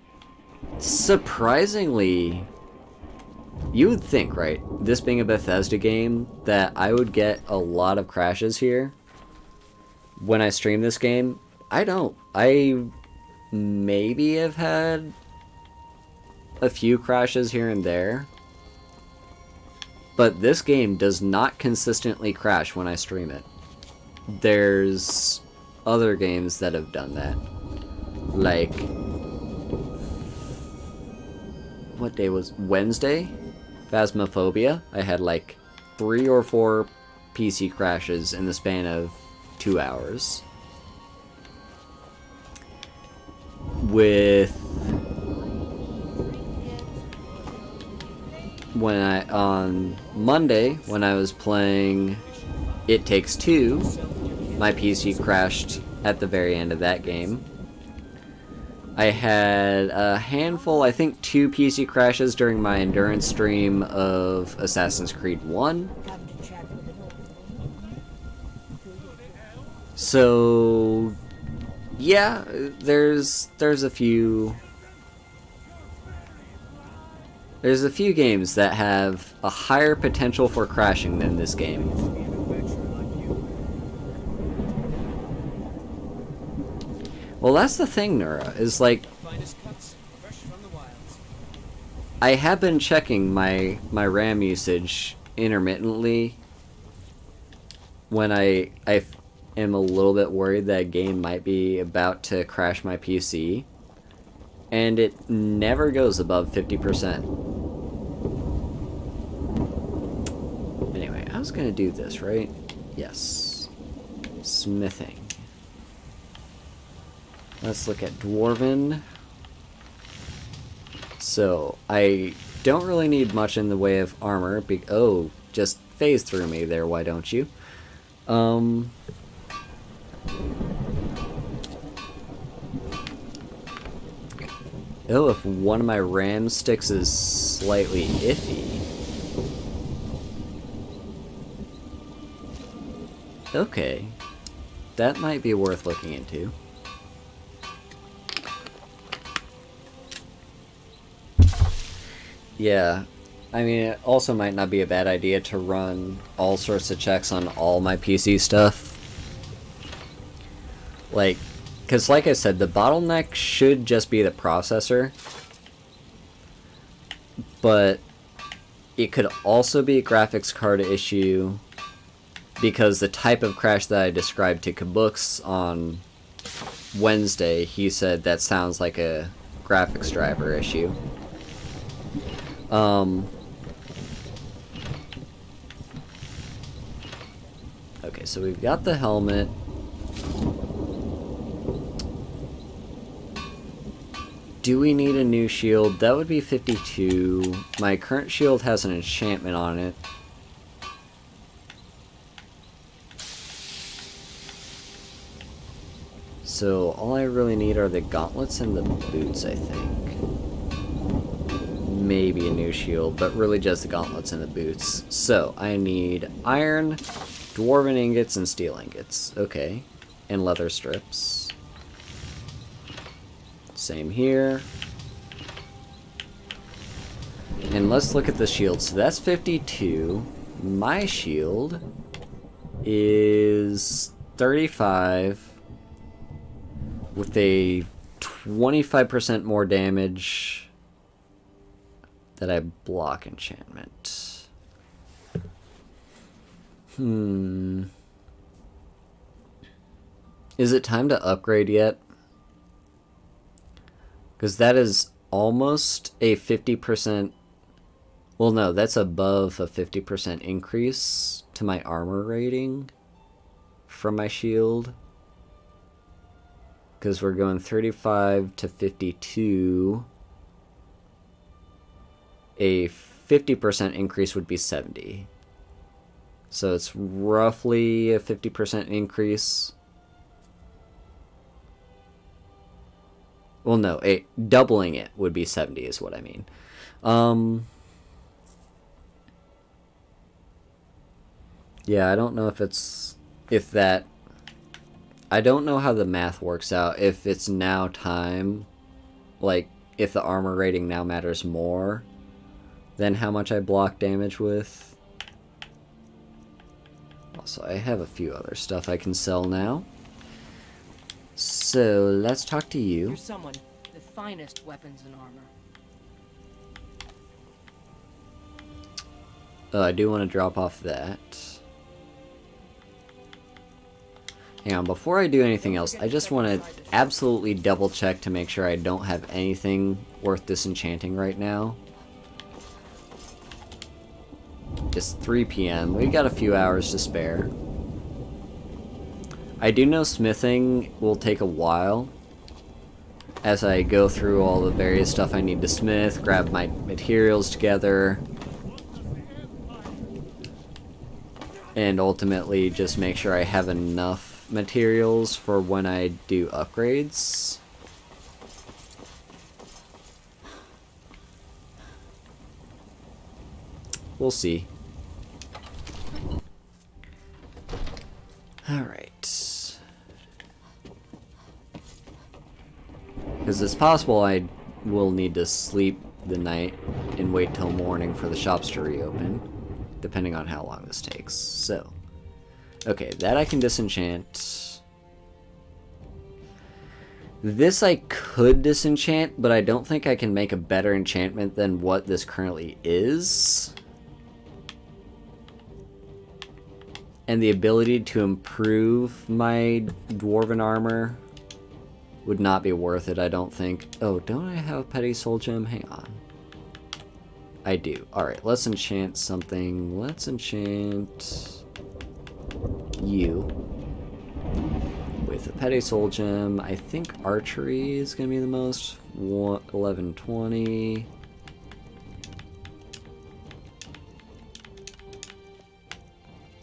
surprisingly, you would think, right, this being a Bethesda game, that I would get a lot of crashes here when I stream this game. I don't. I maybe have had a few crashes here and there, but this game does not consistently crash when I stream it. There's other games that have done that. Like, what day was Wednesday? Phasmophobia. I had like 3 or 4 PC crashes in the span of 2 hours. With on Monday, when I was playing It Takes Two, my PC crashed at the very end of that game. I had a handful, I think 2 PC crashes during my endurance stream of Assassin's Creed 1. So, yeah, there's a few games that have a higher potential for crashing than this game. Well, that's the thing, Nura, is like, I have been checking my RAM usage intermittently when I am a little bit worried that a game might be about to crash my PC, and it never goes above 50%. Anyway, I was gonna do this, right? Yes. Smithing. Let's look at Dwarven. So, I don't really need much in the way of armor. Oh, just phase through me there, why don't you? Oh, if one of my RAM sticks is slightly iffy. Okay. That might be worth looking into. Yeah. I mean, it also might not be a bad idea to run all sorts of checks on all my PC stuff. Like, because like I said, the bottleneck should just be the processor. But it could also be a graphics card issue, because the type of crash that I described to Kabooks on Wednesday, he said that sounds like a graphics driver issue. Okay, so we've got the helmet. Do we need a new shield? That would be 52. My current shield has an enchantment on it. So all I really need are the gauntlets and the boots, I think. Maybe a new shield, but really just the gauntlets and the boots. So I need iron, dwarven ingots, and steel ingots. Okay. And leather strips. Same here. And let's look at the shield. So that's 52. My shield is 35 with a 25% more damage that I block enchantment. Is it time to upgrade yet? Because that is almost a 50%... Well, no, that's above a 50% increase to my armor rating from my shield. Because we're going 35 to 52. A 50% increase would be 70. So it's roughly a 50% increase. Well, no, doubling it would be 70 is what I mean. Yeah, I don't know I don't know how the math works out. If it's now time, like, if the armor rating now matters more than how much I block damage with. Also, I have a few other stuff I can sell now. So, let's talk to you. You're someone with the finest weapons and armor. I do want to drop off that. Hang on, before I do anything else, I just want to absolutely double check to make sure I don't have anything worth disenchanting right now. It's 3 p.m. We got a few hours to spare. I do know smithing will take a while as I go through all the various stuff I need to smith, grab my materials together, and ultimately just make sure I have enough materials for when I do upgrades. We'll see. Alright. Because it's possible I will need to sleep the night and wait till morning for the shops to reopen, depending on how long this takes. So, okay, that I can disenchant. This I could disenchant, but I don't think I can make a better enchantment than what this currently is. And the ability to improve my dwarven armor would not be worth it, I don't think. Oh, don't I have a petty soul gem? Hang on. I do. Alright, let's enchant something. Let's enchant you with a petty soul gem. I think archery is going to be the most. 1120.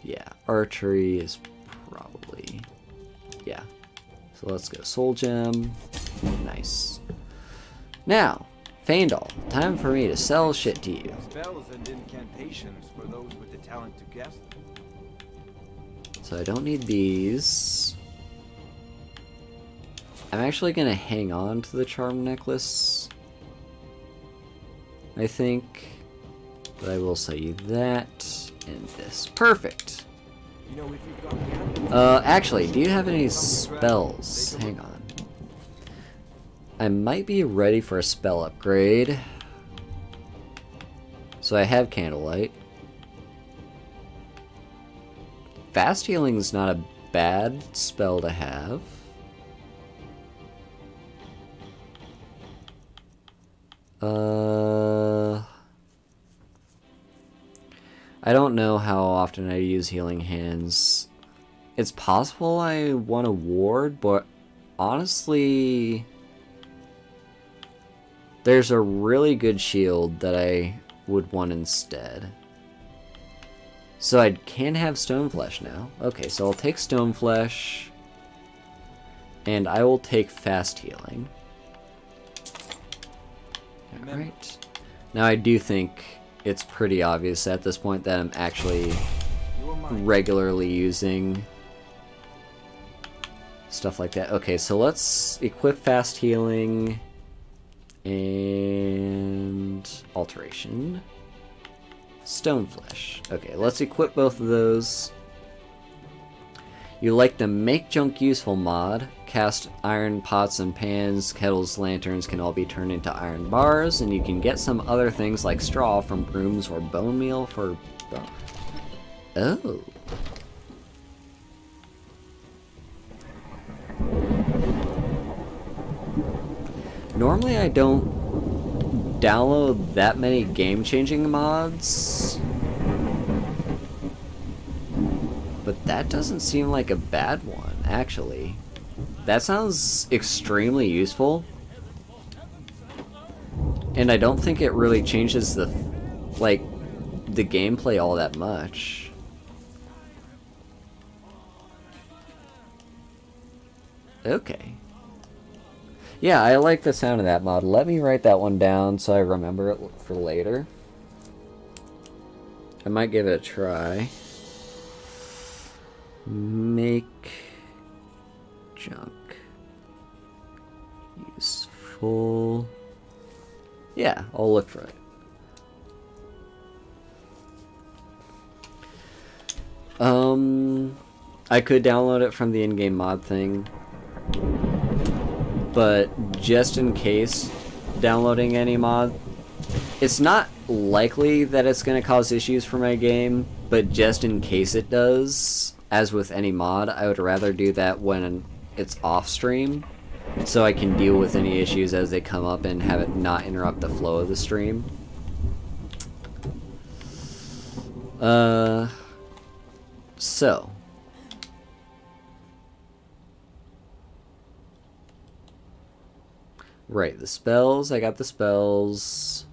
Yeah, archery is probably... Yeah. So let's go soul gem. Nice. Now, Faendal, time for me to sell shit to you. Spells and incantations for those with the talent to guess. So I don't need these. I'm actually going to hang on to the charm necklace. I think. But I will sell you that and this. Perfect! Actually, do you have any spells? Hang on. I might be ready for a spell upgrade. So I have Candlelight. Fast Healing's not a bad spell to have. I don't know how often I use Healing Hands. It's possible I want a ward, but honestly, there's a really good shield that I would want instead. So I can have Stoneflesh now. Okay, so I'll take Stoneflesh, and I will take Fast Healing. Alright. Now I do think it's pretty obvious at this point that I'm actually regularly using stuff like that. Okay, so let's equip Fast Healing and Alteration. Stoneflesh. Okay, let's equip both of those. You like the Make Junk Useful mod. Cast iron pots and pans, kettles, lanterns can all be turned into iron bars, and you can get some other things like straw from brooms or bone meal for bone. Oh. Normally I don't download that many game-changing mods, but that doesn't seem like a bad one, actually. That sounds extremely useful, and I don't think it really changes the gameplay all that much. Okay. Yeah, I like the sound of that mod. Let me write that one down so I remember it for later. I might give it a try. Make junk useful. Yeah, I'll look for it. I could download it from the in-game mod thing, but just in case downloading any mod, it's not likely that it's going to cause issues for my game, but just in case it does, as with any mod, I would rather do that when it's off stream, so I can deal with any issues as they come up and have it not interrupt the flow of the stream. So right, the spells, I got the spells.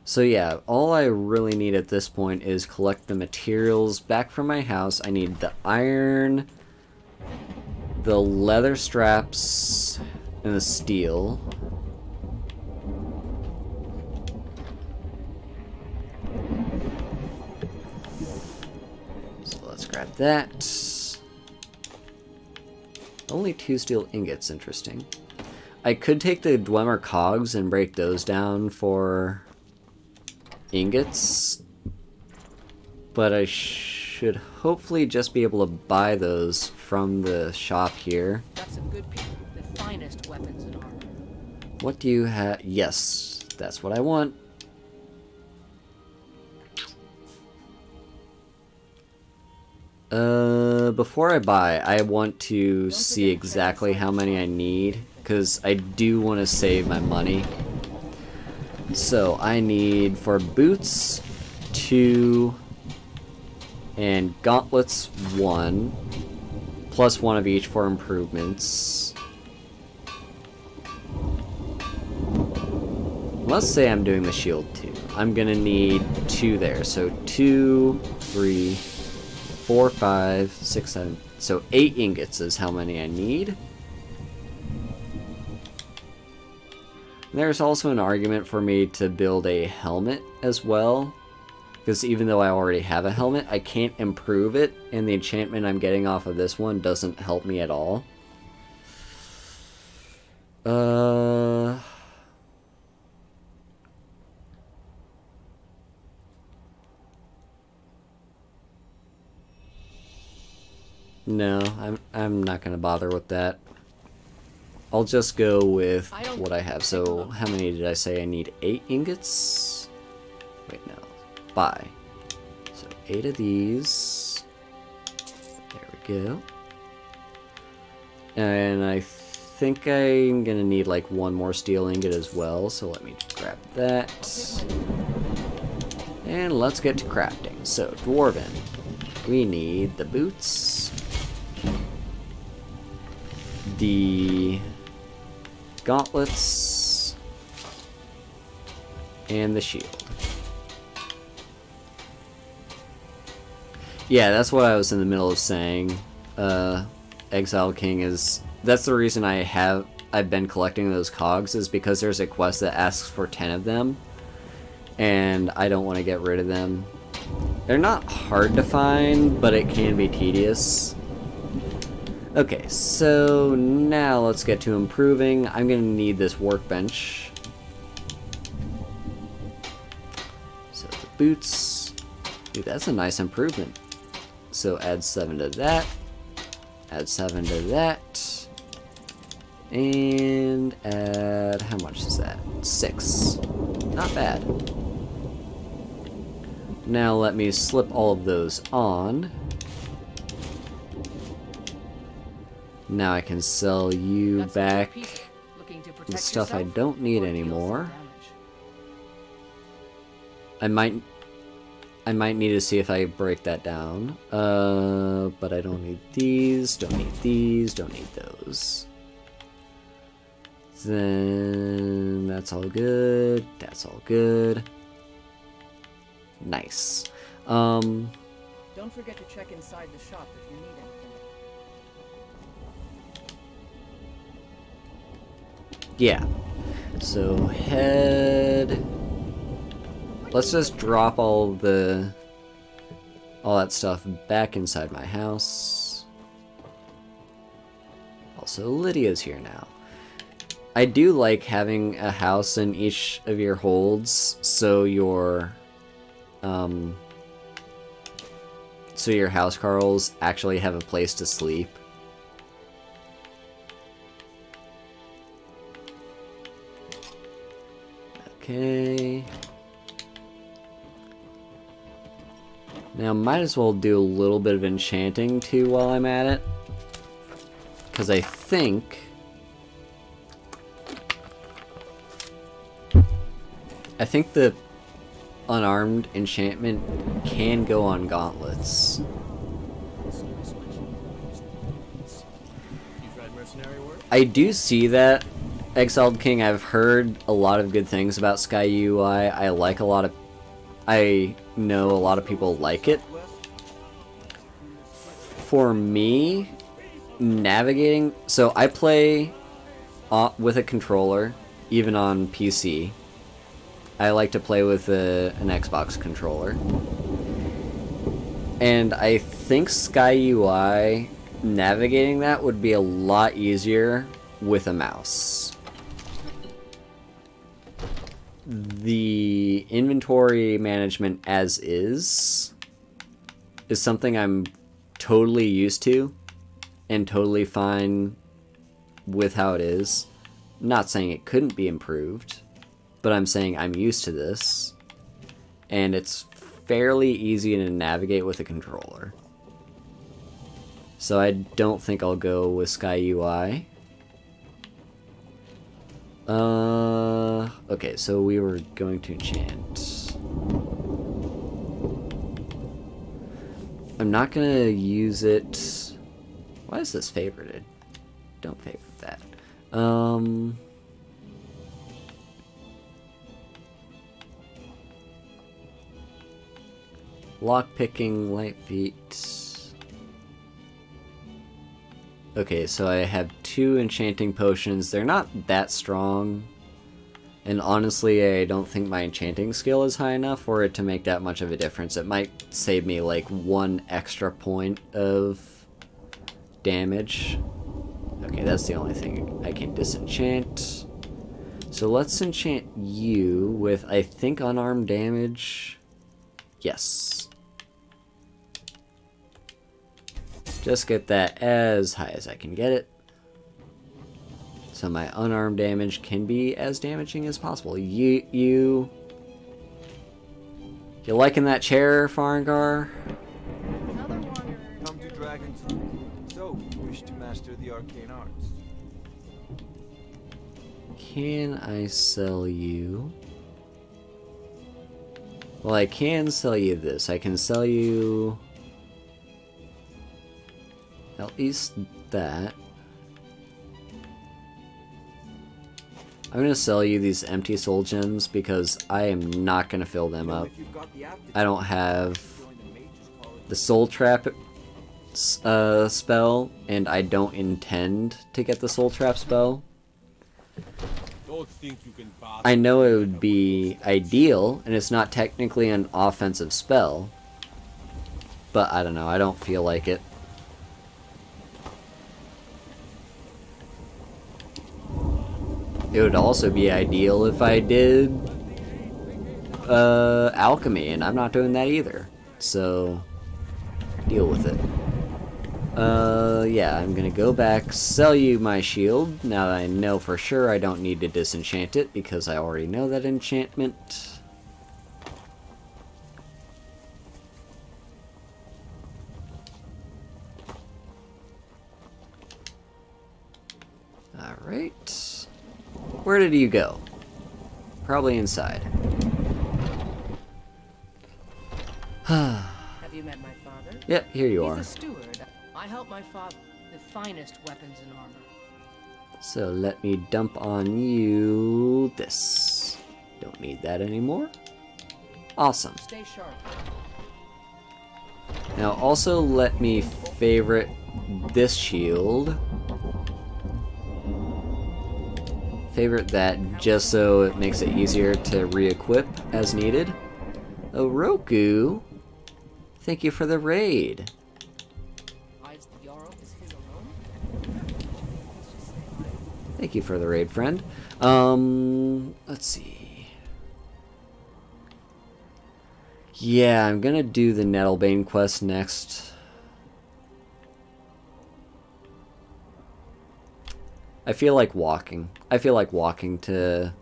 So yeah, all I really need at this point is collect the materials back from my house. I need the iron, the leather straps, and the steel. So let's grab that. Only 2 steel ingots, interesting. I could take the Dwemer cogs and break those down for ingots, but I should hopefully just be able to buy those from the shop here. Got some good people, the finest weapons and armor. What do you have? Yes, that's what I want. Before I buy, I want to see exactly how many I need, because I do want to save my money. So I need, for boots, 2, and gauntlets, 1, plus 1 of each for improvements. Let's say I'm doing the shield too. I'm gonna need 2 there, so 2, 3, 4, 5, 6, 7, so 8 ingots is how many I need. There's also an argument for me to build a helmet as well, because even though I already have a helmet, I can't improve it, and the enchantment I'm getting off of this one doesn't help me at all. No, I'm not gonna bother with that. I'll just go with what I have. So, how many did I say I need? 8 ingots? Wait, no. Buy. So, 8 of these. There we go. And I think I'm gonna need like 1 more steel ingot as well, so let me grab that. And let's get to crafting. So, Dwarven. We need the boots. The gauntlets. And the shield. Yeah, that's what I was in the middle of saying. Exiled King is... That's the reason I've been collecting those cogs, is because there's a quest that asks for 10 of them. And I don't want to get rid of them. They're not hard to find, but it can be tedious. Okay, so now let's get to improving. I'm going to need this workbench. So the boots. Dude, that's a nice improvement. So add 7 to that. Add 7 to that. And add... how much is that? 6. Not bad. Now let me slip all of those on. Now I can sell you back the stuff I don't need anymore. I might need to see if I break that down. But I don't need these, don't need these, don't need those. Then that's all good. That's all good. Nice. Don't forget to check inside the shop if you need anything. Yeah. So head. Let's just drop all that stuff back inside my house. Also, Lydia's here now. I do like having a house in each of your holds, so your housecarls actually have a place to sleep. Okay. Now, might as well do a little bit of enchanting too while I'm at it. Because I think the unarmed enchantment can go on gauntlets. I do see that, Exiled King. I've heard a lot of good things about Sky UI. I know a lot of people like it. For me, navigating... So I play with a controller, even on PC. I like to play with an Xbox controller. And I think Sky UI, navigating that would be a lot easier with a mouse. The inventory management as is something I'm totally used to and totally fine with how it is. Not saying it couldn't be improved, but I'm saying I'm used to this, and it's fairly easy to navigate with a controller. So I don't think I'll go with Sky UI. Okay, so we were going to enchant. I'm not gonna use it. Why is this favorited? Don't favorite that. Lockpicking, light feet. Okay, so I have 2 enchanting potions. They're not that strong. And honestly, I don't think my enchanting skill is high enough for it to make that much of a difference. It might save me like 1 extra point of damage. Okay, that's the only thing I can disenchant. So let's enchant you with, I think, unarmed damage. Yes. Just get that as high as I can get it. So my unarmed damage can be as damaging as possible. You liking that chair, Farengar? Come to Dragon's. So, wish to master the arcane arts. Can I sell you? Well, I can sell you this. I can sell you at least that. I'm gonna sell you these empty soul gems because I am not gonna fill them up. I don't have the soul trap spell, and I don't intend to get the soul trap spell. I know it would be ideal, and it's not technically an offensive spell, but I don't know, I don't feel like it. It would also be ideal if I did alchemy, and I'm not doing that either. So, deal with it. Yeah, I'm gonna go back, sell you my shield, now that I know for sure I don't need to disenchant it, because I already know that enchantment. Alright. Where did you go? Probably inside. Have you met my father? Yep, here you are. He's a steward. I help my father with the finest weapons and armor. So let me dump on you this. Don't need that anymore. Awesome. Stay sharp. Now also let me favorite this shield. Favorite that just so it makes it easier to re-equip as needed. Oroku, thank you for the raid. Thank you for the raid, friend. Let's see. Yeah, I'm gonna do the Nettlebane quest next. I feel like walking. I feel like walking to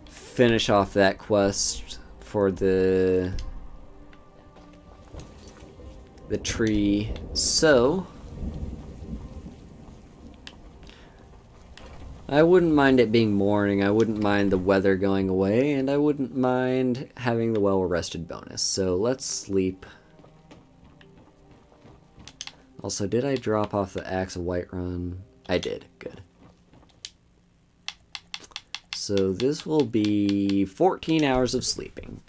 finish off that quest for the tree. So I wouldn't mind it being morning, I wouldn't mind the weather going away, and I wouldn't mind having the well-rested bonus. So let's sleep. Also, did I drop off the Axe of Whiterun? I did. Good. So this will be 14 hours of sleeping.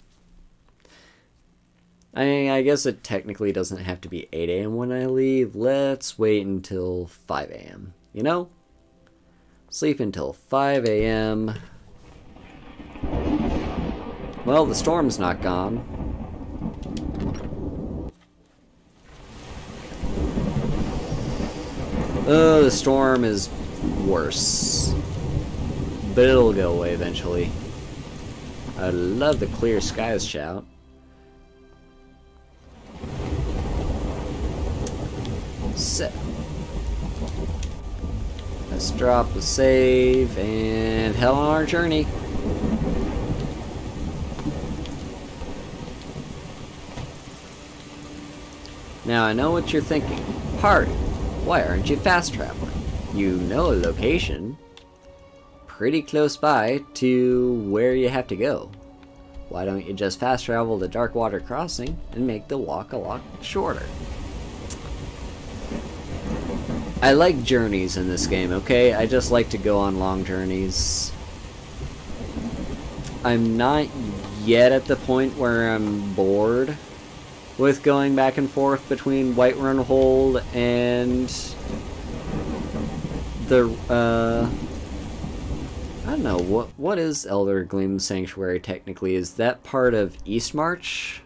I guess it technically doesn't have to be 8 a.m. when I leave. Let's wait until 5 a.m. You know? Sleep until 5 a.m. Well, the storm's not gone. Oh, the storm is worse. But it'll go away eventually. I love the clear skies shout. So, let's drop the save and head on our journey. Now I know what you're thinking. Party, why aren't you fast traveling? You know a location pretty close by to where you have to go. Why don't you just fast travel to Darkwater Crossing and make the walk a lot shorter? I like journeys in this game, okay? I just like to go on long journeys. I'm not yet at the point where I'm bored with going back and forth between Whiterun Hold and the, I don't know, what is Elder Gleam Sanctuary technically? Is that part of Eastmarch?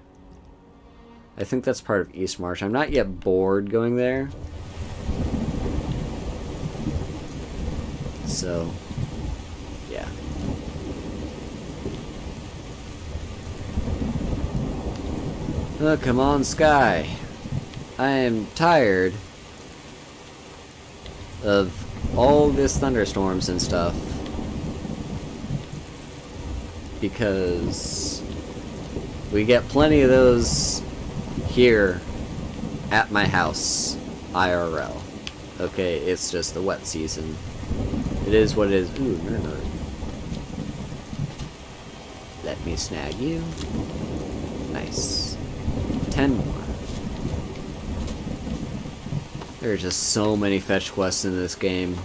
I think that's part of Eastmarch. I'm not yet bored going there. So, yeah. Oh, come on, Sky. I am tired of all this thunderstorms and stuff. Because we get plenty of those here at my house, IRL. Okay, it's just the wet season. It is what it is. Ooh, no. Let me snag you. Nice. 10 more. There are just so many fetch quests in this game.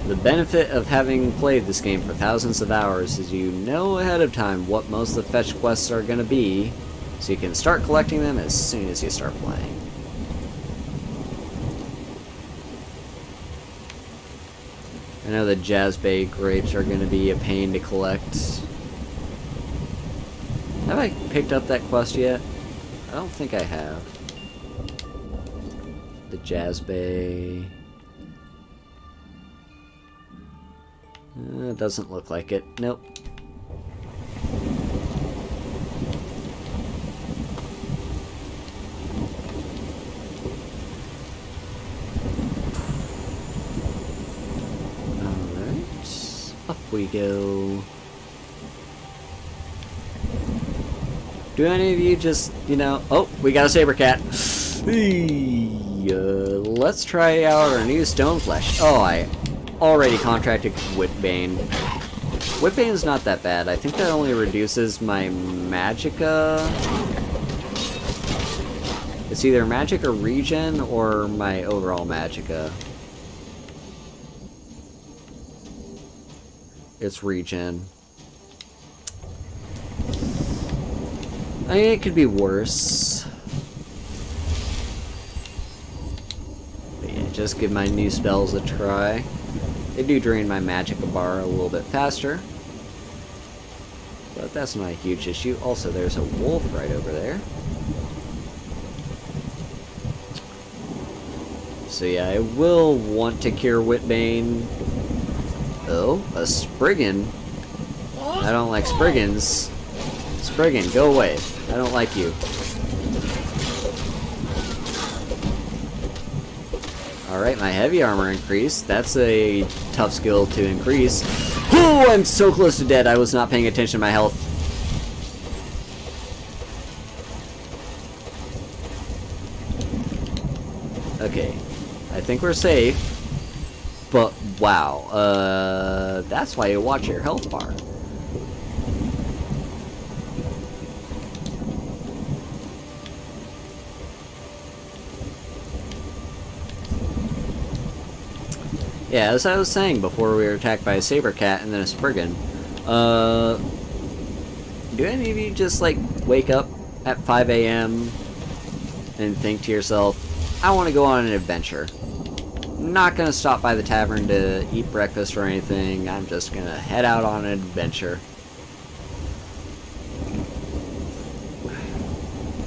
The benefit of having played this game for thousands of hours is you know ahead of time what most of the fetch quests are going to be, so you can start collecting them as soon as you start playing. I know the Jazbay grapes are going to be a pain to collect. Have I picked up that quest yet? I don't think I have. The Jazbay... It doesn't look like it. Nope. Alright. Up we go. Do any of you just, you know... Oh, we got a saber cat. Let's try out our new stone flesh. Oh, I already contracted Whitbane. Whitbane's not that bad. I think that only reduces my magicka. It's either magic or regen or my overall magicka. It's regen. I mean, it could be worse. But yeah, just give my new spells a try. They do drain my magicka bar a little bit faster. But that's not a huge issue. Also, there's a wolf right over there. So yeah, I will want to cure Whitbane. Oh, a Spriggan. I don't like Spriggans. Spriggan, go away. I don't like you. Alright, my heavy armor increased. That's a tough skill to increase. Oh, I'm so close to dead. I was not paying attention to my health. Okay. I think we're safe. But, wow. That's why you watch your health bar. Yeah, as I was saying before we were attacked by a saber cat and then a Spriggan, do any of you just, like, wake up at 5 a.m. and think to yourself, I want to go on an adventure. I'm not going to stop by the tavern to eat breakfast or anything, I'm just going to head out on an adventure.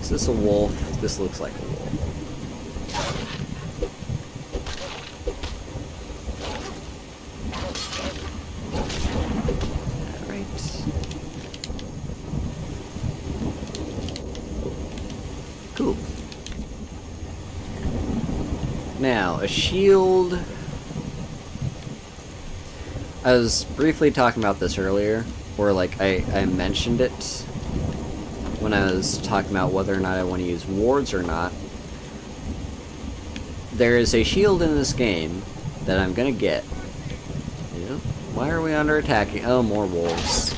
Is this a wolf? This looks like a wolf. Cool. Now, a shield... I was briefly talking about this earlier, or like I mentioned it when I was talking about whether or not I want to use wards or not. There is a shield in this game that I'm gonna get. Yeah. Why are we under attacking? Oh, more wolves.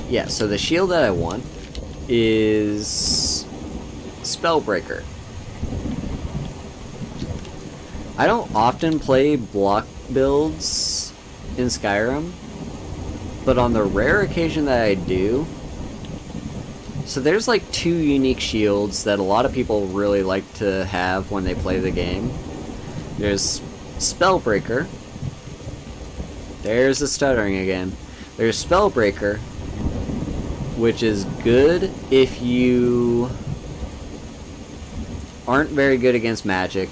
Yeah, so the shield that I want is Spellbreaker. I don't often play block builds in Skyrim, but on the rare occasion that I do, so there's like 2 unique shields that a lot of people really like to have when they play the game. There's Spellbreaker. There's the stuttering again. There's Spellbreaker, which is good if you aren't very good against magic,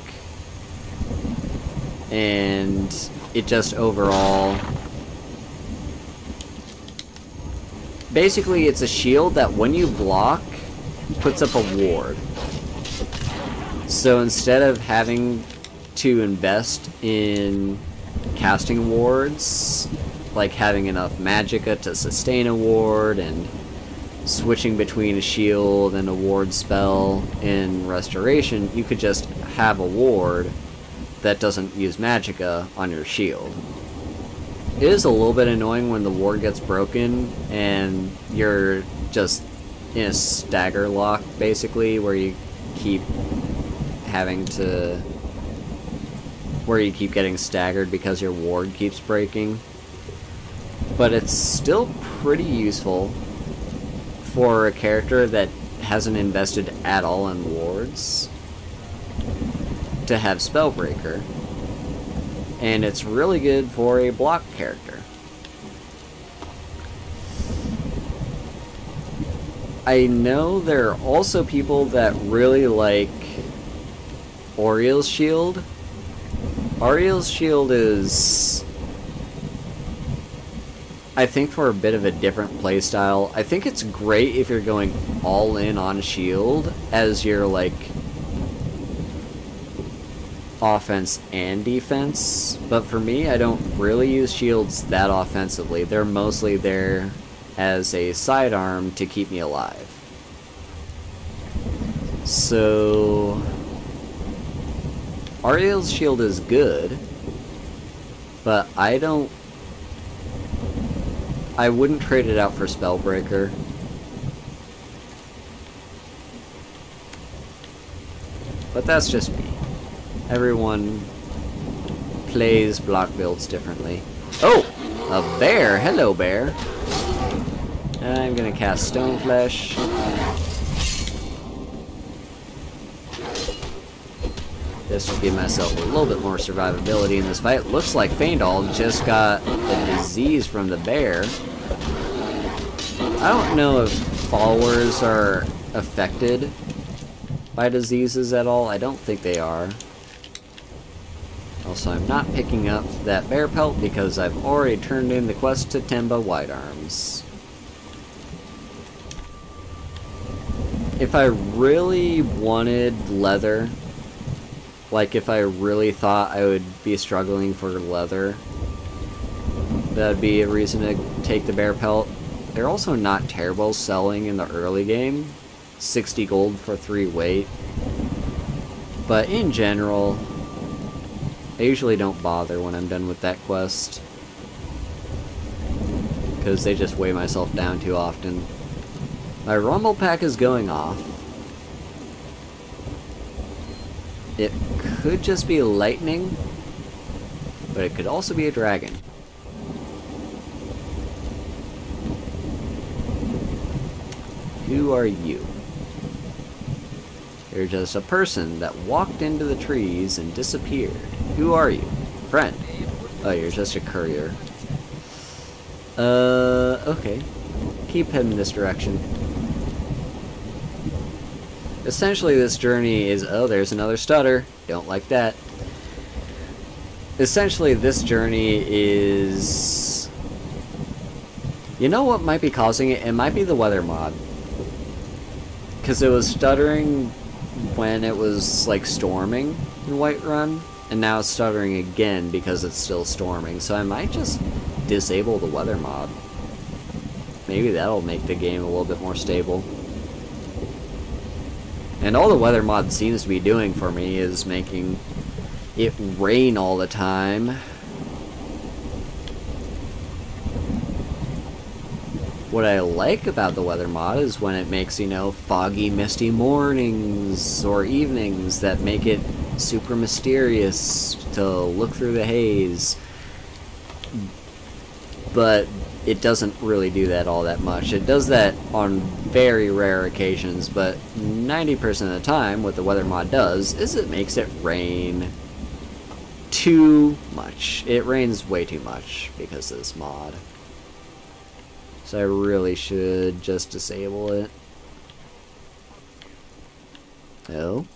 and it just overall basically it's a shield that when you block, puts up a ward. So instead of having to invest in casting wards, like having enough magicka to sustain a ward and switching between a shield and a ward spell in restoration, you could just have a ward that doesn't use magicka on your shield. It is a little bit annoying when the ward gets broken and you're just in a stagger lock, basically, where you keep getting staggered because your ward keeps breaking. But it's still pretty useful for a character that hasn't invested at all in wards to have Spellbreaker. And it's really good for a block character. I know there are also people that really like Oriel's Shield. Oriel's Shield is, I think, for a bit of a different playstyle. I think it's great if you're going all in on shield as your, like, offense and defense. But for me, I don't really use shields that offensively. They're mostly there as a sidearm to keep me alive. So Ariel's shield is good, but I wouldn't trade it out for Spellbreaker. But that's just me. Everyone plays block builds differently. Oh! A bear! Hello, bear! I'm gonna cast Stoneflesh. Just to give myself a little bit more survivability in this fight. Looks like Feindal just got a disease from the bear. I don't know if followers are affected by diseases at all. I don't think they are. Also, I'm not picking up that bear pelt because I've already turned in the quest to Temba Whitearms. If I really wanted leather, like if I really thought I would be struggling for leather, that would be a reason to take the bear pelt. They're also not terrible selling in the early game. 60 gold for 3 weight. But in general, I usually don't bother when I'm done with that quest, because they just weigh myself down too often. My rumble pack is going off. It could just be lightning, but it could also be a dragon. Who are you? You're just a person that walked into the trees and disappeared. Who are you? Friend. Oh, you're just a courier. Okay. Keep heading this direction. Essentially, this journey is... Oh, there's another stutter. Don't like that. Essentially, this journey is... You know what might be causing it? It might be the weather mod. Because it was stuttering when it was, like, storming in Whiterun, and now it's stuttering again because it's still storming, so I might just disable the weather mod. Maybe that'll make the game a little bit more stable. And all the weather mod seems to be doing for me is making it rain all the time. What I like about the weather mod is when it makes, you know, foggy, misty mornings or evenings that make it super mysterious to look through the haze. But it doesn't really do that all that much. It does that on very rare occasions, but 90% of the time what the weather mod does is it makes it rain too much. It rains way too much because of this mod. So I really should just disable it. Oh.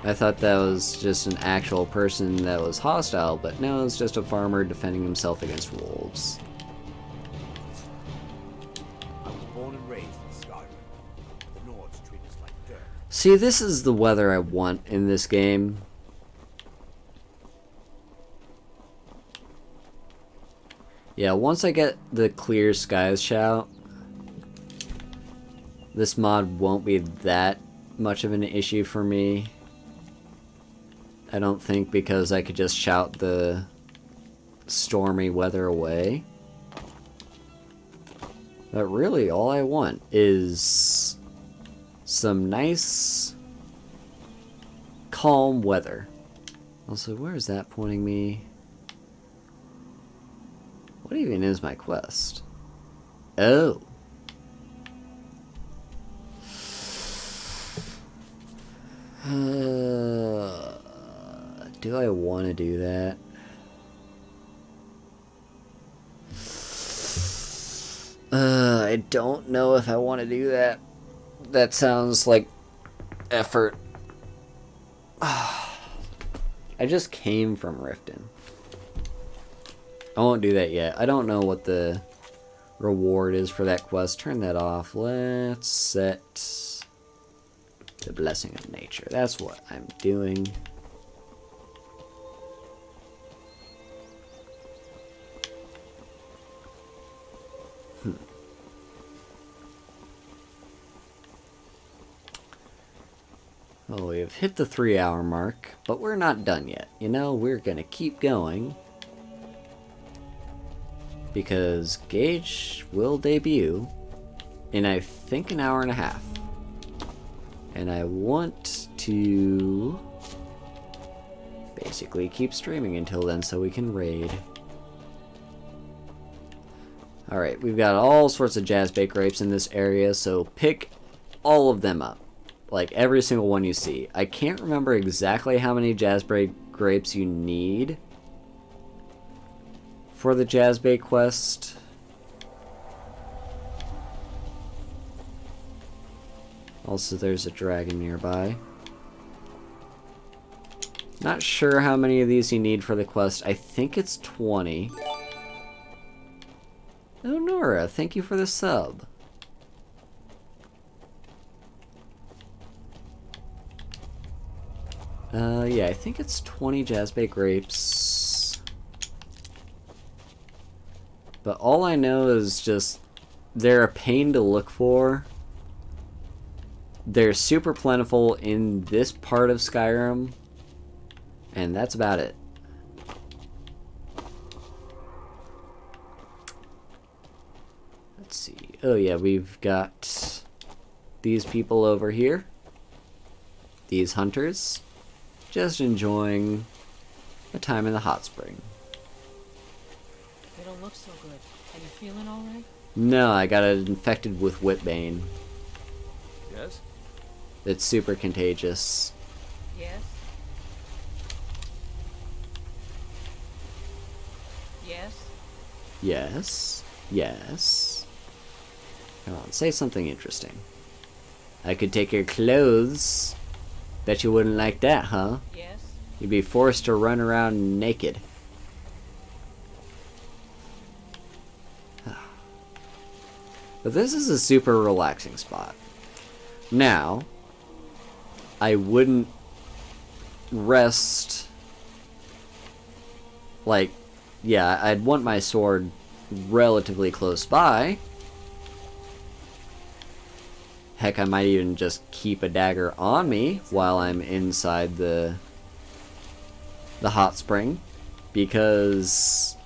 I thought that was just an actual person that was hostile, but no, it's just a farmer defending himself against wolves. I was born and raised in Skyrim. The Nords treat us like dirt. See, this is the weather I want in this game. Yeah, once I get the clear skies shout, this mod won't be that much of an issue for me. I don't think, because I could just shout the stormy weather away. But really, all I want is some nice, calm weather. Also, where is that pointing me? What even is my quest? Oh. Do I want to do that? I don't know if I want to do that. That sounds like effort. I just came from Riften. I won't do that yet. I don't know what the reward is for that quest. Turn that off. Let's set the Blessing of Nature. That's what I'm doing. Well, we have hit the 3-hour mark, but we're not done yet. You know, we're gonna keep going, because Gage will debut in, I think, an hour and a half. And I want to basically keep streaming until then so we can raid. Alright, we've got all sorts of Jazzbait grapes in this area, so pick all of them up. Like, every single one you see. I can't remember exactly how many Jazzbait grapes you need for the Jazzbait quest. Also, there's a dragon nearby. Not sure how many of these you need for the quest. I think it's 20. Oh, Nora, thank you for the sub. Yeah, I think it's 20 Jazzbait grapes. But all I know is just they're a pain to look for. They're super plentiful in this part of Skyrim, and that's about it. Let's see. Oh yeah, we've got these people over here. These hunters. Just enjoying a time in the hot spring. They don't look so good. Are you feeling alright? No, I got infected with Whitbane. Yes? It's super contagious. Yes? Yes? Yes. Yes. Come on, say something interesting. I could take your clothes. Bet you wouldn't like that, huh? Yes. You'd be forced to run around naked. But this is a super relaxing spot. Now, I wouldn't rest... Like, yeah, I'd want my sword relatively close by. Heck, I might even just keep a dagger on me while I'm inside the hot spring, because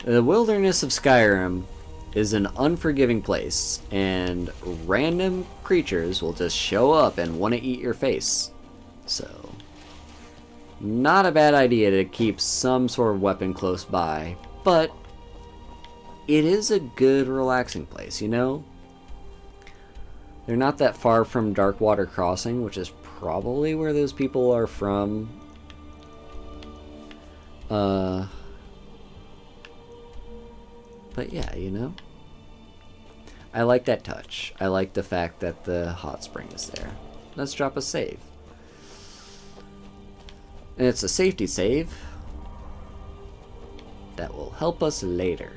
the wilderness of Skyrim is an unforgiving place, and random creatures will just show up and want to eat your face. So, not a bad idea to keep some sort of weapon close by, but it is a good relaxing place, you know? They're not that far from Darkwater Crossing, which is probably where those people are from. But yeah, you know? I like that touch. I like the fact that the hot spring is there. Let's drop a save. And it's a safety save that will help us later.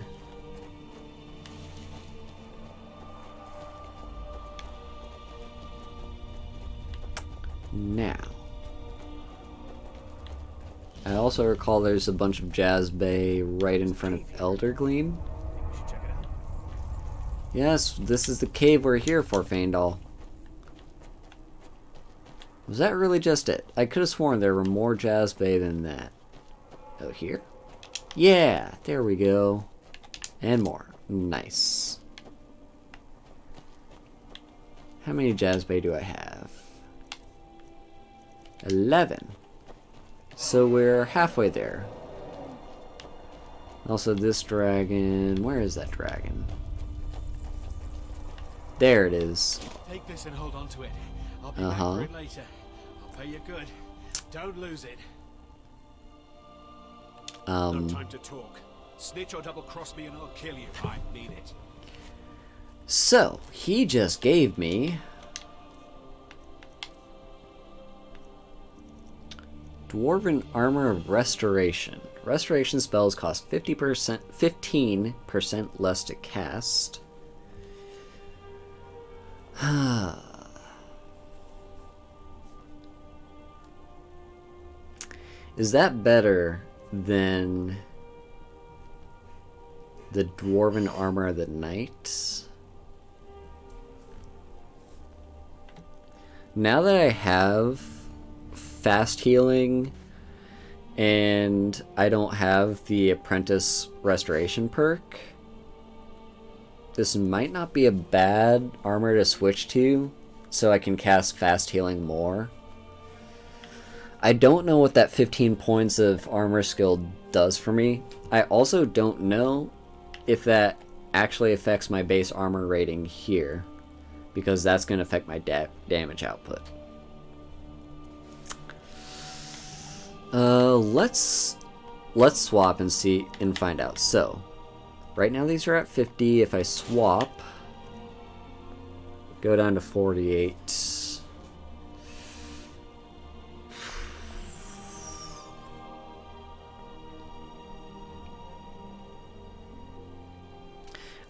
Now, I also recall there's a bunch of Jazz Bay right in front of Eldergleam. Yes, this is the cave we're here for, Faendal. Was that really just it? I could have sworn there were more Jazz Bay than that. Oh, here? Yeah, there we go. And more. Nice. How many Jazz Bay do I have? 11. So we're halfway there. Also, this dragon... Where is that dragon? There it is. Take this and hold on to it. I'll be back for it later. I'll pay you good. Don't lose it. No time to talk. Snitch or double cross me and I'll kill you. I mean it. So, he just gave me Dwarven Armor of Restoration. Restoration spells cost 15% less to cast. Is that better than the Dwarven Armor of the Knight? Now that I have fast healing and I don't have the Apprentice Restoration perk, this might not be a bad armor to switch to so I can cast fast healing more. I don't know what that 15 points of armor skill does for me. I also don't know if that actually affects my base armor rating here, because that's going to affect my damage output. Let's swap and see and find out. So, right now these are at 50. If I swap, go down to 48.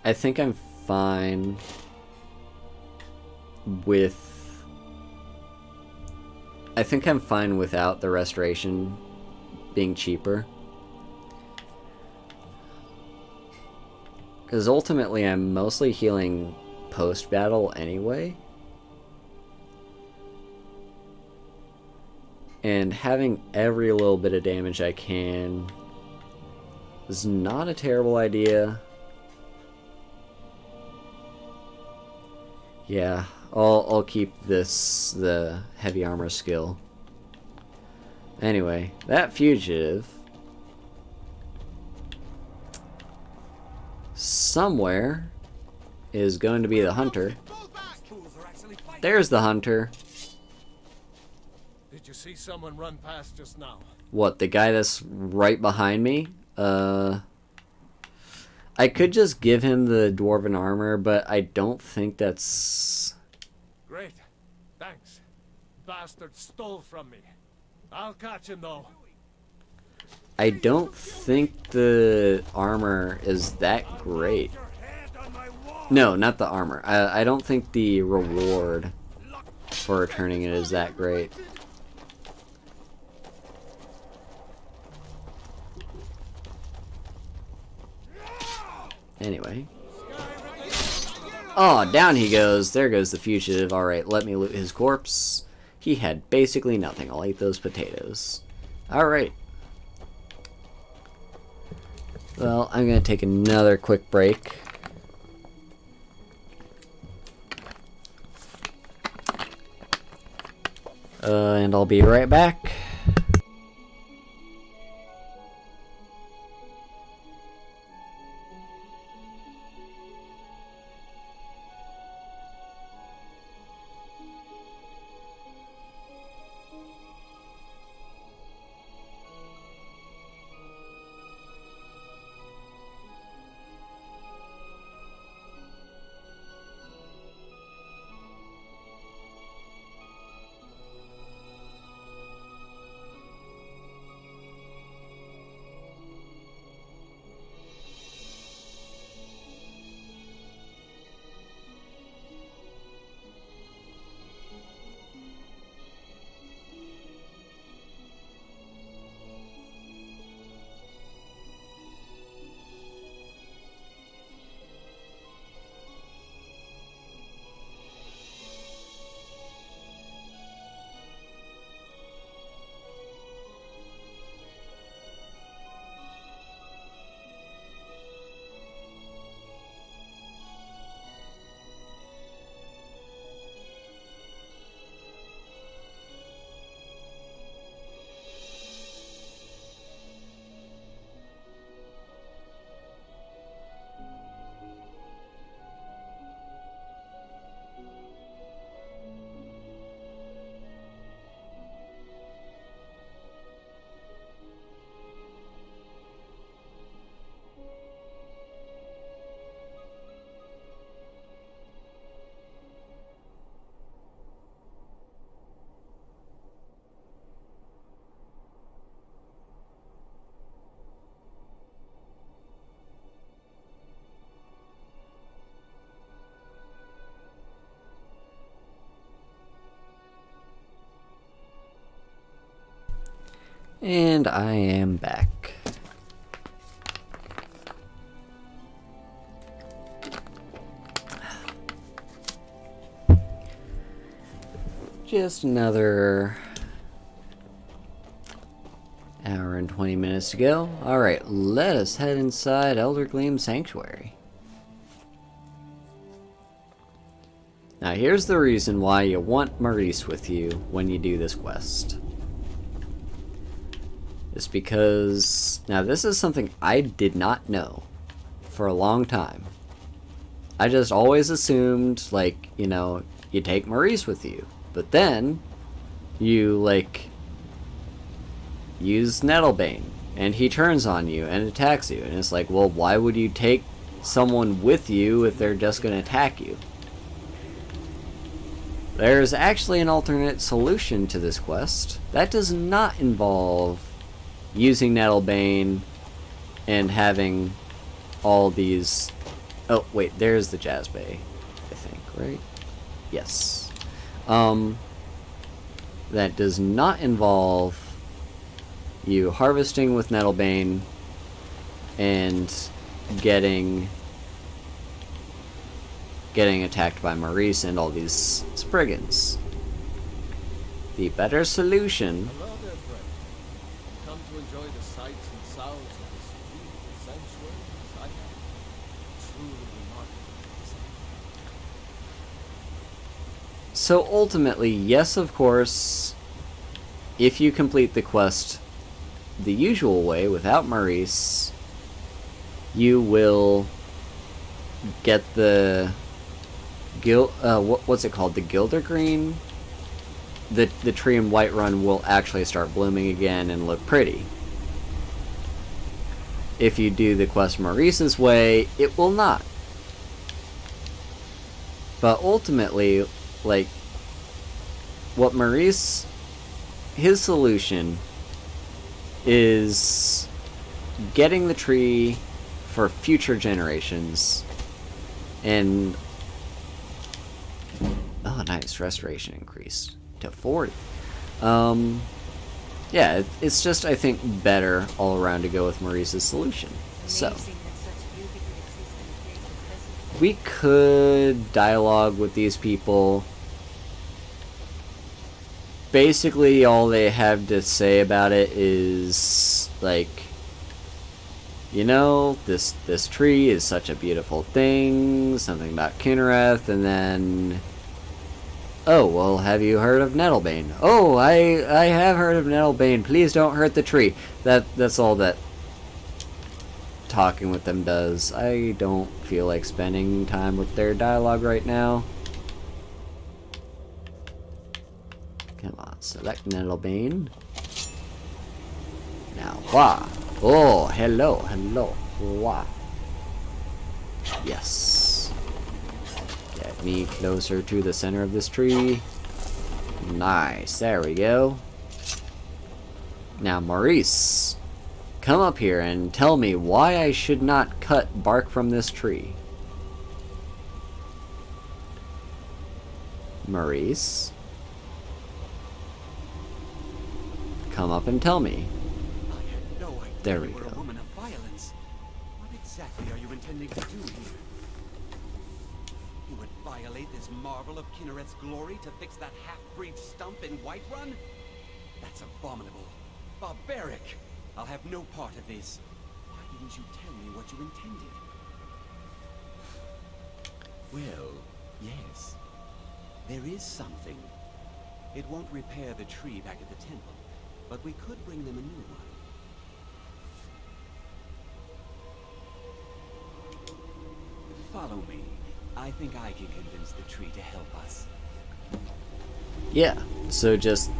I think I'm fine with... I think I'm fine without the restoration being cheaper. Because ultimately I'm mostly healing post-battle anyway. And having every little bit of damage I can is not a terrible idea. Yeah, I'll keep this, the heavy armor skill. Anyway, that fugitive somewhere is going to be the hunter. There's the hunter. Did you see someone run past just now? What, the guy that's right behind me? I could just give him the dwarven armor, but I don't think that's... Great. Thanks. Bastard stole from me. I'll catch him though. I don't think the armor is that great. No, not the armor. I don't think the reward for returning it is that great. Anyway. Oh, down he goes. There goes the fugitive. Alright, let me loot his corpse. He had basically nothing. I'll eat those potatoes. Alright. Well, I'm going to take another quick break. And I'll be right back. And I am back. Just another hour and 20 minutes to go. Alright, let us head inside Eldergleam Sanctuary. Now here's the reason why you want Maurice with you when you do this quest. It's because... now this is something I did not know for a long time. I just always assumed, like, you know, you take Maurice with you. But then, you, like, use Nettlebane, and he turns on you and attacks you. And it's like, well, why would you take someone with you if they're just going to attack you? There's actually an alternate solution to this quest. That does not involve using Nettlebane and having all these... oh, wait, there's the Jazz Bay, I think, right? Yes. That does not involve you harvesting with Nettlebane and getting attacked by Maurice and all these Spriggans. The better solution... hello there, friend. Come to enjoy the sights and sounds of this beautiful sanctuary as I have. Truly remarkable. So ultimately, yes, of course, if you complete the quest the usual way without Maurice, you will get the what's it called? The Gildergreen? The tree in Whiterun will actually start blooming again and look pretty. If you do the quest Maurice's way, it will not. But ultimately, like, what Maurice, his solution is getting the tree for future generations, and oh nice, restoration increased to 40. Yeah, it's just, I think, better all around to go with Maurice's solution. So we could dialogue with these people. Basically, all they have to say about it is, like, you know, this tree is such a beautiful thing, something about Kinnereth, and then, oh, well, have you heard of Nettlebane? Oh, I have heard of Nettlebane, please don't hurt the tree. That's all that talking with them does. I don't feel like spending time with their dialogue right now. Come on, select Nettlebane. Now, wah. Oh, hello. Wah. Yes. Get me closer to the center of this tree. Nice, there we go. Now, Maurice, come up here and tell me why I should not cut bark from this tree. Maurice? Come up and tell me. I had no idea there we you were go. a woman of violence. What exactly are you intending to do here? You would violate this marvel of Kinnereth's glory to fix that half-breed stump in Whiterun? That's abominable. Barbaric! I'll have no part of this. Why didn't you tell me what you intended? Well, yes. There is something. It won't repair the tree back at the temple, but we could bring them a new one. Follow me. I think I can convince the tree to help us. Yeah, so just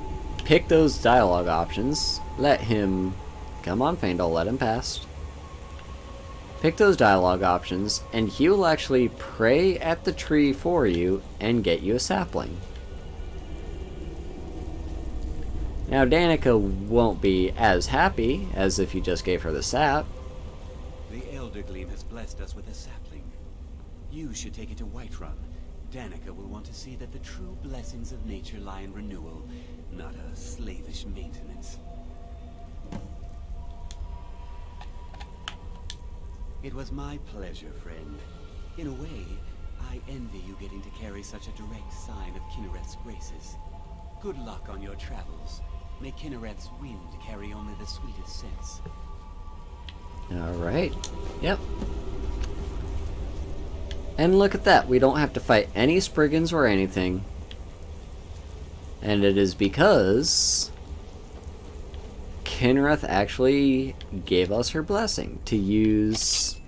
pick those dialogue options. Let him... Come on, Faendal, let him pass. Pick those dialogue options, and he will actually pray at the tree for you and get you a sapling. Now, Danica won't be as happy as if you just gave her the sap. The Eldergleam has blessed us with a sapling. You should take it to Whiterun. Danica will want to see that the true blessings of nature lie in renewal, not a slavish maintenance. It was my pleasure, friend. In a way, I envy you getting to carry such a direct sign of Kinnereth's graces. Good luck on your travels. May Kinnereth's wind carry only the sweetest scents. Alright. Yep. And look at that. We don't have to fight any Spriggans or anything. And it is because Kinnereth actually gave us her blessing to use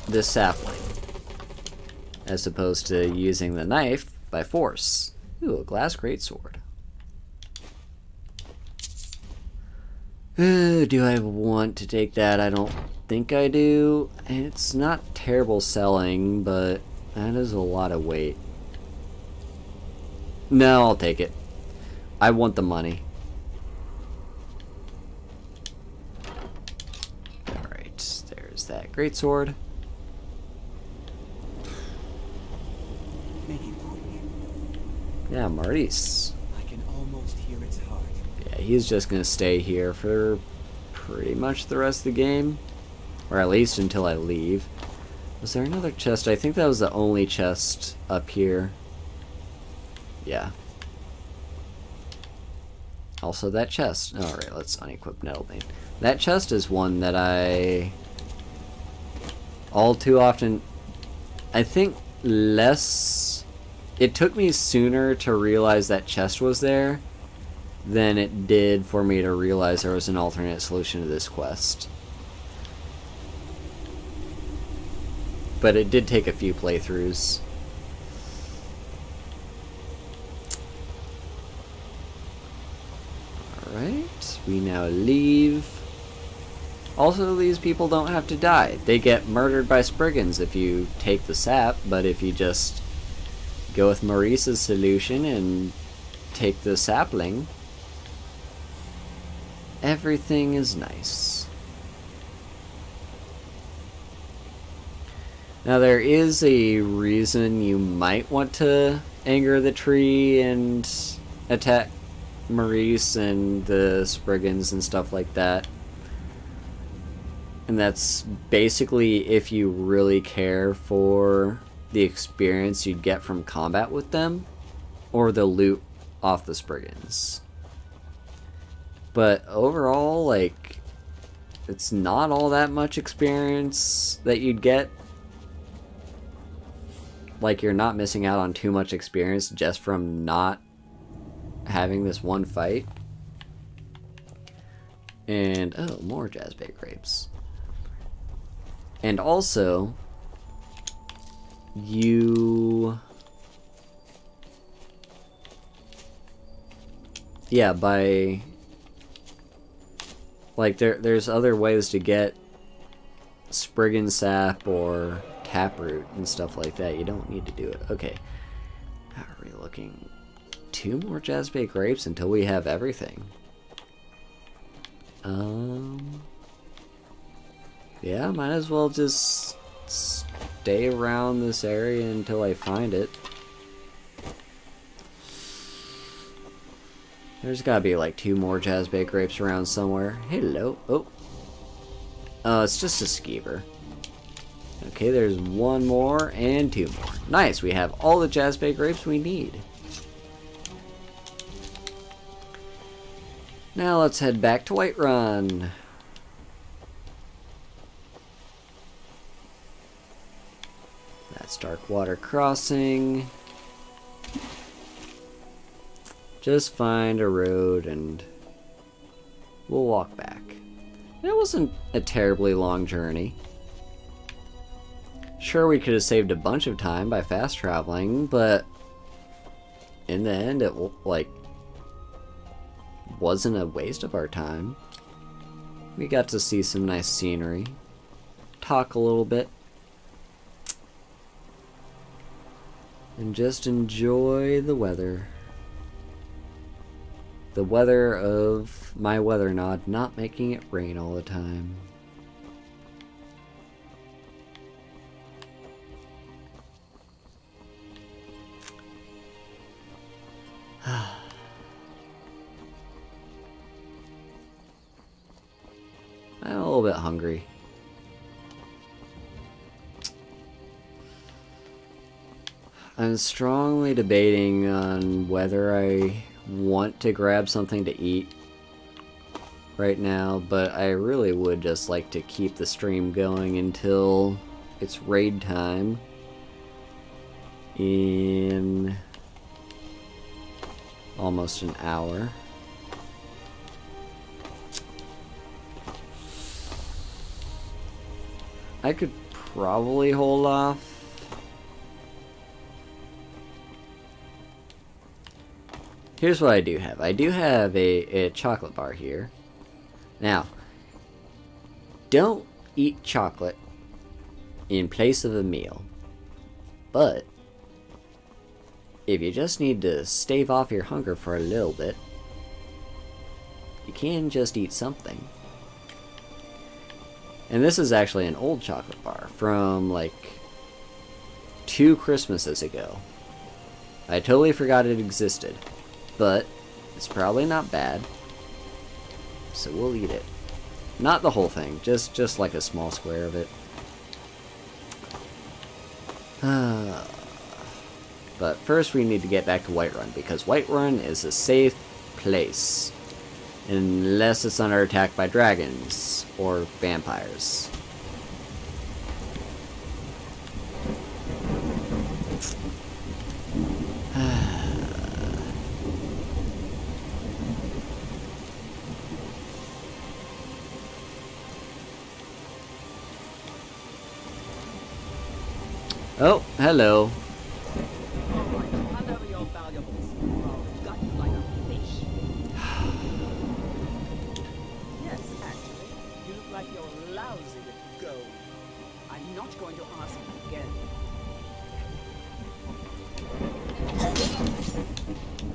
this sapling, as opposed to using the knife by force. Ooh, a glass greatsword. Do I want to take that? I don't think I do. It's not terrible selling, but that is a lot of weight. No, I'll take it. I want the money. Alright, there's that greatsword. Yeah, Maurice. I can almost hear its heart. Yeah, he's just gonna stay here for pretty much the rest of the game. Or at least until I leave. Was there another chest? I think that was the only chest up here. Yeah. Also that chest. Alright, let's unequip Nettlevein. That chest is one that I all too often, I think less, it took me sooner to realize that chest was there than it did for me to realize there was an alternate solution to this quest. But it did take a few playthroughs. Alright, we now leave. Also, these people don't have to die. They get murdered by Spriggans if you take the sap, but if you just go with Maurice's solution and take the sapling, everything is nice. Now there is a reason you might want to anger the tree and attack Maurice and the Spriggans and stuff like that. And that's basically if you really care for the experience you'd get from combat with them, or the loot off the Spriggans. But overall, like, it's not all that much experience that you'd get. Like, you're not missing out on too much experience just from not having this one fight. And, oh, more jazzbait grapes. And also, you... yeah, by... like, there's other ways to get Spriggan sap or taproot and stuff like that. You don't need to do it. Okay. How are we looking? 2 more jazzbait grapes until we have everything. Yeah, might as well just stay around this area until I find it. There's gotta be like 2 more jazzbait grapes around somewhere. Hello. Oh. It's just a skeever. Okay, there's 1 more and 2 more. Nice, we have all the jazzbait grapes we need. Now let's head back to Whiterun. That's Darkwater Crossing. Just find a road and we'll walk back. It wasn't a terribly long journey. Sure, we could have saved a bunch of time by fast traveling, but in the end it wasn't a waste of our time. We got to see some nice scenery, talk a little bit, and just enjoy the weather. The weather of my weather nod not making it rain all the time. I'm a little bit hungry. I'm strongly debating on whether I want to grab something to eat right now, but I really would just like to keep the stream going until it's raid time in almost an hour. I could probably hold off. Here's what I do have. I do have a chocolate bar here. Now, don't eat chocolate in place of a meal. But, if you just need to stave off your hunger for a little bit, you can just eat something. And this is actually an old chocolate bar from like 2 Christmases ago. I totally forgot it existed, but it's probably not bad, so we'll eat it. Not the whole thing, just like a small square of it. But first we need to get back to Whiterun, because Whiterun is a safe place. Unless it's under attack by dragons or vampires. Oh, hello.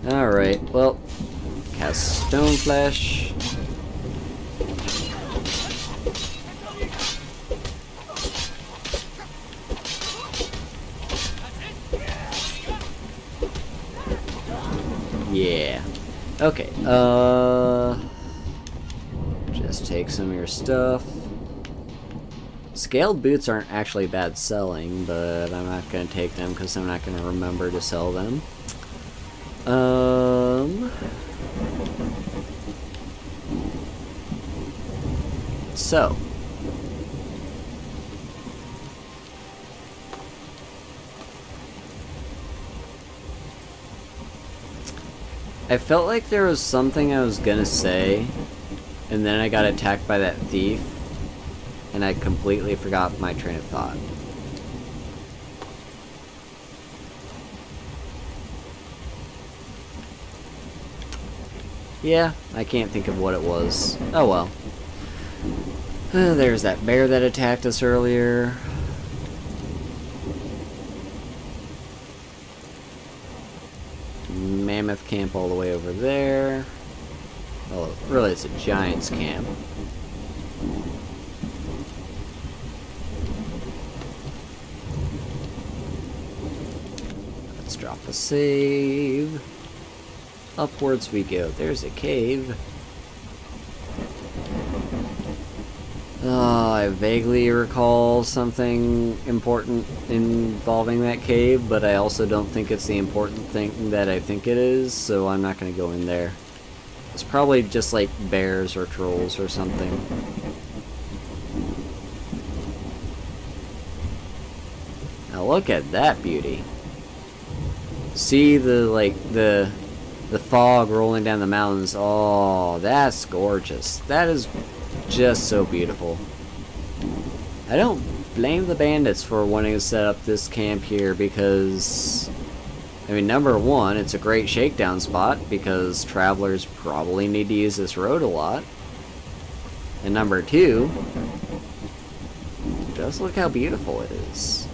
Alright, well, cast Stone Flesh. Yeah. Okay, just take some of your stuff. Scaled boots aren't actually bad selling, but I'm not going to take them because I'm not going to remember to sell them. So. I felt like there was something I was gonna say, and then I got attacked by that thief, and I completely forgot my train of thought. Yeah, I can't think of what it was. Oh well. There's that bear that attacked us earlier. Mammoth camp all the way over there. Well, really it's a giant's camp. Let's drop a save. Upwards we go. There's a cave. I vaguely recall something important involving that cave, but I also don't think it's the important thing that I think it is, so I'm not going to go in there. It's probably just like bears or trolls or something. Now look at that beauty. See the fog rolling down the mountains. Oh, that's gorgeous. That is just so beautiful. I don't blame the bandits for wanting to set up this camp here because, I mean, number one, it's a great shakedown spot because travelers probably need to use this road a lot. And number two, just look how beautiful it is.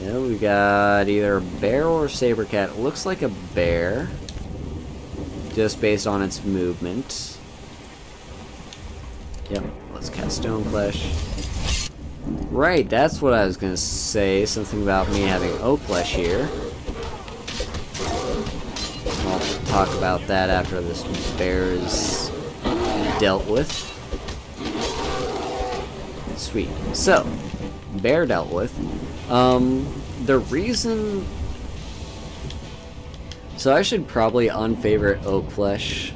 Yeah, we got either a bear or a saber cat. It looks like a bear, just based on its movement. Yep, let's cast Stone Flesh. Right, that's what I was gonna say. Something about me having Oak Flesh here. I'll talk about that after this bear is dealt with. Sweet. So, bear dealt with. the reason... So I should probably unfavorite Oak Flesh.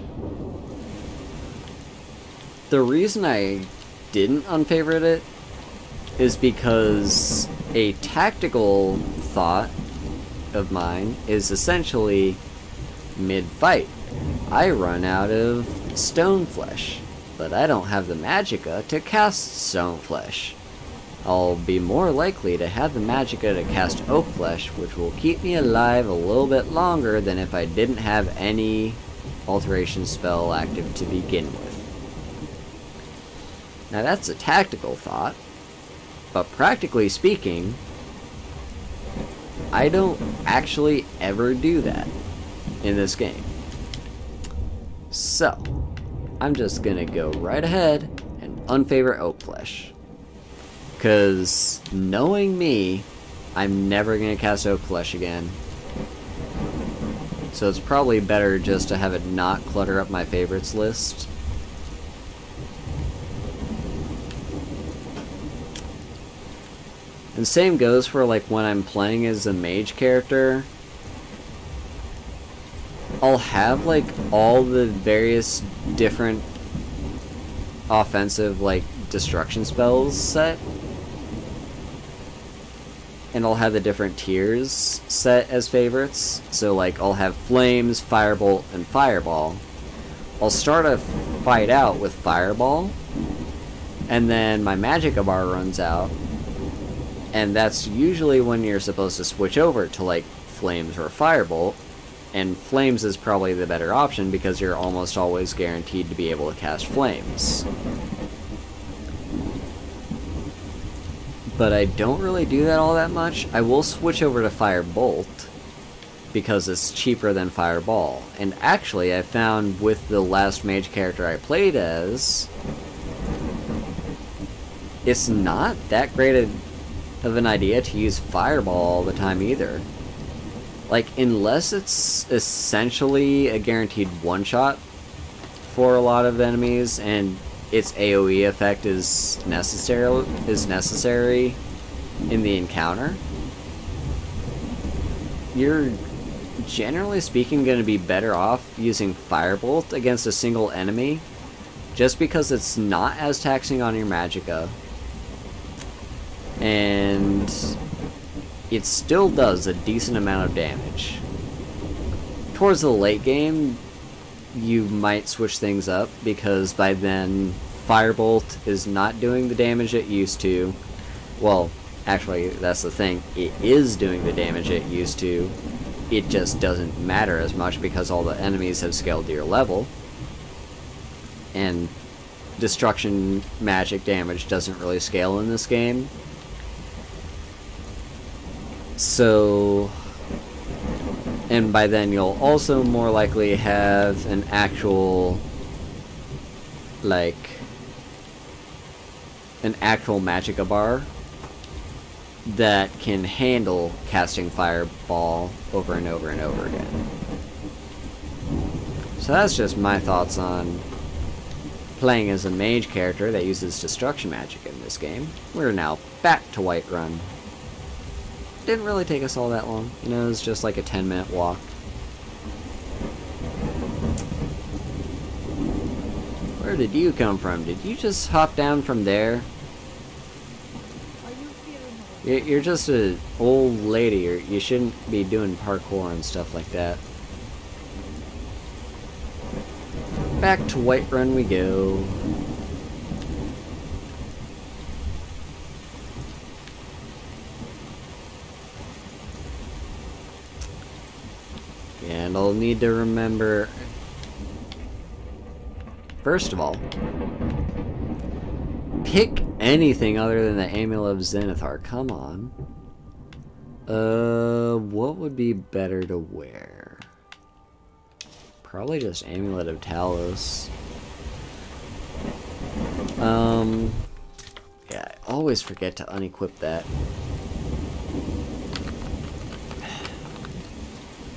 The reason I didn't unfavorite it is because a tactical thought of mine is essentially mid-fight. I run out of Stone Flesh, but I don't have the magicka to cast Stone Flesh. I'll be more likely to have the magicka to cast Oak Flesh, which will keep me alive a little bit longer than if I didn't have any alteration spell active to begin with. Now that's a tactical thought, but practically speaking, I don't actually ever do that in this game. So, I'm just gonna go right ahead and unfavorite Oak Flesh. Because, knowing me, I'm never gonna cast Oak Flesh again. So it's probably better just to have it not clutter up my favorites list. And same goes for like when I'm playing as a mage character. I'll have like all the various different offensive like destruction spells set. And I'll have the different tiers set as favorites. So like I'll have Flames, Firebolt, and Fireball. I'll start a fight out with Fireball. And then my Magicka bar runs out. And that's usually when you're supposed to switch over to like Flames or Firebolt. And Flames is probably the better option because you're almost always guaranteed to be able to cast Flames. But I don't really do that all that much. I will switch over to Firebolt because it's cheaper than Fireball. And actually I found with the last mage character I played as, it's not that great of an idea to use Fireball all the time either. Like, unless it's essentially a guaranteed one-shot for a lot of enemies, and its AoE effect is necessary in the encounter, you're generally speaking going to be better off using Firebolt against a single enemy, just because it's not as taxing on your magicka, and it still does a decent amount of damage. Towards the late game, you might switch things up, because by then Firebolt is not doing the damage it used to. Well, actually, that's the thing. It is doing the damage it used to. It just doesn't matter as much because all the enemies have scaled to your level. And destruction magic damage doesn't really scale in this game. So, and by then you'll also more likely have an actual, like, an actual magicka bar that can handle casting Fireball over and over and over again. So that's just my thoughts on playing as a mage character that uses destruction magic in this game. We're now back to Whiterun. Didn't really take us all that long, you know, it was just like a 10-minute walk. Where did you come from? Did you just hop down from there? You're just an old lady, or you shouldn't be doing parkour and stuff like that. Back to Whiterun we go. And I'll need to remember, first of all, pick anything other than the Amulet of Zenithar. Come on. What would be better to wear? Probably just Amulet of Talos. Yeah, I always forget to unequip that.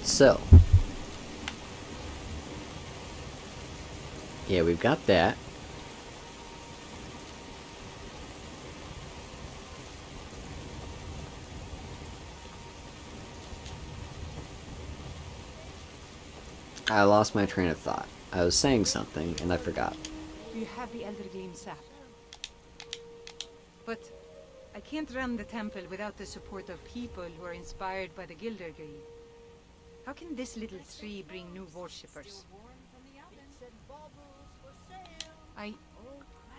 So, yeah, we've got that. I lost my train of thought. I was saying something, and I forgot. You have the Elder Gleam sap. But I can't run the temple without the support of people who are inspired by the Gilder Gleam. How can this little tree bring new worshippers?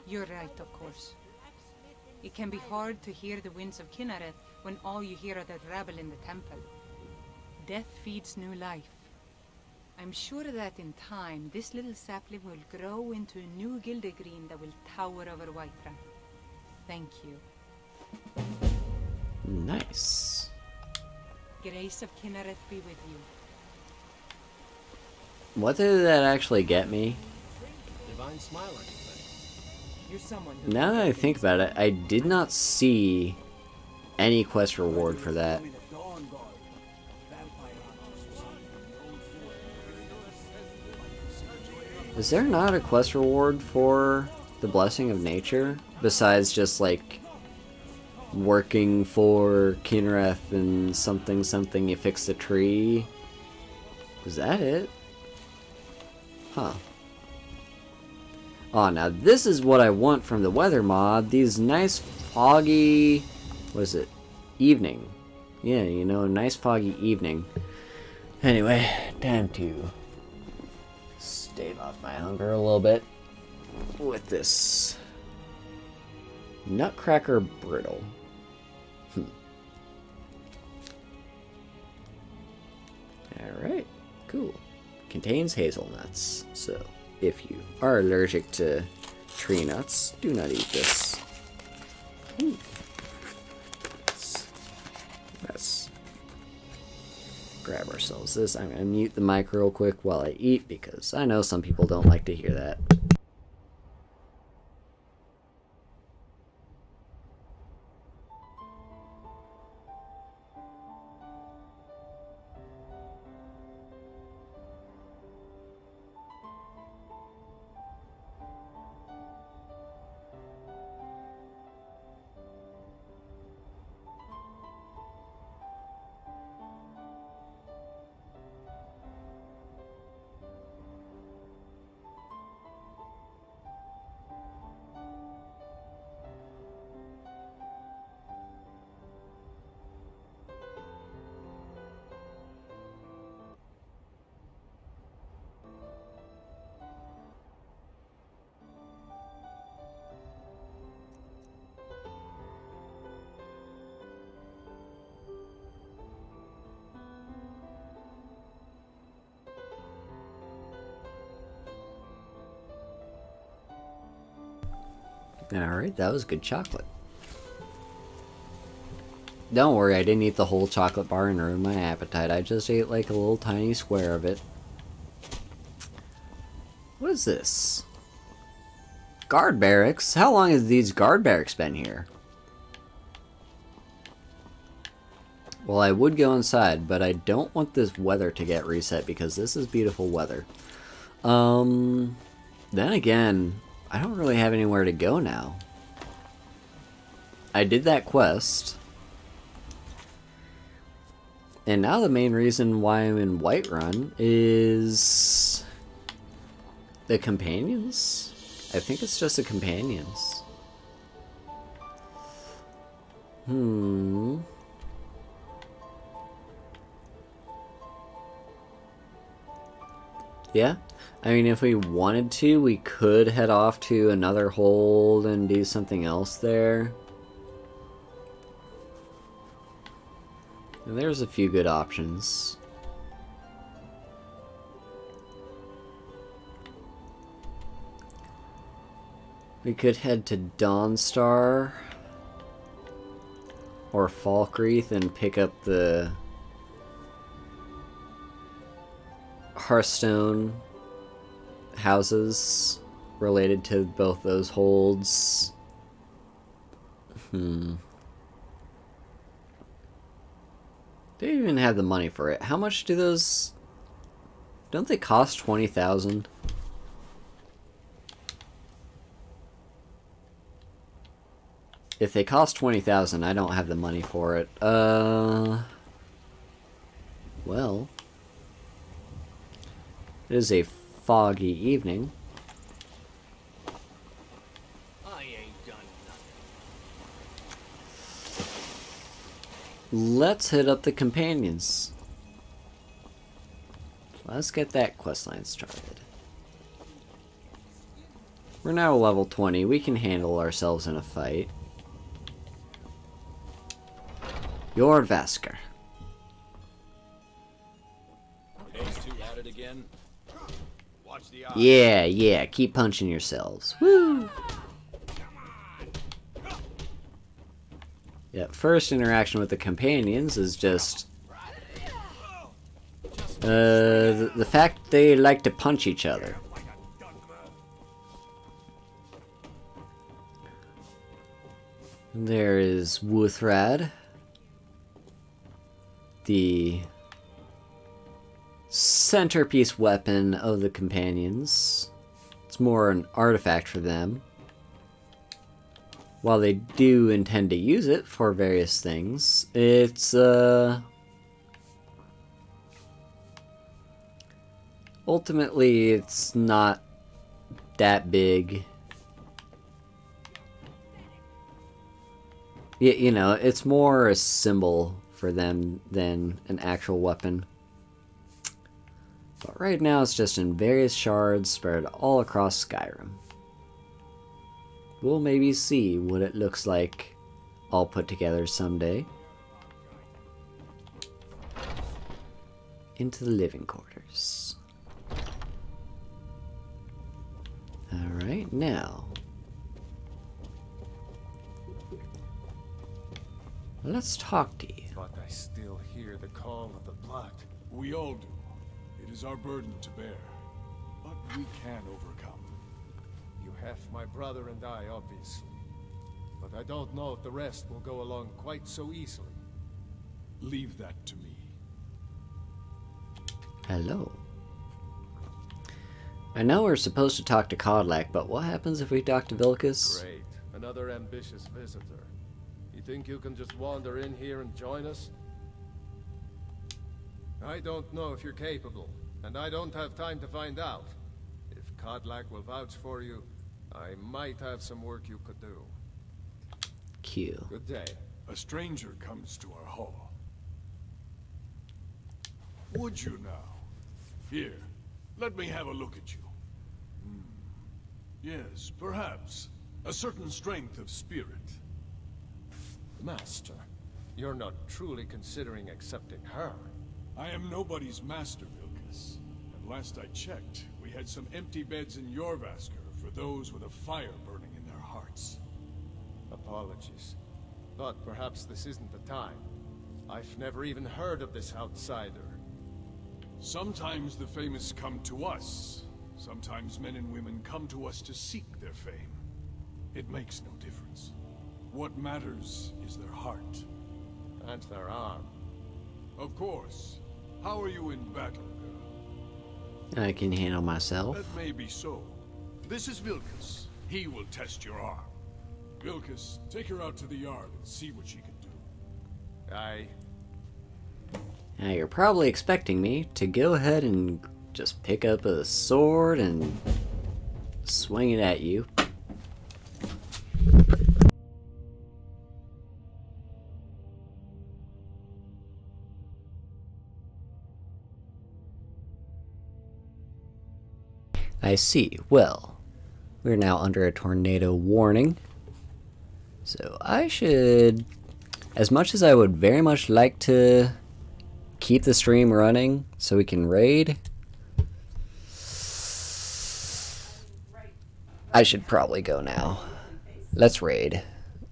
You're right, of course. It can be hard to hear the winds of Kinnareth when all you hear are the rabble in the temple. Death feeds new life. I'm sure that in time, this little sapling will grow into a new Gildergreen that will tower over Whiterun. Thank you. Nice. Grace of Kinnareth be with you. What did that actually get me? Divine smile on your face. You're someone who Now that I think about it, I did not see any quest reward for that. Is there not a quest reward for the Blessing of Nature? Besides just, like, working for Kinreth and something you fix the tree? Is that it? Huh. Oh, now this is what I want from the weather mod. These nice foggy... what is it? Evening. Yeah, you know, nice foggy evening. Anyway, time to stave off my hunger a little bit with this Nutcracker Brittle. Alright, cool. Contains hazelnuts, so if you are allergic to tree nuts, do not eat this. Let's grab ourselves this. I'm gonna mute the mic real quick while I eat because I know some people don't like to hear that. Alright, that was good chocolate. Don't worry, I didn't eat the whole chocolate bar and ruin my appetite. I just ate like a little tiny square of it. What is this? Guard barracks? How long has these guard barracks been here? Well, I would go inside, but I don't want this weather to get reset because this is beautiful weather. Then again, I don't really have anywhere to go now. I did that quest. And now the main reason why I'm in Whiterun is the companions? I think it's just the companions. Yeah. I mean, if we wanted to, we could head off to another hold and do something else there. And there's a few good options. We could head to Dawnstar or Falkreath and pick up the Hearthstone houses related to both those holds. They even have the money for it. How much do those... don't they cost 20,000? If they cost 20,000, I don't have the money for it. Well, It is a foggy evening. I ain't done Let's hit up the companions. Let's get that questline started. We're now level 20. We can handle ourselves in a fight. You're Vasker. These two at it again. Watch the eyes. Yeah, keep punching yourselves. Woo! Yeah, first interaction with the companions is just the fact they like to punch each other. There is Wuthrad, the centerpiece weapon of the companions. It's more an artifact for them. While they do intend to use it for various things, it's ultimately it's not that big. You know, it's more a symbol for them than an actual weapon. But right now it's just in various shards spread all across Skyrim. We'll maybe see what it looks like all put together someday. Into the living quarters. Alright, now let's talk to you. But I still hear the call of the blood. We all do. It is our burden to bear. But we can overcome. You have my brother and I, obviously. But I don't know if the rest will go along quite so easily. Leave that to me. Hello. I know we're supposed to talk to Kodlak, but what happens if we talk to Vilkas? Great. Another ambitious visitor. You think you can just wander in here and join us? I don't know if you're capable, and I don't have time to find out. If Kodlak will vouch for you, I might have some work you could do. Q. Good day. A stranger comes to our hall. Would you now? Here, let me have a look at you. Yes, perhaps. A certain strength of spirit. Master, you're not truly considering accepting her. I am nobody's master, Vilkas. And last I checked, we had some empty beds in your Vasker for those with a fire burning in their hearts. Apologies. But perhaps this isn't the time. I've never even heard of this outsider. Sometimes the famous come to us. Sometimes men and women come to us to seek their fame. It makes no difference. What matters is their heart. And their arm. Of course. How are you in battle, girl? I can handle myself. That may be so. This is Vilkas. He will test your arm. Vilkas, take her out to the yard and see what she can do. Aye. Now you're probably expecting me to go ahead and just pick up a sword and swing it at you. I see. Well, we're now under a tornado warning. So I should, as much as I would very much like to keep the stream running so we can raid, I should probably go now. Let's raid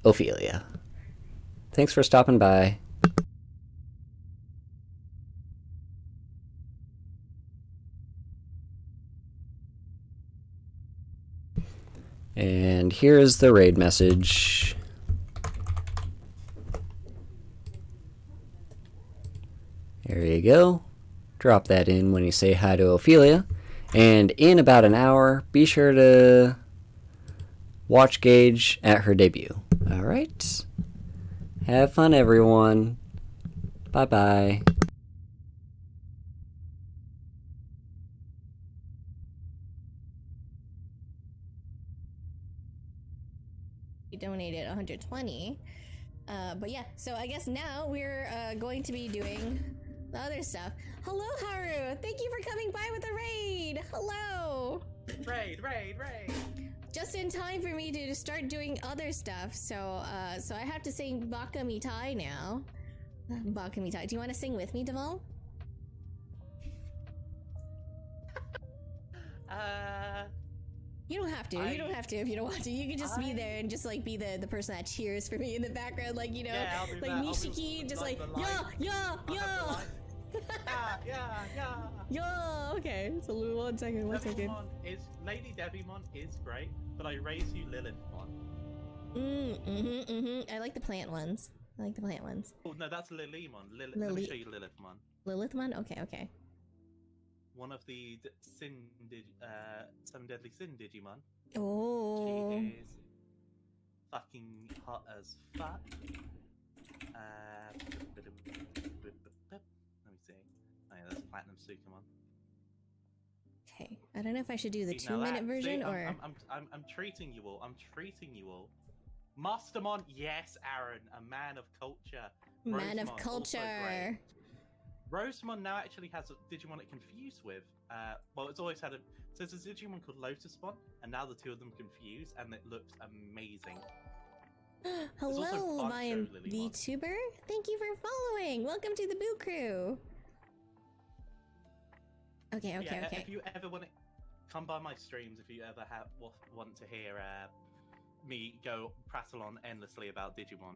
Ophelia. Thanks for stopping by. And here is the raid message. There you go. Drop that in when you say hi to Ophelia. And in about an hour, be sure to watch Gage at her debut. Alright. Have fun, everyone. Bye-bye. He donated 120. But yeah, so I guess now we're going to be doing the other stuff. Hello, Haru! Thank you for coming by with a raid! Hello! Raid! Just in time for me to start doing other stuff, so so I have to sing Baka Mitai now. Baka Mitai. Do you want to sing with me, Deval? You don't have to. You don't have to if you don't want to. You can just be there and just like be the person that cheers for me in the background, like, you know, like Nishiki, just like yeah. Yo. Okay. So one second. Lady Devimon is great, but I raise you Lilithmon. I like the plant ones. Oh no, that's Lilimon. Let me show you Lilithmon. Lilithmon? Okay. One of the Seven Deadly Sin Digimon. Oh. She is fucking hot as fuck. Let me see. Oh yeah, that's Platinum Sukamon. Okay. I don't know if I should do the 2-minute version or. I'm treating you all. Mastermon, yes, Aaron, a man of culture. Man of culture. Rosemon now actually has a Digimon it confused with. Well, it's always had so there's a Digimon called Lotusmon, and now the two of them confused, and it looks amazing. Hello, Lion Vtuber. Thank you for following. Welcome to the Boo Crew. Okay. If you ever want to come by my streams, if you ever want to hear me go prattle on endlessly about Digimon.